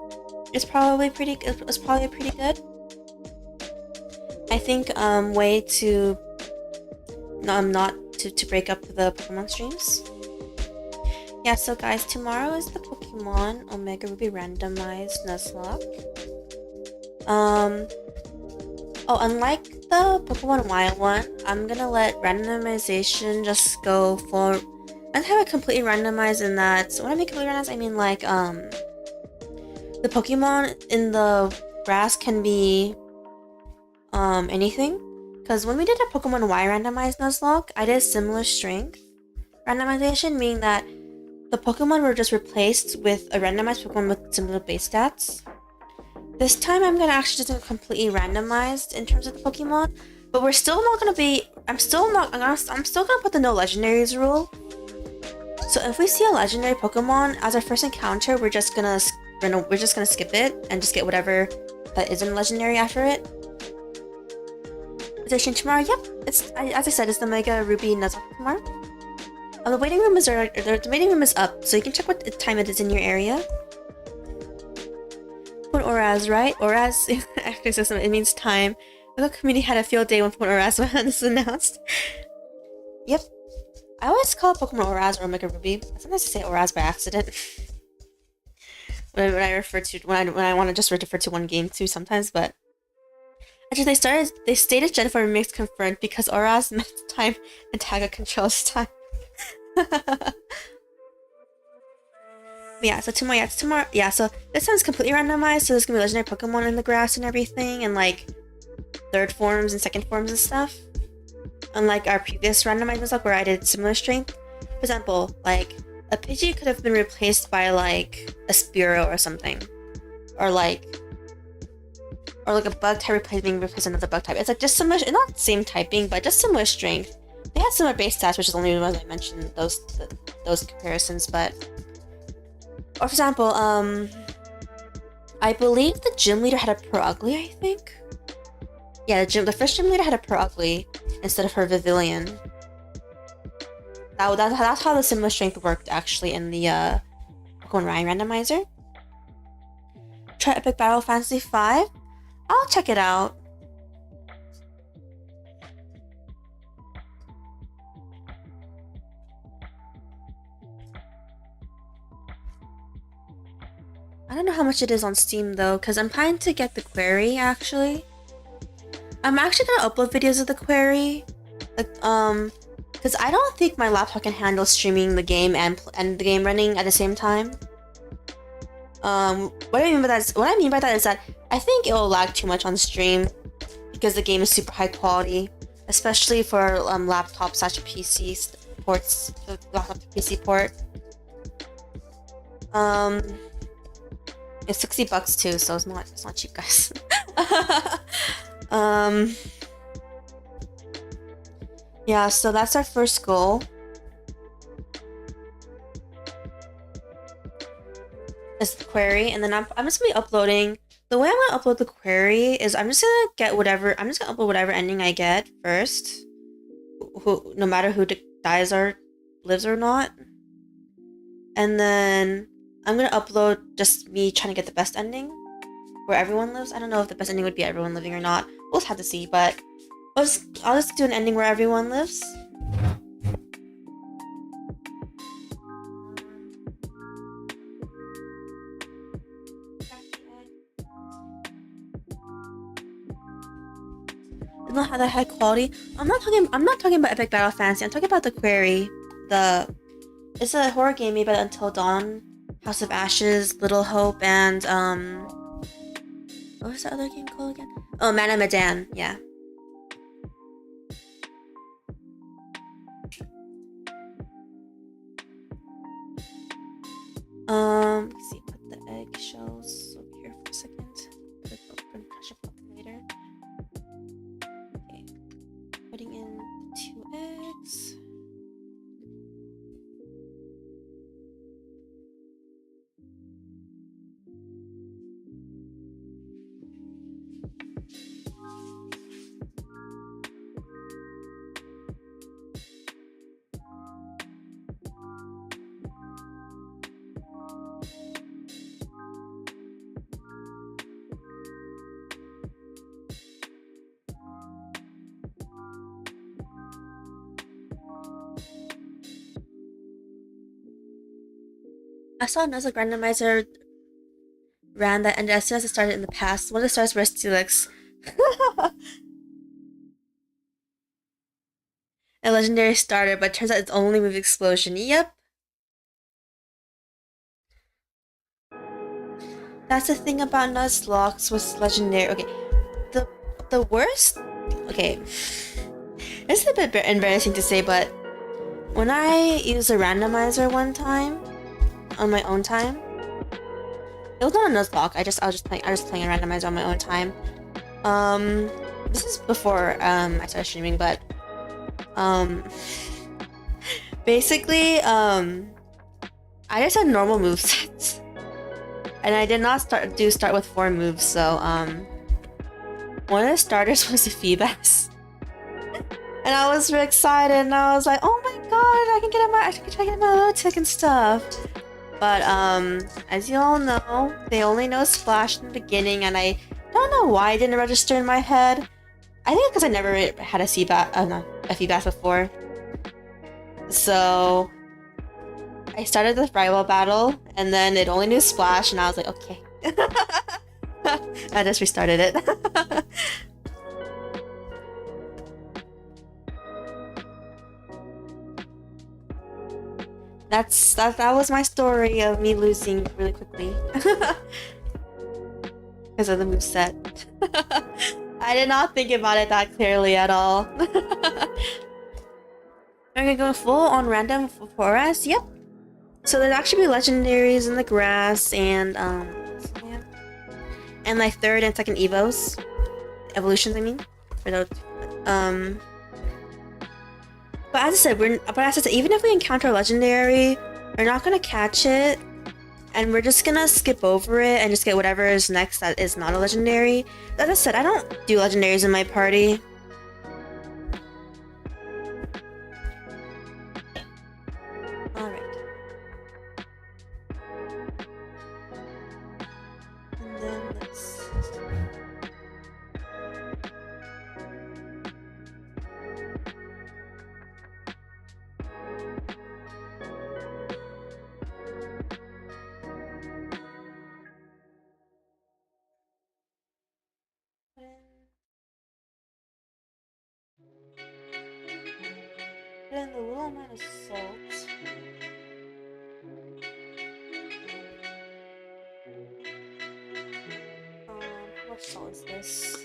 It's probably pretty good. I think way to not to break up the Pokemon streams. Yeah, so guys, tomorrow is the Pokemon Omega Ruby randomized Nuzlocke. Oh, unlike the Pokemon Wild one, I'm gonna let randomization just go for. I have it completely randomized in that. So when I mean completely randomized, I mean like the Pokemon in the grass can be anything. Because when we did a Pokemon Y randomized Nuzlocke, I did similar strength randomization, meaning that the Pokemon were just replaced with a randomized Pokemon with similar base stats. This time I'm gonna actually just do completely randomized in terms of the Pokemon, but we're still not gonna be. I'm still gonna put the no legendaries rule. So if we see a legendary Pokemon as our first encounter, we're just gonna skip it and just get whatever that isn't legendary after it. Edition tomorrow, yep. It's as I said, it's the Mega Ruby Nuzlocke tomorrow. The waiting room is up, so you can check what time it is in your area. Put Oraz, right? Oraz actually says it means time. The community had a field day when Pokemon Oraz was announced. Yep. I always call it Pokemon Oraz or Omega Ruby. Sometimes I say Oraz by accident. when I want to just refer to one game too sometimes, but actually they stated Gen 4 remix confirmed because Oraz meant time and Taga controls time. Yeah, so tomorrow. Yeah, so this one's completely randomized, so there's gonna be legendary Pokemon in the grass and everything, and like third forms and second forms and stuff. Unlike our previous randomized Nuzlocke where I did similar strength. For example, like a Pidgey could have been replaced by like a Spearow or something, or like a bug type being replaced another bug type. It's like just similar, not same typing, but just similar strength. They had similar base stats, which is the only reason I mentioned those comparisons. But, or for example, I believe the gym leader had a Pro Ugly. I think. Yeah, the first gym leader had a Pro Ugly instead of her Vivillon. That's how the similar strength worked actually in the Pokemon Ryan randomizer. Try Epic Battle Fantasy 5. I'll check it out. I don't know how much it is on Steam though, because I'm planning to get the query actually. I'm actually gonna upload videos of the query Like, because I don't think my laptop can handle streaming the game and the game running at the same time. What I mean by that is that I think it will lag too much on stream because the game is super high quality, especially for laptop slash PC ports, laptop to PC port. It's $60 too, so it's not cheap, guys. Yeah, so that's our first goal. Is the query, and then I'm just gonna be uploading. The way I'm gonna upload the query is I'm just gonna upload whatever ending I get first. No matter who dies or lives or not. And then I'm gonna upload just me trying to get the best ending where everyone lives. I don't know if the best ending would be everyone living or not. We'll just have to see, but I'll just do an ending where everyone lives. Does not have that high quality. I'm not talking about Epic Battle Fantasy. I'm talking about the query. It's a horror game made by Until Dawn, House of Ashes, Little Hope, and what was the other game called again? Oh, Man of Medan. Yeah. Let's see. Put the eggshells over here for a second. Touch up later. Okay. Putting in 2 eggs. I saw another randomizer ran that, and as soon as it started in the past, one of the stars was Steelix. A legendary starter, but turns out it's only move explosion. Yep. That's the thing about Nuzlocke was legendary. Okay, the worst. Okay, this is a bit embarrassing to say, but when I used a randomizer one time on my own time, it was not a Nuzlocke. I was just playing a randomizer on my own time. This is before I started streaming, but basically I just had normal movesets. And I did not start with 4 moves, so one of the starters was a Feebas. And I was really excited, and I was like, oh my god, I can try to get my low tick and stuff. But as you all know, they only know Splash in the beginning, and I don't know why it didn't register in my head. I think because I never had a Feebas before. So I started the rival battle, and then it only knew Splash, and I was like, okay. I just restarted it. That was my story of me losing really quickly. Because of the moveset. I did not think about it that clearly at all. Are we gonna go full on random for us? Yep. So there'd actually be legendaries in the grass and like 3rd and 2nd evolutions. I mean, for those. But as I said, even if we encounter a legendary, we're not gonna catch it, and we're just gonna skip over it and just get whatever is next that is not a legendary. As I said, I don't do legendaries in my party. put in the little amount of salt. How much salt is this?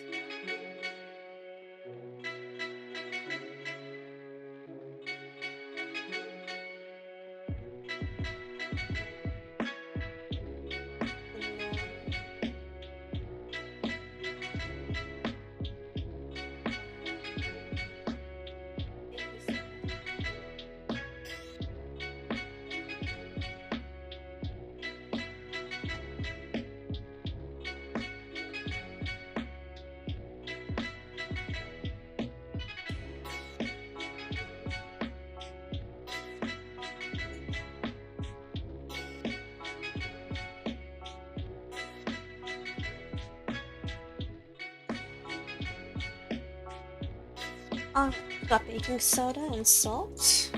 Got baking soda and salt.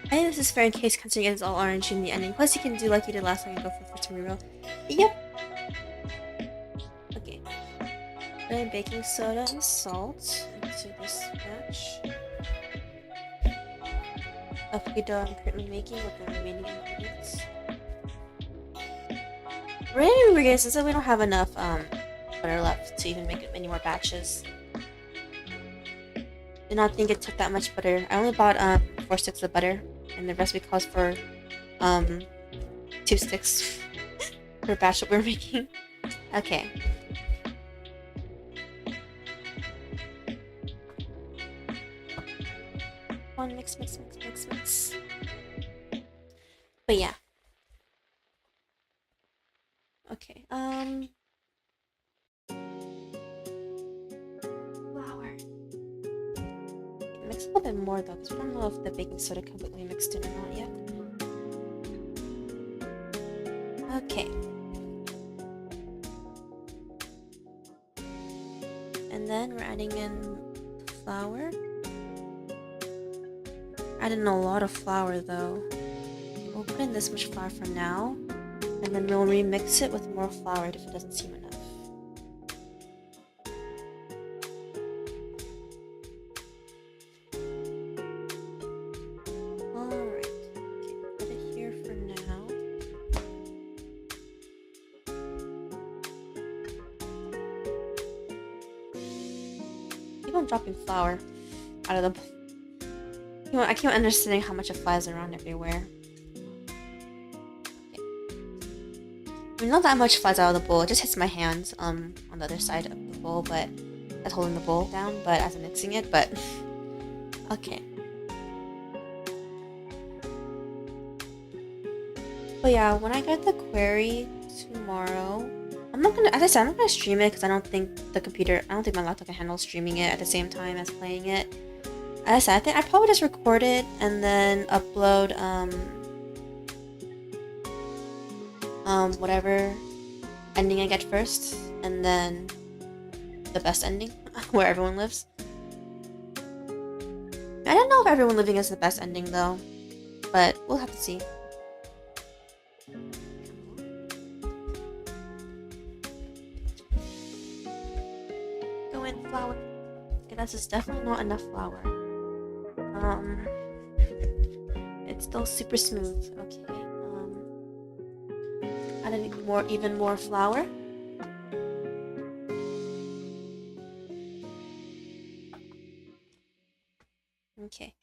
I think this is fair in case considering it's all orange in the ending. Plus you can do like you did last time and go for some reroll. Yep. Okay. Put in baking soda and salt into this batch of cookie dough I'm currently making with the remaining ingredients. Remaining ingredients, since we don't have enough butter left to even make many more batches. Did not think it took that much butter. I only bought 4 sticks of butter, and the recipe calls for 2 sticks per batch that we're making. Okay. One mix. But yeah. Okay. Flour. Mix a little bit more though, because we don't know if the baking soda completely mixed in or not yet. Okay. And then we're adding in the flour. Adding a lot of flour though. We'll put in this much flour for now, and then we'll remix it with more flour if it doesn't seem enough. Alright, okay, put it here for now. Keep on dropping flour out of the bowl. I keep understanding how much it flies around everywhere. Okay. I mean, not that much flies out of the bowl. It just hits my hands on the other side of the bowl, but that's holding the bowl down. But as I'm mixing it, but okay. But yeah, when I get the query tomorrow, I'm not gonna. As I said, I'm not gonna stream it because I don't think my laptop can handle streaming it at the same time as playing it. As I said, I think I'd probably just record it and then upload whatever ending I get first, and then the best ending where everyone lives. I don't know if everyone living is the best ending though, but we'll have to see. Go in, flour. Okay, this is definitely not enough flour. It's still super smooth. Okay. Adding even more flour. Okay.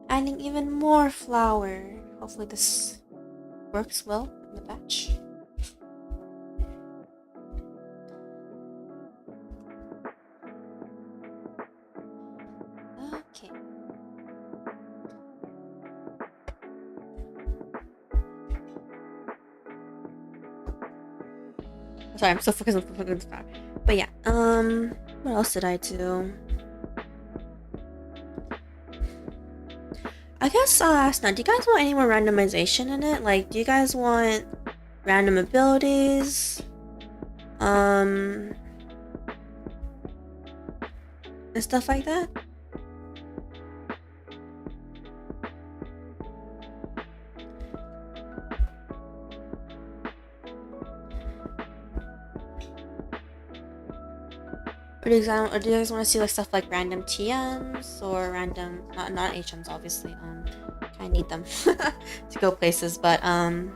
Adding even more flour. Hopefully this works well in the batch. Okay. Sorry, I'm so focused on the flour. But yeah, what else did I do? I guess I'll ask now, do you guys want any more randomization in it? Like, do you guys want random abilities? And stuff like that? Or do you guys want to see like stuff like random TMs or random not HMs obviously. I need them to go places, but one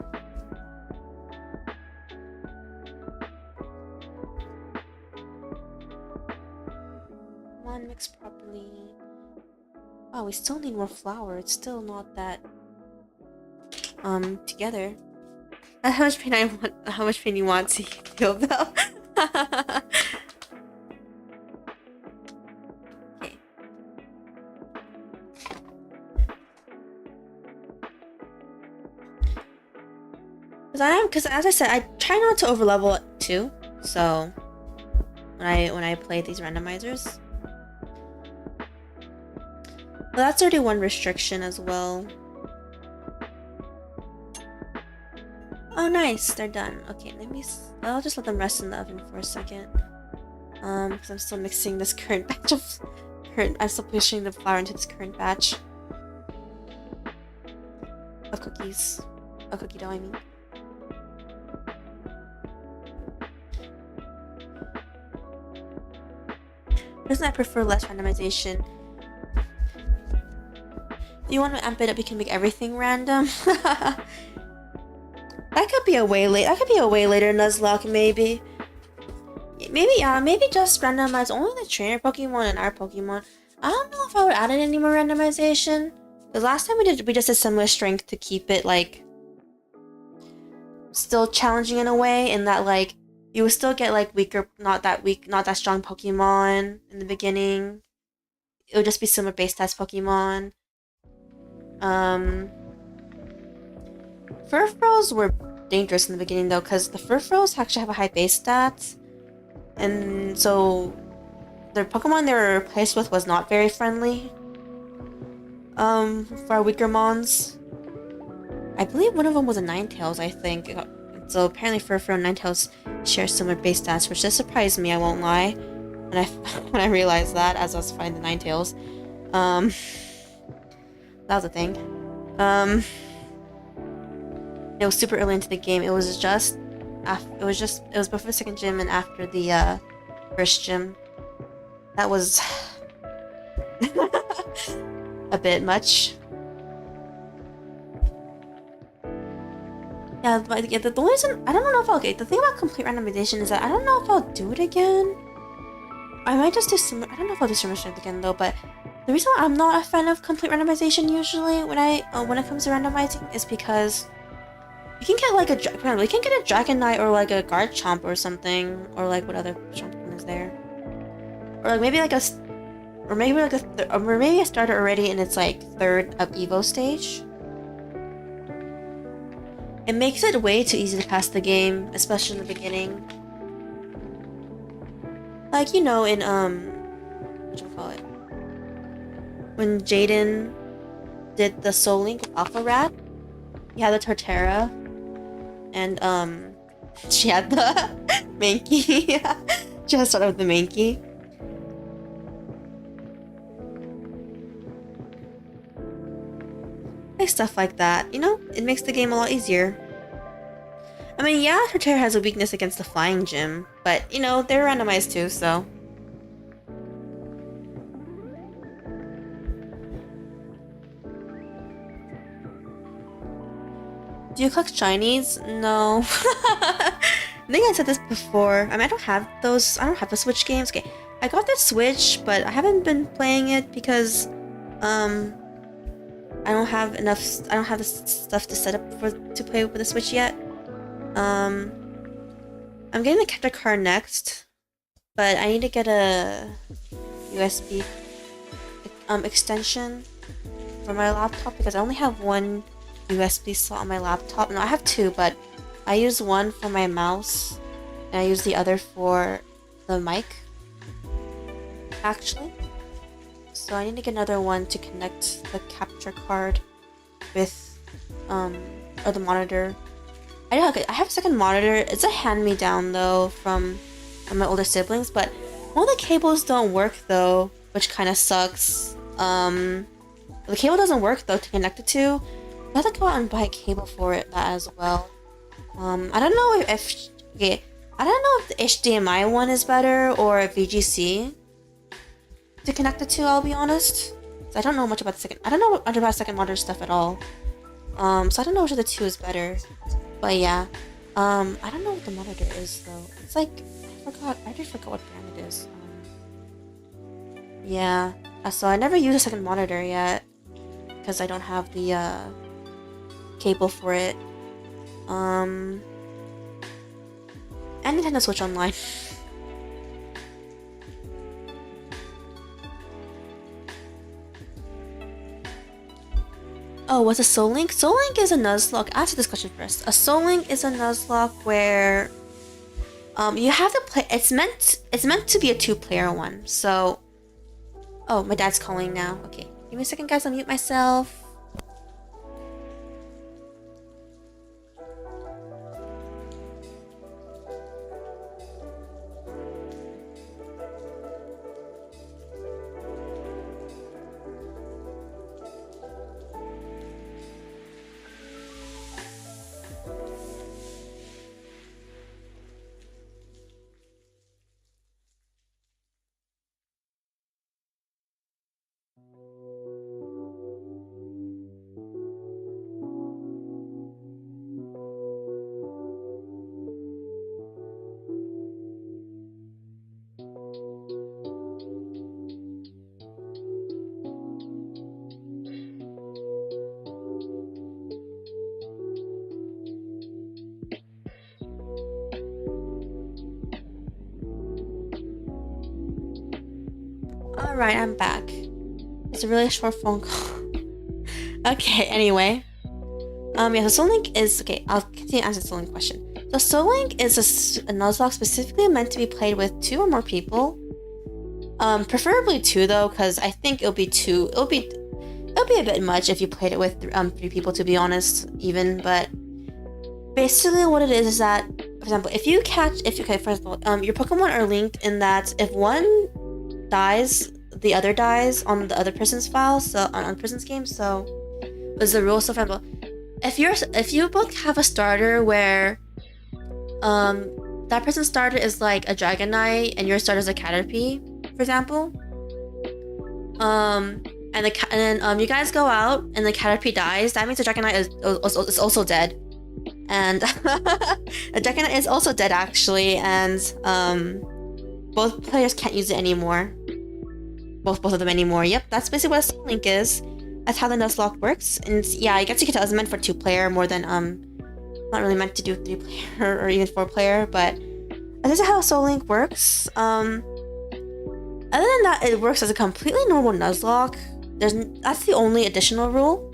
mix properly. Oh, we still need more flour. It's still not that together. How much pain I want? How much pain you want to feel, Belle? Okay. Because as I said, I try not to overlevel it too. So when I play these randomizers, but that's already one restriction as well. Oh, nice, they're done. Okay, I'll just let them rest in the oven for a second. Because I'm still mixing this current batch of I'm still pushing the flour into this current batch of cookies. Of cookie dough, I mean. Personally, I prefer less randomization. If you want to amp it up, you can make everything random. That could be a way later Nuzlocke, maybe. Maybe just randomize only the trainer Pokemon and our Pokemon. I don't know if I would add in any more randomization. The last time we just did similar strength to keep it like still challenging in a way, in that like you would still get like not that strong Pokemon in the beginning. It would just be similar base stats Pokemon. Furfros were dangerous in the beginning though, because the Furfros actually have a high base stats, and so the Pokemon they were replaced with was not very friendly. For our weaker mons. I believe one of them was a Ninetales, I think. So apparently Furfrou and Ninetales share similar base stats, which just surprised me, I won't lie. When I realized that as I was fighting the Ninetales. That was a thing. It was super early into the game. It was before the second gym and after the first gym. That was a bit much. Yeah, but the only reason I don't know if I'll get the thing about complete randomization is that I don't know if I'll do it again. I might just do some. I don't know if I'll do similar strength again though. But the reason why I'm not a fan of complete randomization usually when it comes to randomizing is because you can get like you can get a Dragonite or like a Garchomp or something, or like what other Pokemon is there, or like maybe like a starter already in its like third of Evo stage. It makes it way too easy to pass the game, especially in the beginning. Like, you know, in what when Jaden did the Soul Link with Alpha Rat, he had the Torterra, and she had the Mankey. She had started with the Mankey. Stuff like that, you know, it makes the game a lot easier. I mean, yeah, Torterra has a weakness against the flying gym, but you know, they're randomized too, so. Do you collect shinies? No. I think I said this before. I mean, I don't have the Switch games. Okay, I got the Switch, but I haven't been playing it because I don't have the stuff to set up to play with the Switch yet. I'm getting the capture card next, but I need to get a USB extension for my laptop because I only have one USB slot on my laptop. No, I have two, but I use one for my mouse and I use the other for the mic, actually. So I need to get another one to connect the capture card with, or the monitor. I have a second monitor. It's a hand-me-down though from my older siblings, but all the cables don't work though, which kind of sucks. The cable doesn't work though to connect it to. I have to go out and buy a cable for that as well. I don't know if okay. I don't know if the HDMI one is better or VGC to connect the two, I'll be honest. So I don't know much about the second. I don't know about second monitor stuff at all. So I don't know which of the two is better. But yeah. I don't know what the monitor is though. It's like I already forgot what brand it is. Yeah. So I never used a second monitor yet because I don't have the cable for it. And Nintendo Switch Online. Oh, what's a Soul Link? Soul Link is a Nuzlocke. Answer this question first. A Soul Link is a Nuzlocke where you have to play. It's meant to be a 2-player one. So, oh, my dad's calling now. Okay, give me a second, guys. I'll mute myself. Alright, I'm back. It's a really short phone call. Okay, anyway. Yeah, so Soul Link is... Okay, I'll continue to answer the Soul Link question. So Soul Link is a Nuzlocke specifically meant to be played with 2 or more people. Preferably 2 though, because I think it'll be a bit much if you played it with 3 people, to be honest, even, but basically what it is that, for example, first of all, your Pokemon are linked in that if one dies, the other dies on the other person's file, so on the person's game. So was the rule. So for example, if you both have a starter where that person's starter is like a Dragonite and your starter is a Caterpie, for example, and then you guys go out and the Caterpie dies, that means the Dragonite is also dead, and the Dragonite is also dead actually, and both players can't use it anymore. Both of them anymore. Yep, that's basically what a Soul Link is. That's how the Nuzlocke works. And yeah, I guess you could tell it's meant for 2-player more than not really meant to do 3-player or even 4-player, but this is how a Soul Link works. Other than that, it works as a completely normal Nuzlocke. That's the only additional rule.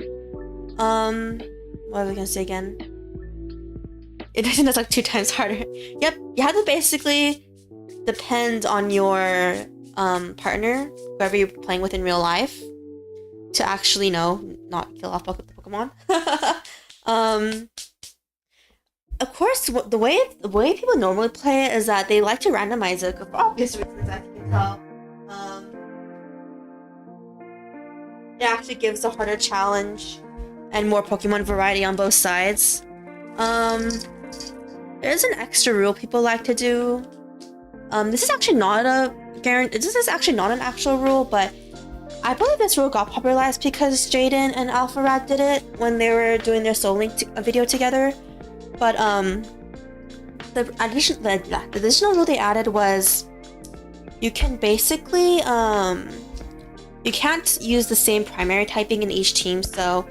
What was I gonna say again? It doesn't like 2 times harder. Yep, you have to basically depend on your partner, whoever you're playing with in real life, to actually not kill off Pokemon. Of course, the way people normally play it is that they like to randomize it for obvious reasons, as you can tell. It actually gives a harder challenge and more Pokemon variety on both sides. There's an extra rule people like to do. This is actually not this is actually not an actual rule, but I believe this rule got popularized because Jaden and AlphaRad did it when they were doing their Soul Link video together. But the additional rule they added was you can basically you can't use the same primary typing in each team. So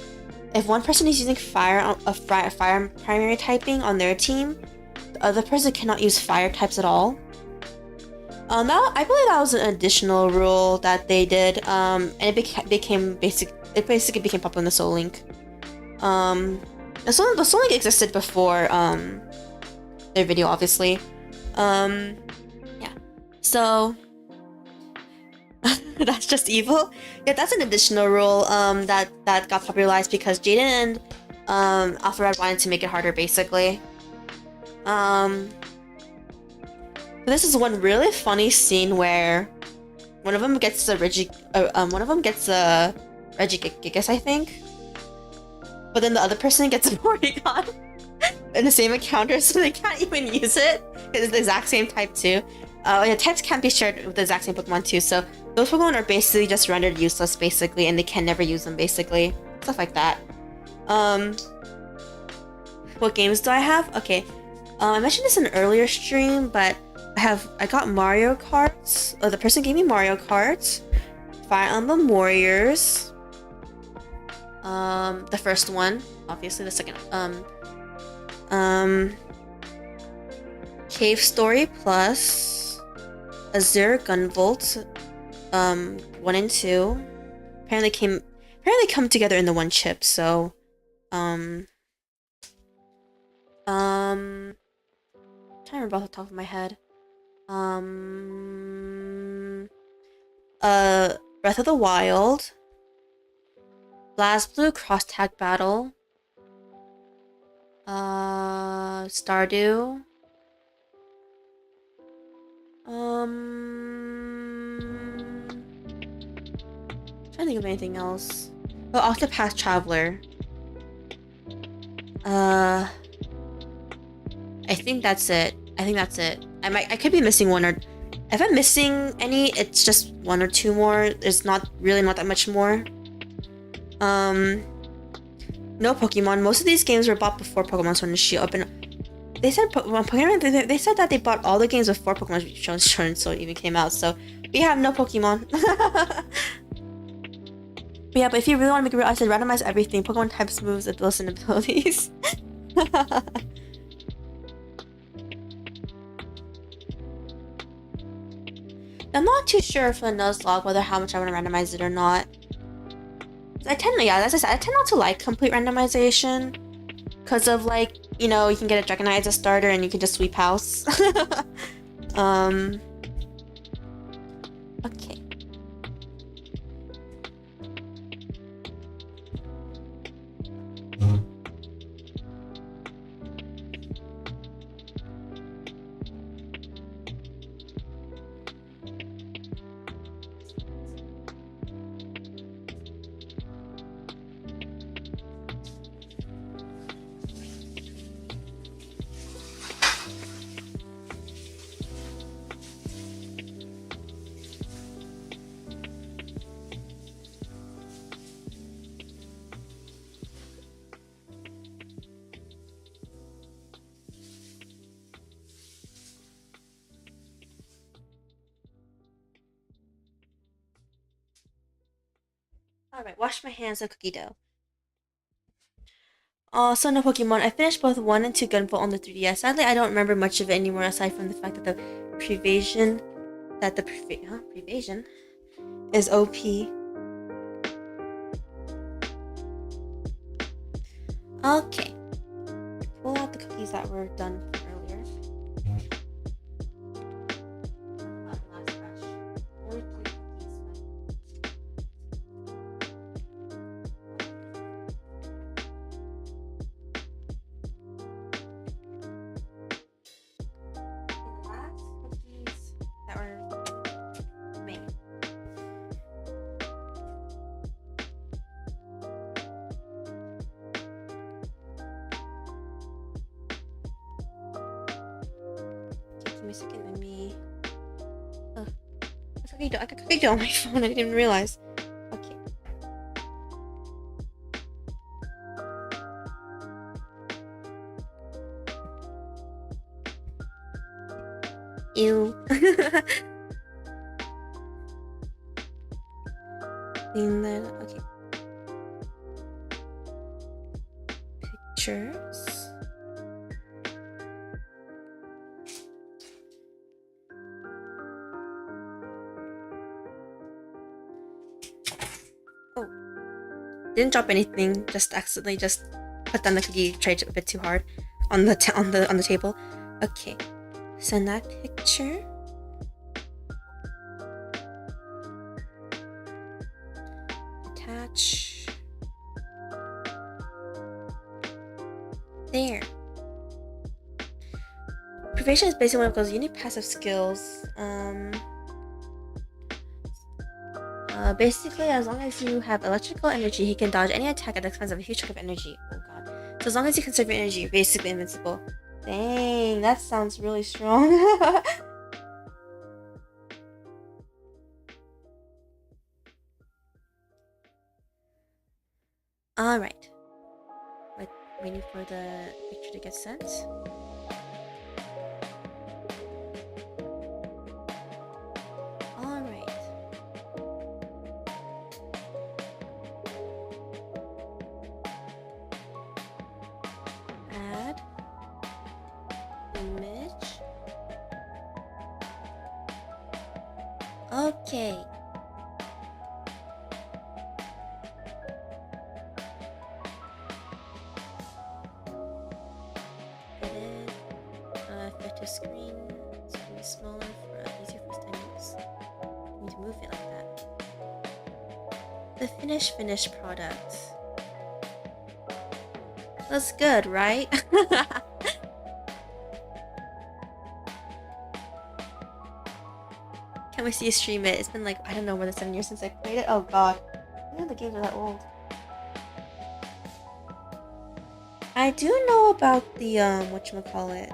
if one person is using fire primary typing on their team, the other person cannot use fire types at all. I believe that was an additional rule that they did, and it basically became popular in the Soul Link. The Soul Link existed before their video, obviously. Yeah. So that's just evil. Yeah, that's an additional rule that got popularized because Jaden and AlphaRad wanted to make it harder, basically. This is one really funny scene where one of them gets a Regigigas, I think. But then the other person gets a Porygon in the same encounter, so they can't even use it. It's the exact same type too. Yeah, types can't be shared with the exact same Pokemon too. So those Pokemon are basically just rendered useless, basically, and they can never use them, basically. Stuff like that. What games do I have? Okay. I mentioned this in an earlier stream, but I got Mario Karts. The person gave me Mario Karts, Fire Emblem Warriors. The first one, obviously the second. Cave Story Plus, Azure Gunvolt, 1 and 2. Apparently come together in the one chip. So, trying to remember off the top of my head. Breath of the Wild, BlazBlue Cross Tag Battle, Stardew, trying to think of anything else. Oh, Octopath Traveler. I think that's it. I could be missing one, or if I'm missing any, it's just 1 or 2 more. There's not that much more. No Pokemon. Most of these games were bought before Pokemon Sword and Shield. They said Pokemon. They said that they bought all the games before Pokemon Sword and Shield even came out. So we have no Pokemon. But yeah, but if you really want to make it real, I said randomize everything: Pokemon types, moves, abilities, and abilities. I'm not too sure for the Nuzlocke whether how much I want to randomize it or not. As I said, I tend not to like complete randomization because of, like, you know, you can get a Dragonite as a starter and you can just sweep house. Okay. Alright, wash my hands of cookie dough. Also, no Pokemon. I finished both 1 and 2 Gunvolt on the 3DS. Sadly, I don't remember much of it anymore aside from the fact that the prevasion is OP. Okay. Pull out the cookies that were done earlier. I got cookie dough on my phone. I didn't even realize. Okay. Ew. And then, okay. Pictures. Didn't drop anything. Just accidentally put down the cookie tray a bit too hard on the table. Okay, send that picture. Attach. There. Privation is basically one of those unique passive skills. Basically, as long as you have electrical energy, he can dodge any attack at the expense of a huge chunk of energy. Oh god. So as long as you conserve your energy, you're basically invincible. Dang, that sounds really strong. Alright. Waiting for the picture to get sent. Alright. Add image. Okay. Fit to screen. It's gonna be smaller for easier for us to use. I need to move it like that. The finished product. That's good, right? Can't wait to see you stream it. It's been like, I don't know, more than 7 years since I played it. Oh god. I know the games are that old. I do know about the whatchamacallit.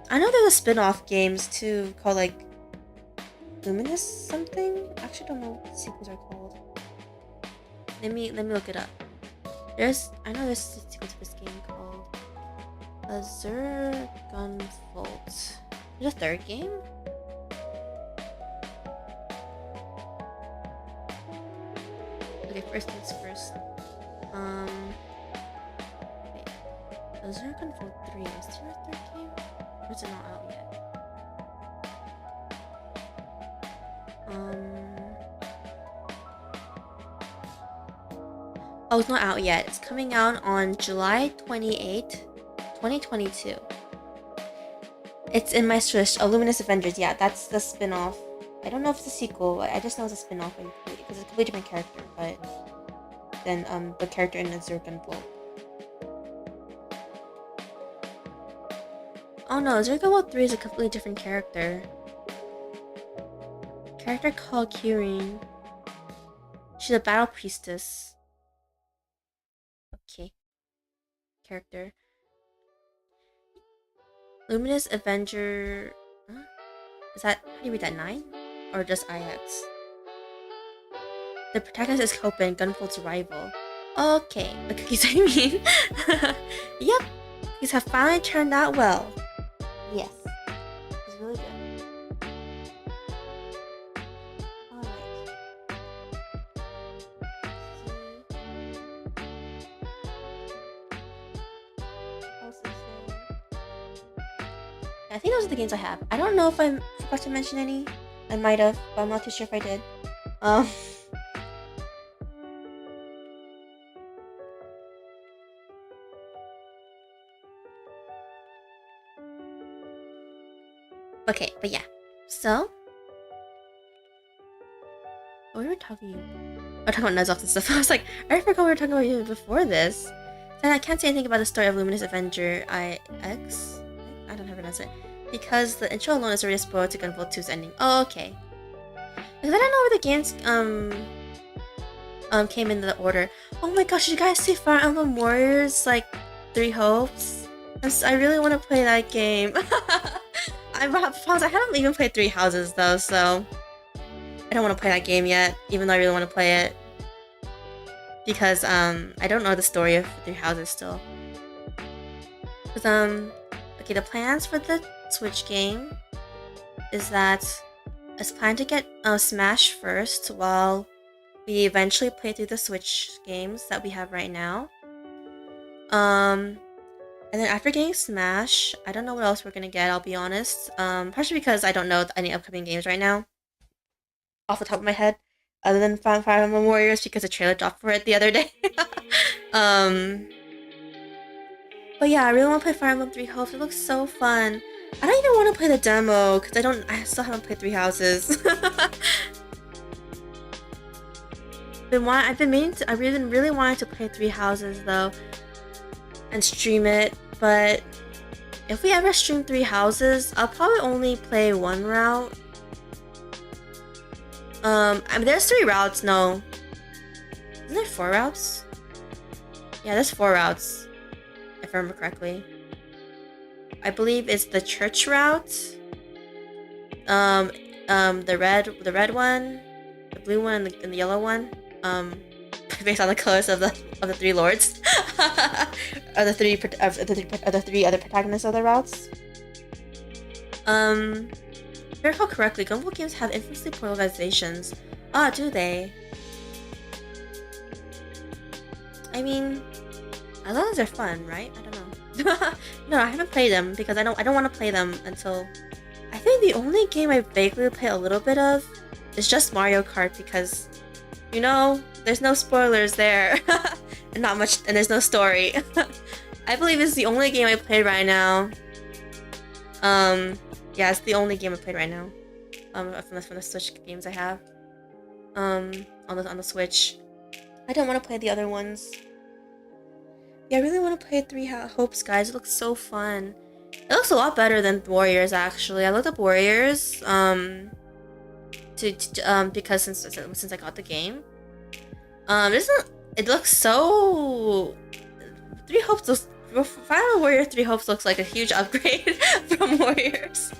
I know there's a spin-off games too called like Luminous something? I actually don't know what the sequels are called. Let me look it up. I know there's a sequel to this game called Azure Gunvolt. There's a third game? Okay, first things first. Wait. Azure Gunvolt 3, is there a third game? Or is it not out yet? Oh, it's not out yet. It's coming out on July 28th, 2022. It's in my Switch. Luminous Avengers. Yeah, that's the spin-off. I don't know if it's a sequel. I just know it's a spin-off because it's a completely different character, but then the character in Azure Gunvolt. Oh no, Azure Gunvolt 3 is a completely different character. Character called Kirin. She's a battle priestess. Okay. Character. Luminous Avenger. Huh? Is that, how do you read that, 9? Or just IX? The protagonist is Copen, Gunvolt's rival. Okay, the cookies I mean. Yep, cookies have finally turned out well. Yes, it's really good. Alright. I think those are the games I have. I don't know if I forgot to mention any. I might have, but I'm not too sure if I did. Okay, but yeah. So, what were we talking about? We're talking about Nuzlocke and stuff. I was like, I forgot we were talking about you before this. Then I can't say anything about the story of Luminous Avenger IX. I don't know how to pronounce it. Because the intro alone is already spoiled to Gunvolt 2's ending. Oh, okay. Because I don't know where the games came in the order. Oh my gosh, did you guys see Fire Emblem Warriors like 3 Hopes? I really want to play that game. I haven't even played 3 Houses though, so I don't want to play that game yet, even though I really want to play it. Because I don't know the story of 3 Houses still. Because okay, the plans for the Switch game is that it's planned to get Smash first while we eventually play through the Switch games that we have right now. And then after getting Smash, I don't know what else we're gonna get, I'll be honest. Partially because I don't know any upcoming games right now. Off the top of my head. Other than Fire Emblem Warriors because a trailer dropped for it the other day. But yeah, I really want to play Fire Emblem 3 Hopes. It looks so fun. I don't even want to play the demo because I still haven't played 3 Houses. I've been meaning to, I really wanted to play 3 Houses though and stream it, but if we ever stream 3 Houses, I'll probably only play 1 route. I mean, there's 3 routes, no. Isn't there 4 routes? Yeah, there's 4 routes, if I remember correctly. I believe it's the church route. The red one, the blue one, and the yellow one. Based on the colors of the three lords, or the three other protagonists of the routes. If I recall correctly, Gumball games have infamously poor localizations. Ah, do they? I mean, as long as they're fun, right? I don't know. No, I haven't played them because I don't want to play them until. I think the only game I vaguely play a little bit of is just Mario Kart because, you know, there's no spoilers there, and not much, and there's no story. I believe it's the only game I played right now. Yeah, it's the only game I played right now. From the Switch games I have. On the Switch. I don't want to play the other ones. Yeah, I really want to play Three Hopes, guys. It looks so fun. It looks a lot better than Warriors, actually. I looked up Warriors, because since I got the game. It looks so. Three Hopes looks. Final Warrior 3 Hopes looks like a huge upgrade from Warriors.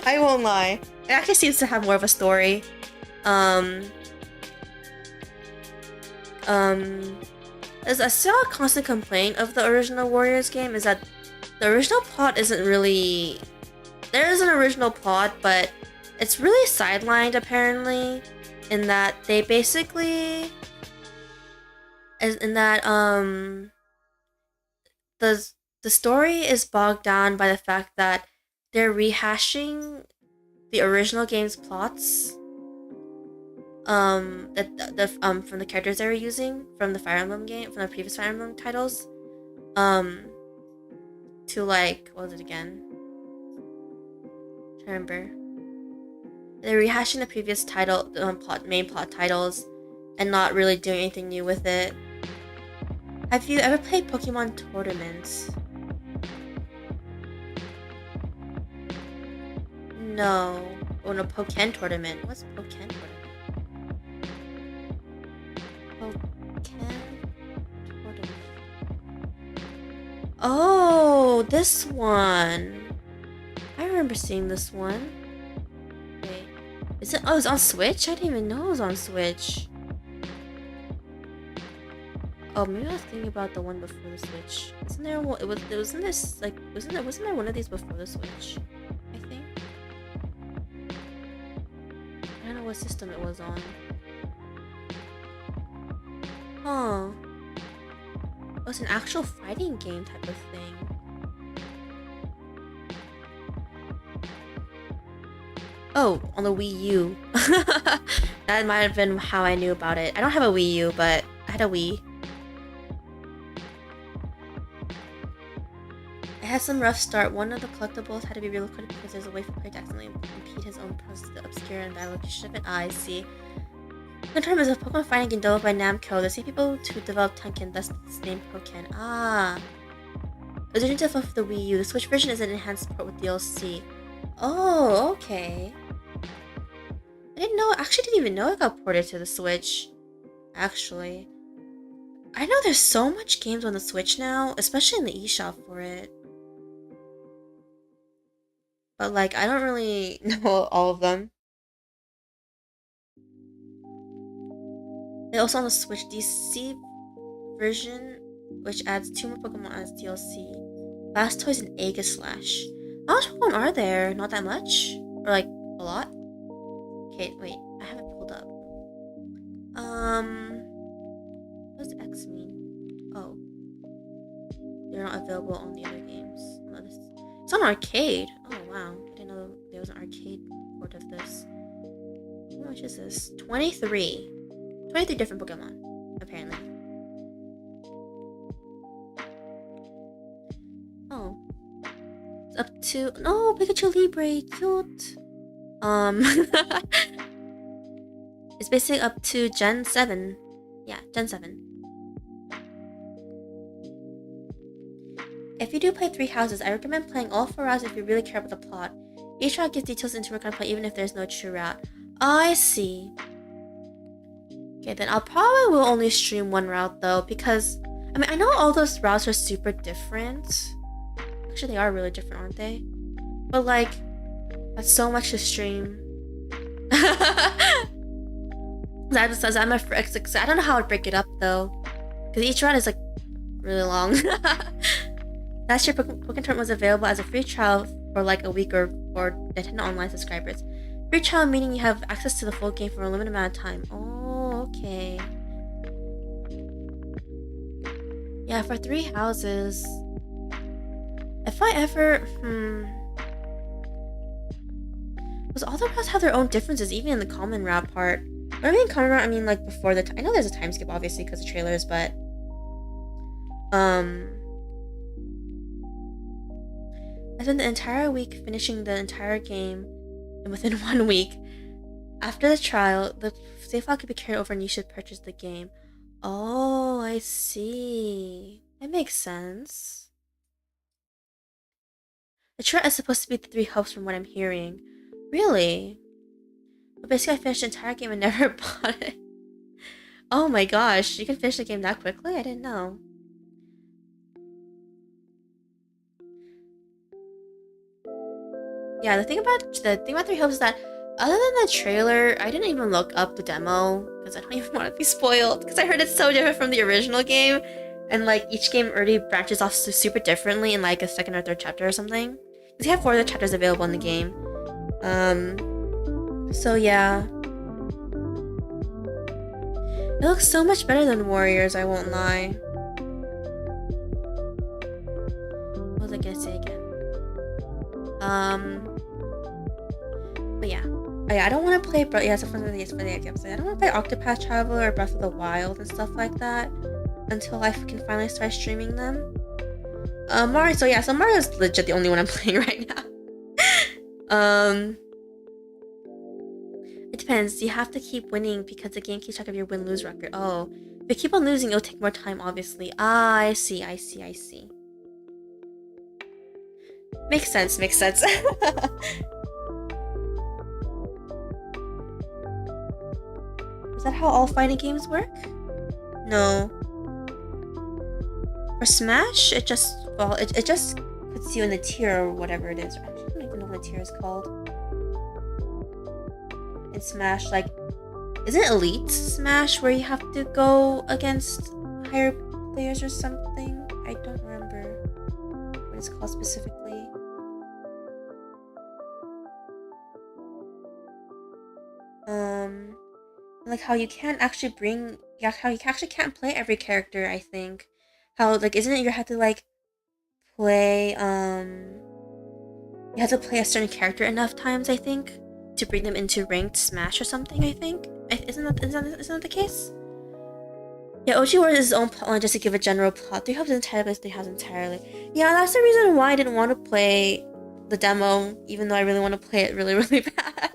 I won't lie. It actually seems to have more of a story. As I saw a constant complaint of the original Warriors game is that the original plot isn't really. There is an original plot, but it's really sidelined apparently, in that they basically. The story is bogged down by the fact that they're rehashing the original game's plots. From the characters they were using from the Fire Emblem game, from the previous Fire Emblem titles. To like, what was it again? I can't remember. They're rehashing the previous title, main plot titles, and not really doing anything new with it. Have you ever played Pokemon Tournament? No. Oh no, Pokken Tournament. What's Pokken Tournament? Pokken Tournament. Oh, this one. I remember seeing this one. Wait. Is it? Oh, it's on Switch? I didn't even know it was on Switch. Oh, maybe I was thinking about the one before the Switch. Wasn't there one? Wasn't there one of these before the Switch? I think. I don't know what system it was on. Huh. It was an actual fighting game type of thing. Oh, on the Wii U. That might have been how I knew about it. I don't have a Wii U, but I had a Wii. It had some rough start. One of the collectibles had to be relocated because there's a way for player to accidentally impede his own process to obscure and bad location of it. Ah, I see. Pokemon is a Pokemon fighting game developed by Namco, the same people who developed Tenkin, thus its name Pokken. Ah. It was originally developed for the Wii U. The Switch version is an enhanced port with DLC. Oh, okay. I didn't even know it got ported to the Switch. Actually. I know there's so much games on the Switch now, especially in the eShop for it. But like, I don't really know all of them. And also on the Switch DC version, which adds 2 more Pokemon as DLC. Blastoise and Aegislash. How much Pokemon are there? Not that much? Or like, a lot? Okay, wait. I have it pulled up. What does X mean? Oh. They're not available on the other games. No, it's on arcade. Oh, wow. I didn't know there was an arcade port of this. How much is this? 23. 23 different Pokemon, apparently. Oh. It's up to... No, Pikachu Libre, cute. It's basically up to Gen 7. Yeah, Gen 7. If you do play 3 houses, I recommend playing all 4 routes if you really care about the plot. Each route gives details into what kind of play even if there's no true route. I see. Okay, then I'll probably will only stream 1 route though, because I mean I know all those routes are super different. Actually, they are really different, aren't they? But like, that's so much to stream. I don't know how I'd break it up though, because each round is like really long. Last year, Pokemon Tournament was available as a free trial for like a week or for Nintendo Online subscribers. Free trial meaning you have access to the full game for a limited amount of time. Oh, okay. Yeah, for 3 houses. If I ever, Because all the routes have their own differences, even in the common route part. When I mean common route, I mean like before the I know there's a time skip obviously because of trailers, but I spent the entire week finishing the entire game, and within 1 week after the trial, the save file could be carried over and you should purchase the game. Oh, I see. That makes sense. The trial is supposed to be the 3 hubs from what I'm hearing. Really? But basically I finished the entire game and never bought it. Oh my gosh, you can finish the game that quickly? I didn't know. Yeah, the thing about 3 hubs is that other than the trailer, I didn't even look up the demo because I don't even want to be spoiled because I heard it's so different from the original game, and like each game already branches off super differently in like a 2nd or 3rd chapter or something. Because you have 4 other chapters available in the game. So yeah. It looks so much better than Warriors, I won't lie. What was I gonna say again? But yeah. Oh yeah, I don't want to play, I don't want to play Octopath Traveler or Breath of the Wild and stuff like that until I can finally start streaming them. Mario, so Mario's legit the only one I'm playing right now. It depends. You have to keep winning because the game keeps track of your win-lose record. Oh, if you keep on losing, it'll take more time, obviously. Ah, I see. Makes sense. Is that how all fighting games work? No. For Smash, it just puts you in the tier or whatever it is. I don't even know what the tier is called. In Smash, like, isn't it Elite Smash where you have to go against higher players or something? I don't remember what it's called specifically. Like how you can't actually can't play every character, I think. How, like, isn't it you have to, like, play, you have to play a certain character enough times, I think, to bring them into ranked Smash or something, I think? Isn't that the case? Yeah, OG Wars is its own plotline just to give a general plot. 3 hubs entirely, 3 hubs entirely. Yeah, that's the reason why I didn't want to play the demo, even though I really want to play it really, really bad.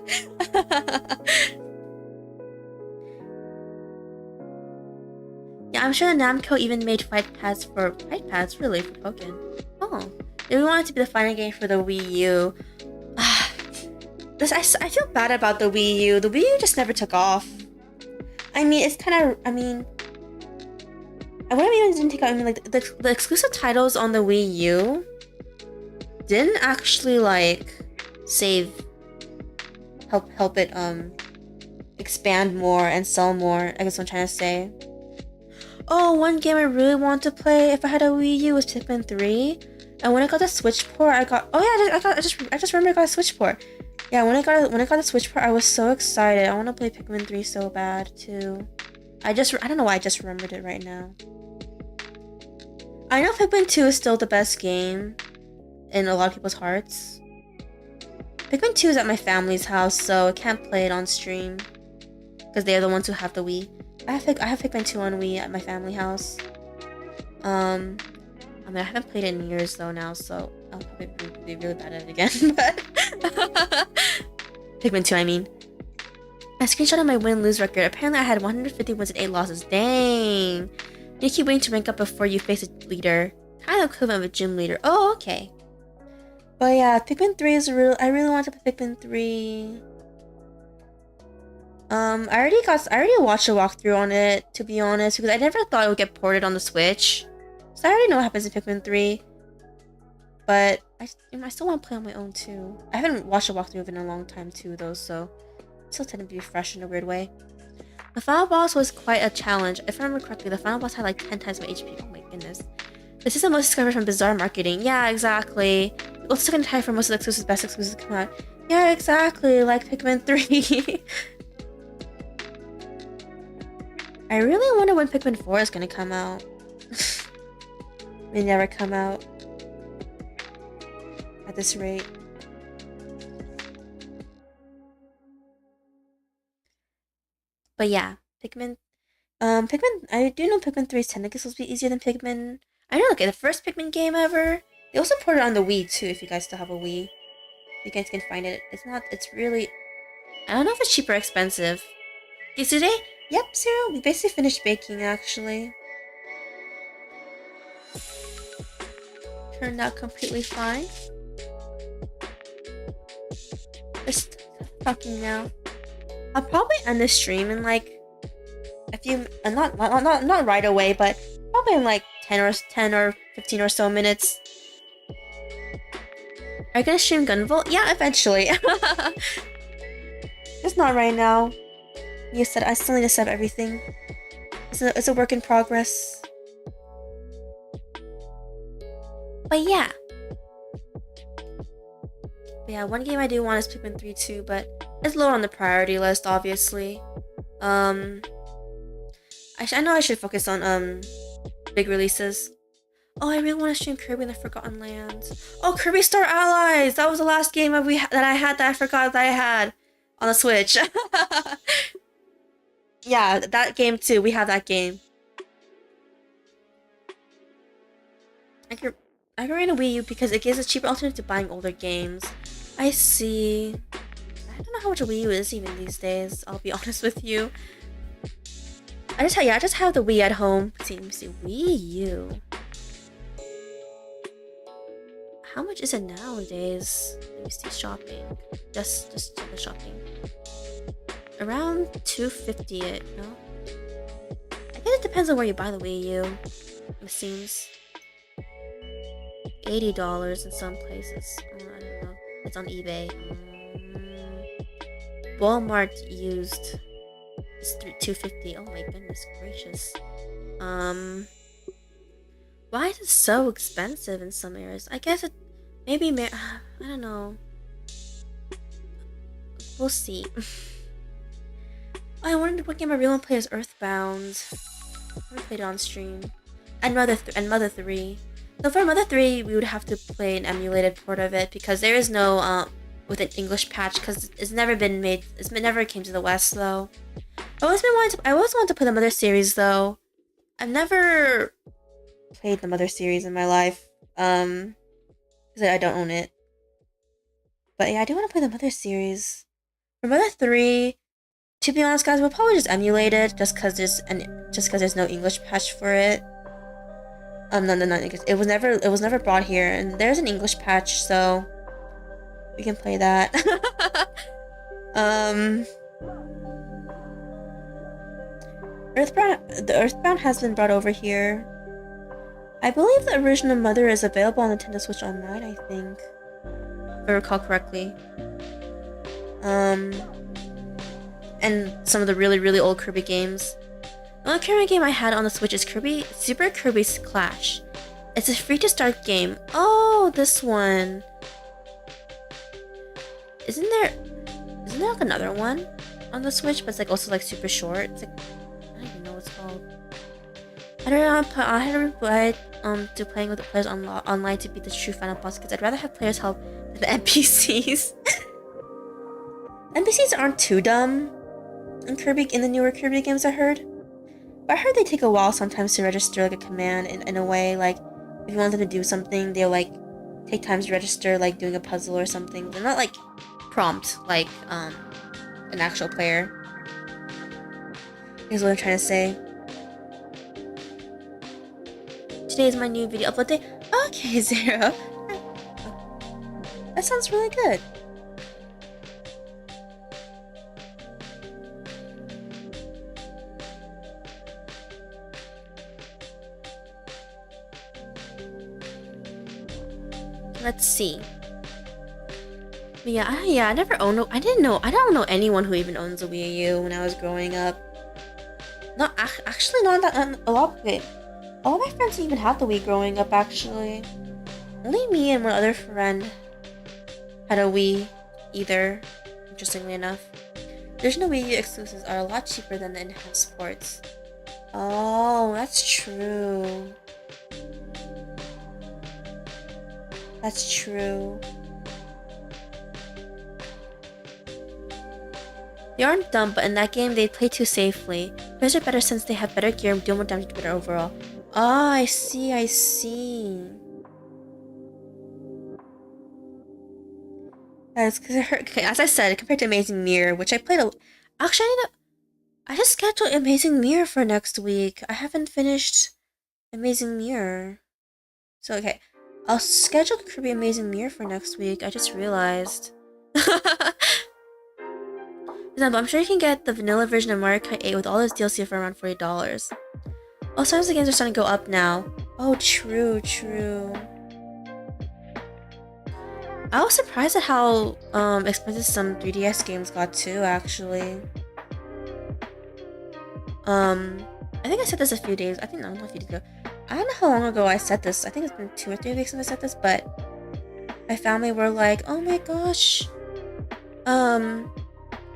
Yeah, I'm sure Namco even made fight pads really for Pokken. Oh, they really wanted to be the final game for the Wii U. I feel bad about the Wii U. The Wii U just never took off. I mean, it's kind of. I mean, what I mean didn't take off. I mean, like the exclusive titles on the Wii U didn't actually like help it expand more and sell more. I guess what I'm trying to say. Oh, one game I really want to play if I had a Wii U was Pikmin 3. And when I got the Switch port, I just remember I got a Switch port. Yeah, when I got the Switch port, I was so excited. I want to play Pikmin 3 so bad too. I don't know why I just remembered it right now. I know Pikmin 2 is still the best game in a lot of people's hearts. Pikmin 2 is at my family's house, so I can't play it on stream because they're the ones who have the Wii. I have Pikmin 2 on Wii at my family house. I mean, I haven't played it in years though now, so I'll probably be really bad at it again. But Pikmin 2, I mean. I screenshotted my win-lose record. Apparently, I had 150 wins and 8 losses. Dang! You keep waiting to rank up before you face a leader. Kind of equivalent of a gym leader. Oh, okay. But yeah, Pikmin 3 is real. I really want to play Pikmin 3. I already watched a walkthrough on it, to be honest, because I never thought it would get ported on the Switch. So I already know what happens in Pikmin 3. But I still want to play on my own too. I haven't watched a walkthrough of it in a long time too, though, so it still tend to be fresh in a weird way. The final boss was quite a challenge. If I remember correctly, the final boss had like 10 times my HP. Oh my goodness. This is the most discovered from bizarre marketing. Yeah, exactly. It also took time for most of the exclusives, best exclusives to come out. Yeah, exactly. Like Pikmin 3. I really wonder when Pikmin 4 is gonna come out. They never come out. At this rate. But yeah, Pikmin. I do know Pikmin 3 is technically supposed to be easier than Pikmin. I know, okay, the first Pikmin game ever. They also ported it on the Wii too, if you guys still have a Wii. You guys can find it. It's really. I don't know if it's cheap or expensive. Today? Yep, Zero. We basically finished baking actually. Turned out completely fine. Just talking now. I'll probably end the stream in like a few, not right away, but probably in like 10 or 15 or so minutes. Are you gonna stream Gunvolt? Yeah, eventually. Just not right now. I still need to set up everything. It's a work in progress. But yeah. One game I do want is Pikmin 3 too, but it's lower on the priority list, obviously. I know I should focus on big releases. Oh, I really want to stream Kirby and the Forgotten Lands. Oh, Kirby Star Allies! That was the last game that I forgot that I had on the Switch. Yeah, that game too. We have that game. I can rent a Wii U because it gives a cheaper alternative to buying older games. I see. I don't know how much a Wii U is even these days. I'll be honest with you. I just have the Wii at home. Let me see. Wii U. How much is it nowadays? Let me see. Shopping. Just the shopping. Around $250. No. I guess it depends on where you buy the Wii U. It seems. $80 in some places. I don't know. It's on eBay. Walmart used. It's $250. Oh my goodness gracious. Why is it so expensive in some areas? I guess it maybe I don't know. We'll see. I wondered what game I really want to play is Earthbound. I haven't played it on stream. And Mother 3. So for Mother 3, we would have to play an emulated port of it because there is no with an English patch because it's never been made. It never came to the West though. I always wanted to play the Mother series though. I've never played the Mother series in my life because I don't own it. But yeah, I do want to play the Mother series. For Mother 3, to be honest, guys, we'll probably just emulate it just because there's no English patch for it. No, it was never brought here, and there's an English patch, so we can play that. Earthbound has been brought over here. I believe the original Mother is available on Nintendo Switch Online, I think, if I recall correctly. And some of the really, really old Kirby games. The only Kirby game I had on the Switch is Super Kirby's Clash. It's a free-to-start game. Oh, this one. Isn't there like another one on the Switch, but it's like also like super short? It's like, I don't even know what it's called. I don't know to playing with the players online to beat the true final boss because I'd rather have players help than the NPCs. NPCs aren't too dumb in the newer Kirby games, I heard. But I heard they take a while sometimes to register like a command in a way, like if you want them to do something, they'll like take time to register like doing a puzzle or something. They're not like prompt like an actual player. Is what I'm trying to say. Today is my new video upload day. Okay, Zero. That sounds really good. let's see. But yeah, I never owned. I don't know anyone who even owns a Wii U when I was growing up. Not actually, not that a lot. Wait, all my friends even had the Wii growing up. Actually, only me and one other friend had a Wii. Either, interestingly enough, original Wii U exclusives are a lot cheaper than the enhanced ports. Oh, that's true. That's true. They aren't dumb, but in that game, they play too safely. Players are better since they have better gear and deal more damage better overall. Oh, I see. That's because it hurt. Okay, as I said, compared to Amazing Mirror, which I played Actually, I just scheduled Amazing Mirror for next week. I haven't finished Amazing Mirror. So, okay. I'll schedule Kirby Amazing Mirror for next week. I just realized. Example, I'm sure you can get the vanilla version of Mario Kart 8 with all this DLC for around $40. Oh, sometimes the games are starting to go up now. Oh, true. I was surprised at how expensive some 3DS games got too, actually. I think I said this a few days. Not a few days ago. I don't know how long ago I said this. I think it's been 2 or 3 weeks since I said this, but my family were like, "Oh my gosh,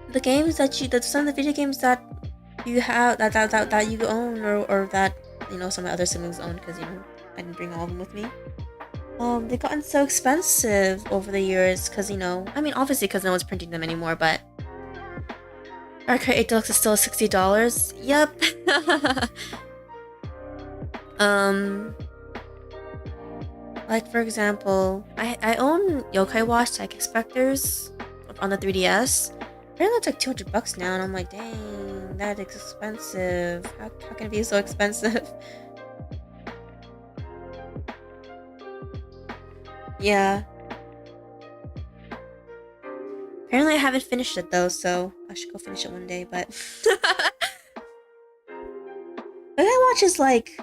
the games that some of the video games that you have that you own or that some of my other siblings own because I didn't bring all of them with me. They've gotten so expensive over the years because obviously because no one's printing them anymore, but Mario Kart 8 Deluxe is still $60. Yep. Like for example, I own Yokai Watch Psychic Inspectors on the 3DS. Apparently it's like $200 now, and I'm like, dang, that is expensive. How can it be so expensive? Yeah. Apparently I haven't finished it though, so I should go finish it one day, but Yokai Watch is like,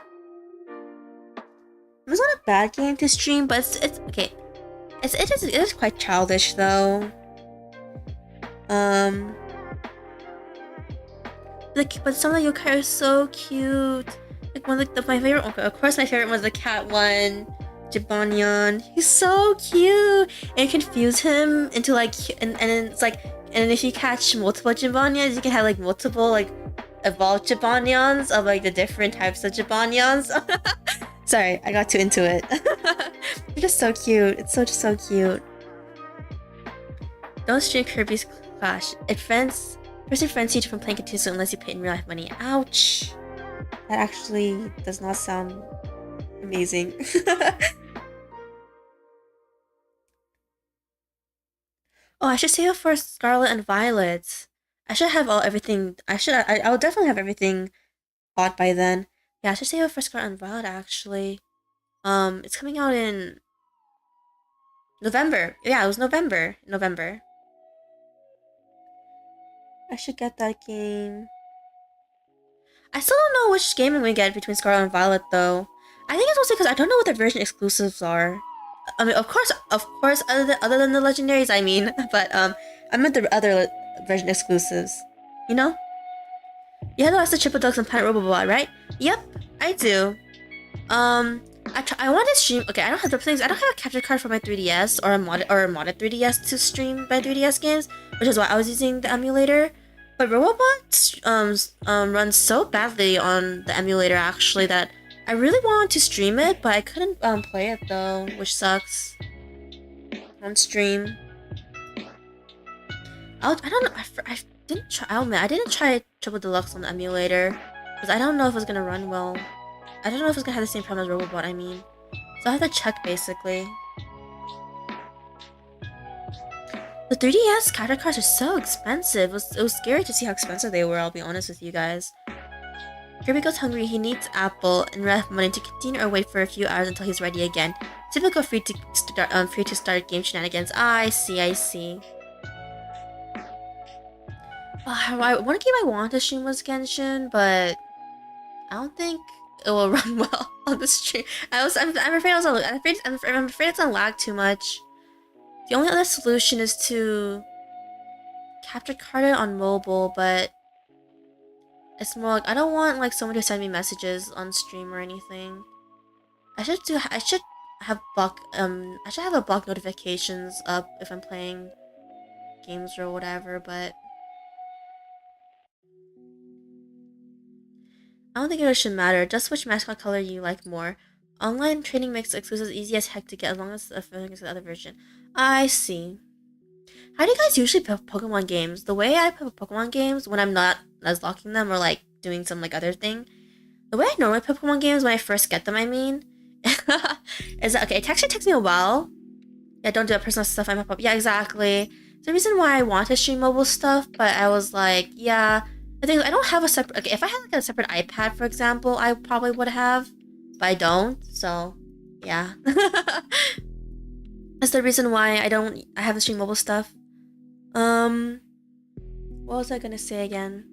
it's not a bad game to stream, but it's okay. It is quite childish though. But some of the yokai are so cute. Like one of my favorite. Okay, of course, my favorite was the cat one, Jibanyan. He's so cute, and you confuse him into like, and it's like, and if you catch multiple Jibanyans, you can have like multiple like evolved Jibanyans of like the different types of Jibanyans. Sorry, I got too into it. They're just so cute. It's just so cute. Don't stream Kirby's Clash. It prevents you from playing continuously unless you pay in real life money. Ouch. That actually does not sound amazing. Oh, I should save it for Scarlet and Violet. I should have everything. I'll definitely have everything bought by then. Yeah, I should save it for Scarlet and Violet actually. It's coming out in November. Yeah, it was November. I should get that game. I still don't know which game I'm gonna get between Scarlet and Violet though. I think it's mostly because I don't know what the version exclusives are. I mean, of course, other than the legendaries, I mean, but I meant the other version exclusives. You know? You have the Triple Ducks and Planet Robobot, right? Yep, I do. I want to stream. Okay, I don't have the things. I don't have a capture card for my 3DS or a modded 3DS to stream my 3DS games, which is why I was using the emulator. But Robobot runs so badly on the emulator actually that I really wanted to stream it, but I couldn't play it though, which sucks. On stream. I don't know. I didn't try. I didn't try Triple Deluxe on the emulator because I don't know if it was gonna run well. I don't know if it's gonna have the same problem as Robobot, I mean. So I have to check, basically. The 3DS character cards are so expensive. It was scary to see how expensive they were, I'll be honest with you guys. Kirby goes hungry, he needs apple and enough money to continue or wait for a few hours until he's ready again. Typical free to start game shenanigans. I see. One game I want to stream was Genshin, but I don't think it will run well on the stream. I'm afraid I'm afraid it's gonna lag too much. The only other solution is to capture card it on mobile, but it's more like I don't want like someone to send me messages on stream or anything. I should have a block notifications up if I'm playing games or whatever, but I don't think it should matter. Just which mascot color you like more. Online trading makes exclusives easy as heck to get as long as the other version. I see. How do you guys usually play Pokemon games? The way I play Pokemon games when I'm not locking them or like doing some like other thing. The way I normally play Pokemon games when I first get them, I mean, is that okay? It actually takes me a while. Yeah, don't do that personal stuff. I'm up. Yeah, exactly. The reason why I want to stream mobile stuff, but I was like, yeah. The thing is, I don't have a separate. Okay, if I had like a separate iPad, for example, I probably would have, but I don't. So, yeah. That's the reason why I haven't streamed mobile stuff. What was I gonna say again?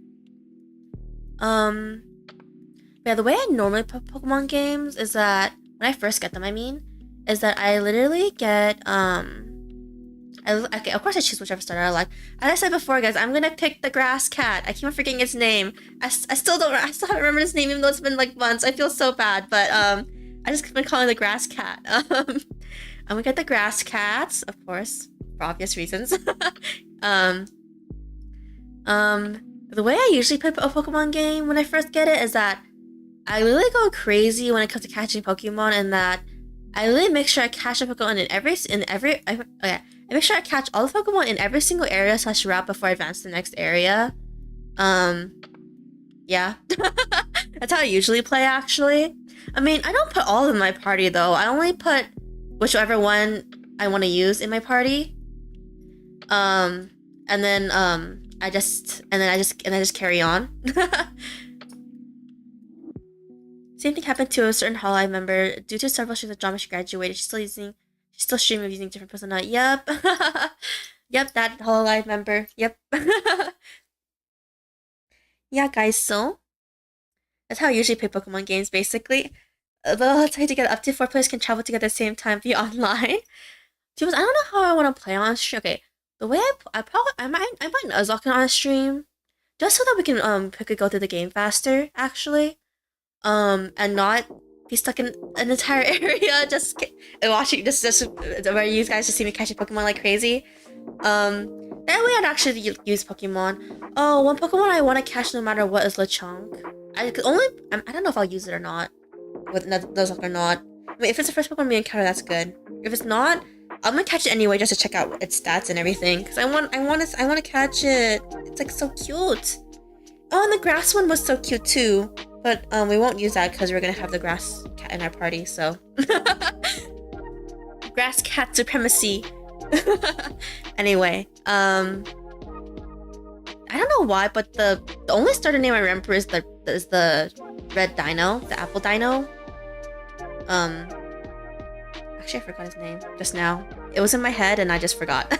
Yeah, the way I normally play Pokemon games is that when I first get them, I mean, is that I literally get okay, of course I choose whichever starter I like. As I said before, guys, I'm gonna pick the grass cat. I keep on forgetting its name. I still haven't remembered its name, even though it's been like months. I feel so bad, but I just been calling the grass cat. I'm gonna get the grass cats, of course, for obvious reasons. The way I usually play a Pokemon game when I first get it is that I literally go crazy when it comes to catching Pokemon, and that I literally make sure I catch a Pokemon I make sure I catch all the Pokemon in every single area / route before I advance to the next area. Yeah. That's how I usually play, actually. I mean, I don't put all in my party, though. I only put whichever one I want to use in my party. And then I just carry on. Same thing happened to a certain Hololive member. Due to several streams of drama, she graduated. She's still streaming using different persona. Yep. Yep, that Hololive member. Yep. Yeah, guys, so that's how I usually play Pokemon games, basically. Let's say to get up to 4 players can travel together at the same time via online. I don't know how I want to play on stream. Okay, the way I might Nuzlocke on a stream, just so that we can quickly go through the game faster, actually. And not be stuck in an entire area just watching just where you guys just see me catching Pokemon like crazy. That way I'd actually use Pokemon. Oh, one Pokemon I want to catch no matter what is Lechonk. I don't know if I'll use it or not, with Nuzlocke or not. I mean, if it's the first Pokemon we encounter, that's good. If it's not, I'm gonna catch it anyway just to check out its stats and everything. Cause I want to catch it. It's like so cute. Oh, and the grass one was so cute too. But we won't use that because we're gonna have the grass cat in our party. So grass cat supremacy. Anyway, I don't know why, but the only starter name I remember is the red dino, the apple dino. Actually, I forgot his name just now. It was in my head and I just forgot.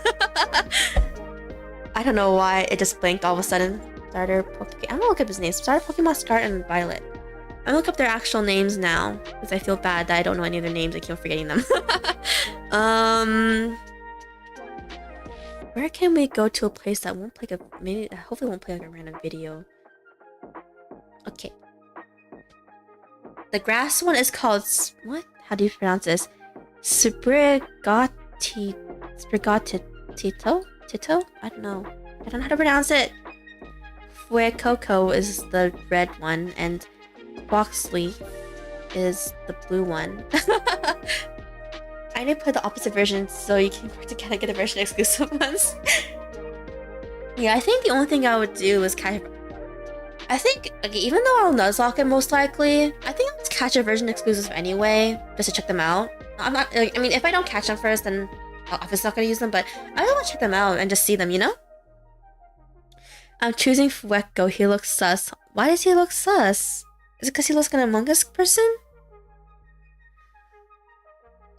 I don't know why it just blinked all of a sudden. Starter Pokemon. I'm gonna look up his names. Starter Pokemon Scarlet and Violet. I'm gonna look up their actual names now because I feel bad that I don't know any of their names. I keep forgetting them. Where can we go to a place that won't play hopefully won't play like a random video. Okay. The grass one is called what? How do you pronounce this? Sprigatito? Tito? I don't know. I don't know how to pronounce it. Fuecoco is the red one, and Boxley is the blue one. I need to play the opposite version so you can get the version exclusive ones. Yeah, I think the only thing I would do is catch. I think, okay, even though I'll Nuzlocke it most likely, I think I'll just catch a version exclusive anyway, just to check them out. I'm not. I mean, if I don't catch them first, then I'll obviously not gonna use them. But I really want to check them out and just see them, you know. I'm choosing Fueco. He looks sus. Why does he look sus? Is it because he looks like an Among Us person?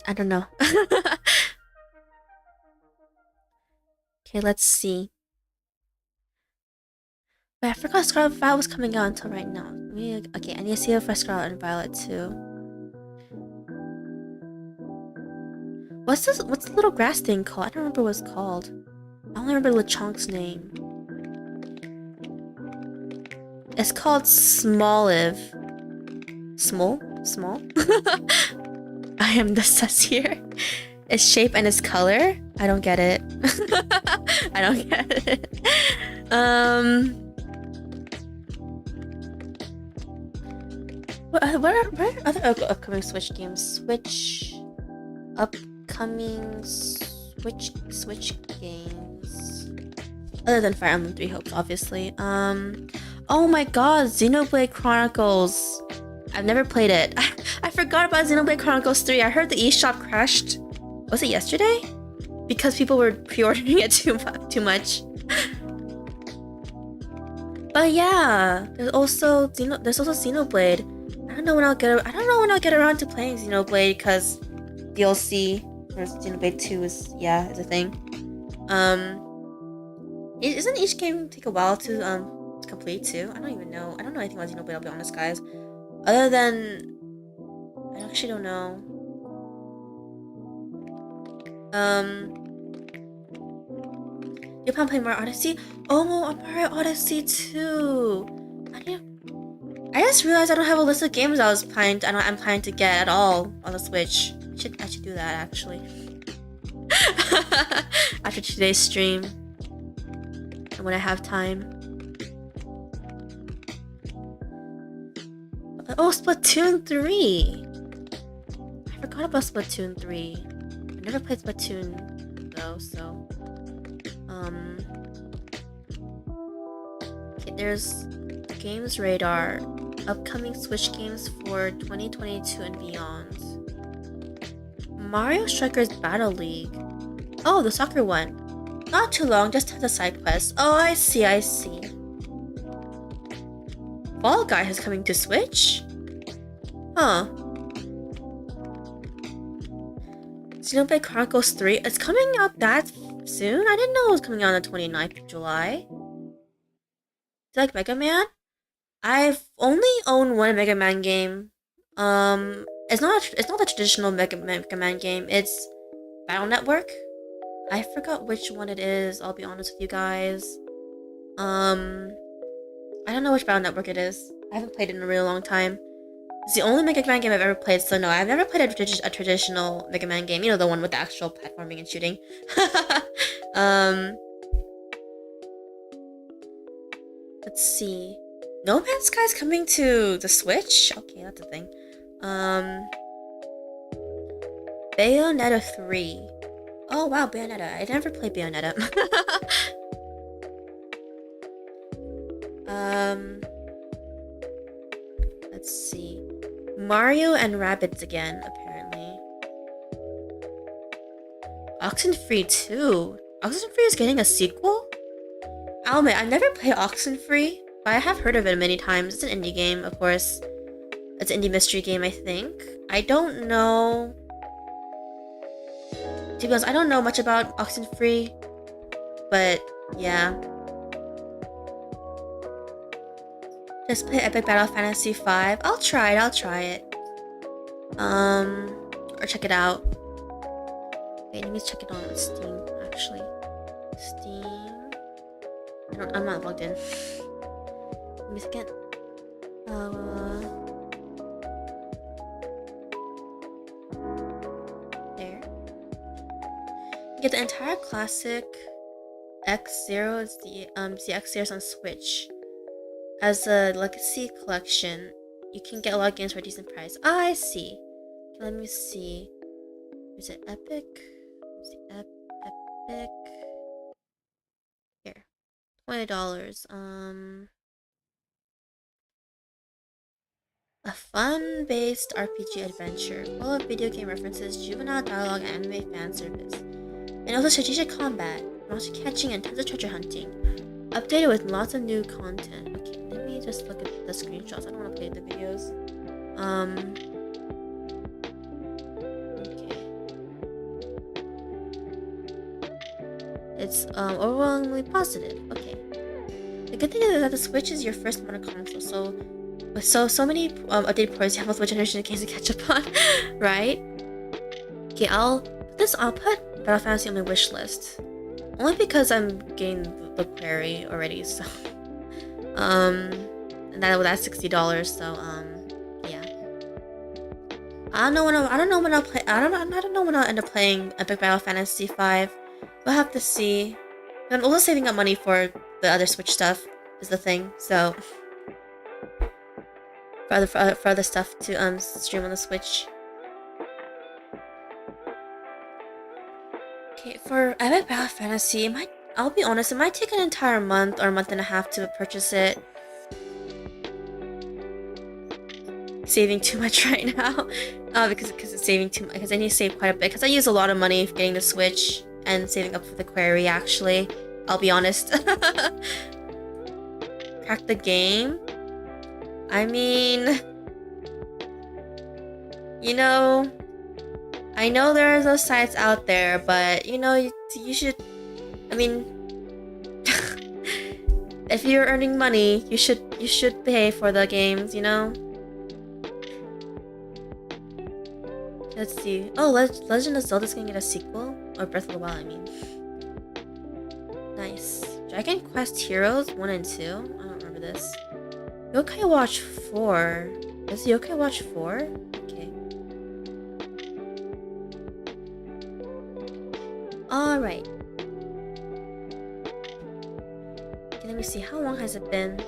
I don't know. Okay, let's see. Wait, I forgot Scarlet Violet was coming out until right now. Okay, I need to see if I Scarlet and Violet too. What's this? What's the little grass thing called? I don't remember what it's called. I only remember LeChonk's name. It's called Smoliv. Small? I am the sus here. Its shape and its color? I don't get it. I don't get it. What are other upcoming Switch games? Upcoming Switch games. Other than Fire Emblem 3 Hopes, obviously. Oh my god, Xenoblade Chronicles. I've never played it. I forgot about Xenoblade Chronicles 3. I heard the eShop crashed. Was it yesterday? Because people were pre-ordering it too much. But yeah, there's also Xenoblade. I don't know when I'll get around to playing Xenoblade because DLC for Xenoblade 2 is a thing. Isn't each game take a while to complete too? I don't even know. I don't know anything about Xenoblade, I'll be honest, guys. Other than I actually don't know. You plan to play Mario Odyssey? Oh, Mario Odyssey too. I just realized I don't have a list of games I'm planning to get at all on the Switch. I should do that actually. After today's stream. And when I have time. Oh, Splatoon 3! I forgot about Splatoon 3. I never played Splatoon though, so okay, there's Games Radar. Upcoming Switch games for 2022 and beyond. Mario Strikers Battle League. Oh, the soccer one. Not too long, just tons of side quests. Oh, I see. Fall Guy is coming to Switch? Huh. Xenoblade Chronicles 3. It's coming out that soon? I didn't know it was coming out on the 29th of July. Is it like Mega Man? I've only owned one Mega Man game. It's not the traditional Mega Man game. It's Battle Network. I forgot which one it is. I'll be honest with you guys. I don't know which Battle Network it is. I haven't played it in a really long time. It's the only Mega Man game I've ever played. So no, I've never played a traditional Mega Man game. You know, the one with the actual platforming and shooting. Let's see. No Man's Sky's coming to the Switch? Okay, that's a thing. Bayonetta 3. Oh wow, Bayonetta. I never played Bayonetta. Let's see. Mario and Rabbids again, apparently. Oxenfree 2. Oxenfree is getting a sequel? I'll admit, I've never played Oxenfree, but I have heard of it many times. It's an indie game, of course. It's an indie mystery game, I think. I don't know. To be honest, I don't know much about Oxenfree, but yeah. Just play Epic Battle Fantasy 5. I'll try it. Or check it out. Wait, let me check it on Steam, actually. Steam. I'm not logged in. Give me a second. There. You get the entire classic X0. It's the X0 on Switch. As a legacy collection, you can get a lot of games for a decent price. Oh, I see. Okay, let me see. Is it Epic? Let's see, Epic. Here, $20. A fun-based RPG adventure full of video game references, juvenile dialogue, and anime fan service, and also strategic combat, monster catching, and tons of treasure hunting. Updated with lots of new content. Okay, let me just look at the screenshots. I don't want to play the videos. Okay. It's overwhelmingly positive. Okay. The good thing is that the Switch is your first modern console, so with so many updated ports, you have multiple generation games to catch up on, right? Okay, I'll put Battle Fantasy on my wish list. Only because I'm getting the query already, so and that's $60, so yeah. I don't know when I'll play. I don't know when I'll end up playing Epic Battle Fantasy 5. We'll have to see. I'm also saving up money for the other Switch stuff is the thing. So for other stuff to stream on the Switch. Okay, for Epic Battle Fantasy, I'll be honest, it might take an entire month or a month and a half to purchase it. Saving too much right now, because it's saving too much. Because I need to save quite a bit. Because I use a lot of money for getting the Switch and saving up for the query. Actually, I'll be honest. Crack the game. I mean, you know, I know there are those sites out there, but you know, you should. I mean, if you're earning money, you should pay for the games. You know. Let's see. Oh, Legend of Zelda's gonna get a sequel? Or Breath of the Wild, I mean. Nice. Dragon Quest Heroes 1 and 2? I don't remember this. Yokai Watch 4. Is Yokai Watch 4? Okay. Alright. Okay, let me see. How long has it been?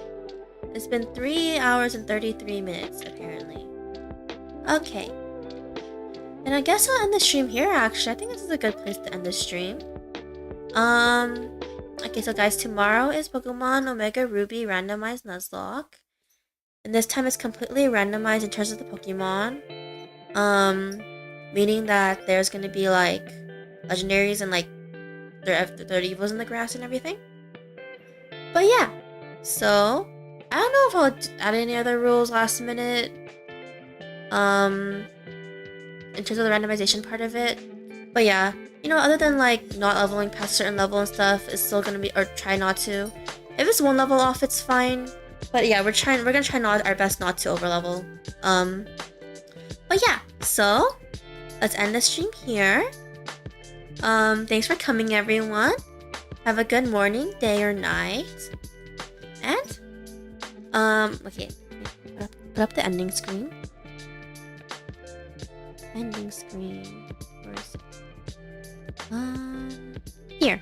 It's been 3 hours and 33 minutes, apparently. Okay. And I guess I'll end the stream here, actually. I think this is a good place to end the stream. Okay, so guys, tomorrow is Pokemon Omega Ruby Randomized Nuzlocke. And this time it's completely randomized in terms of the Pokemon. Meaning that there's gonna be, like, legendaries and, like, their evils in the grass and everything. But yeah, so, I don't know if I'll add any other rules last minute. In terms of the randomization part of it. But yeah, you know, other than like not leveling past a certain level and stuff, it's still gonna be, or try not to. If it's one level off, it's fine. But yeah, we're gonna try our best not to overlevel. But yeah, so let's end the stream here. Thanks for coming, everyone. Have a good morning, day, or night. And okay, put up the ending screen. Ending screen. Where is it? Here.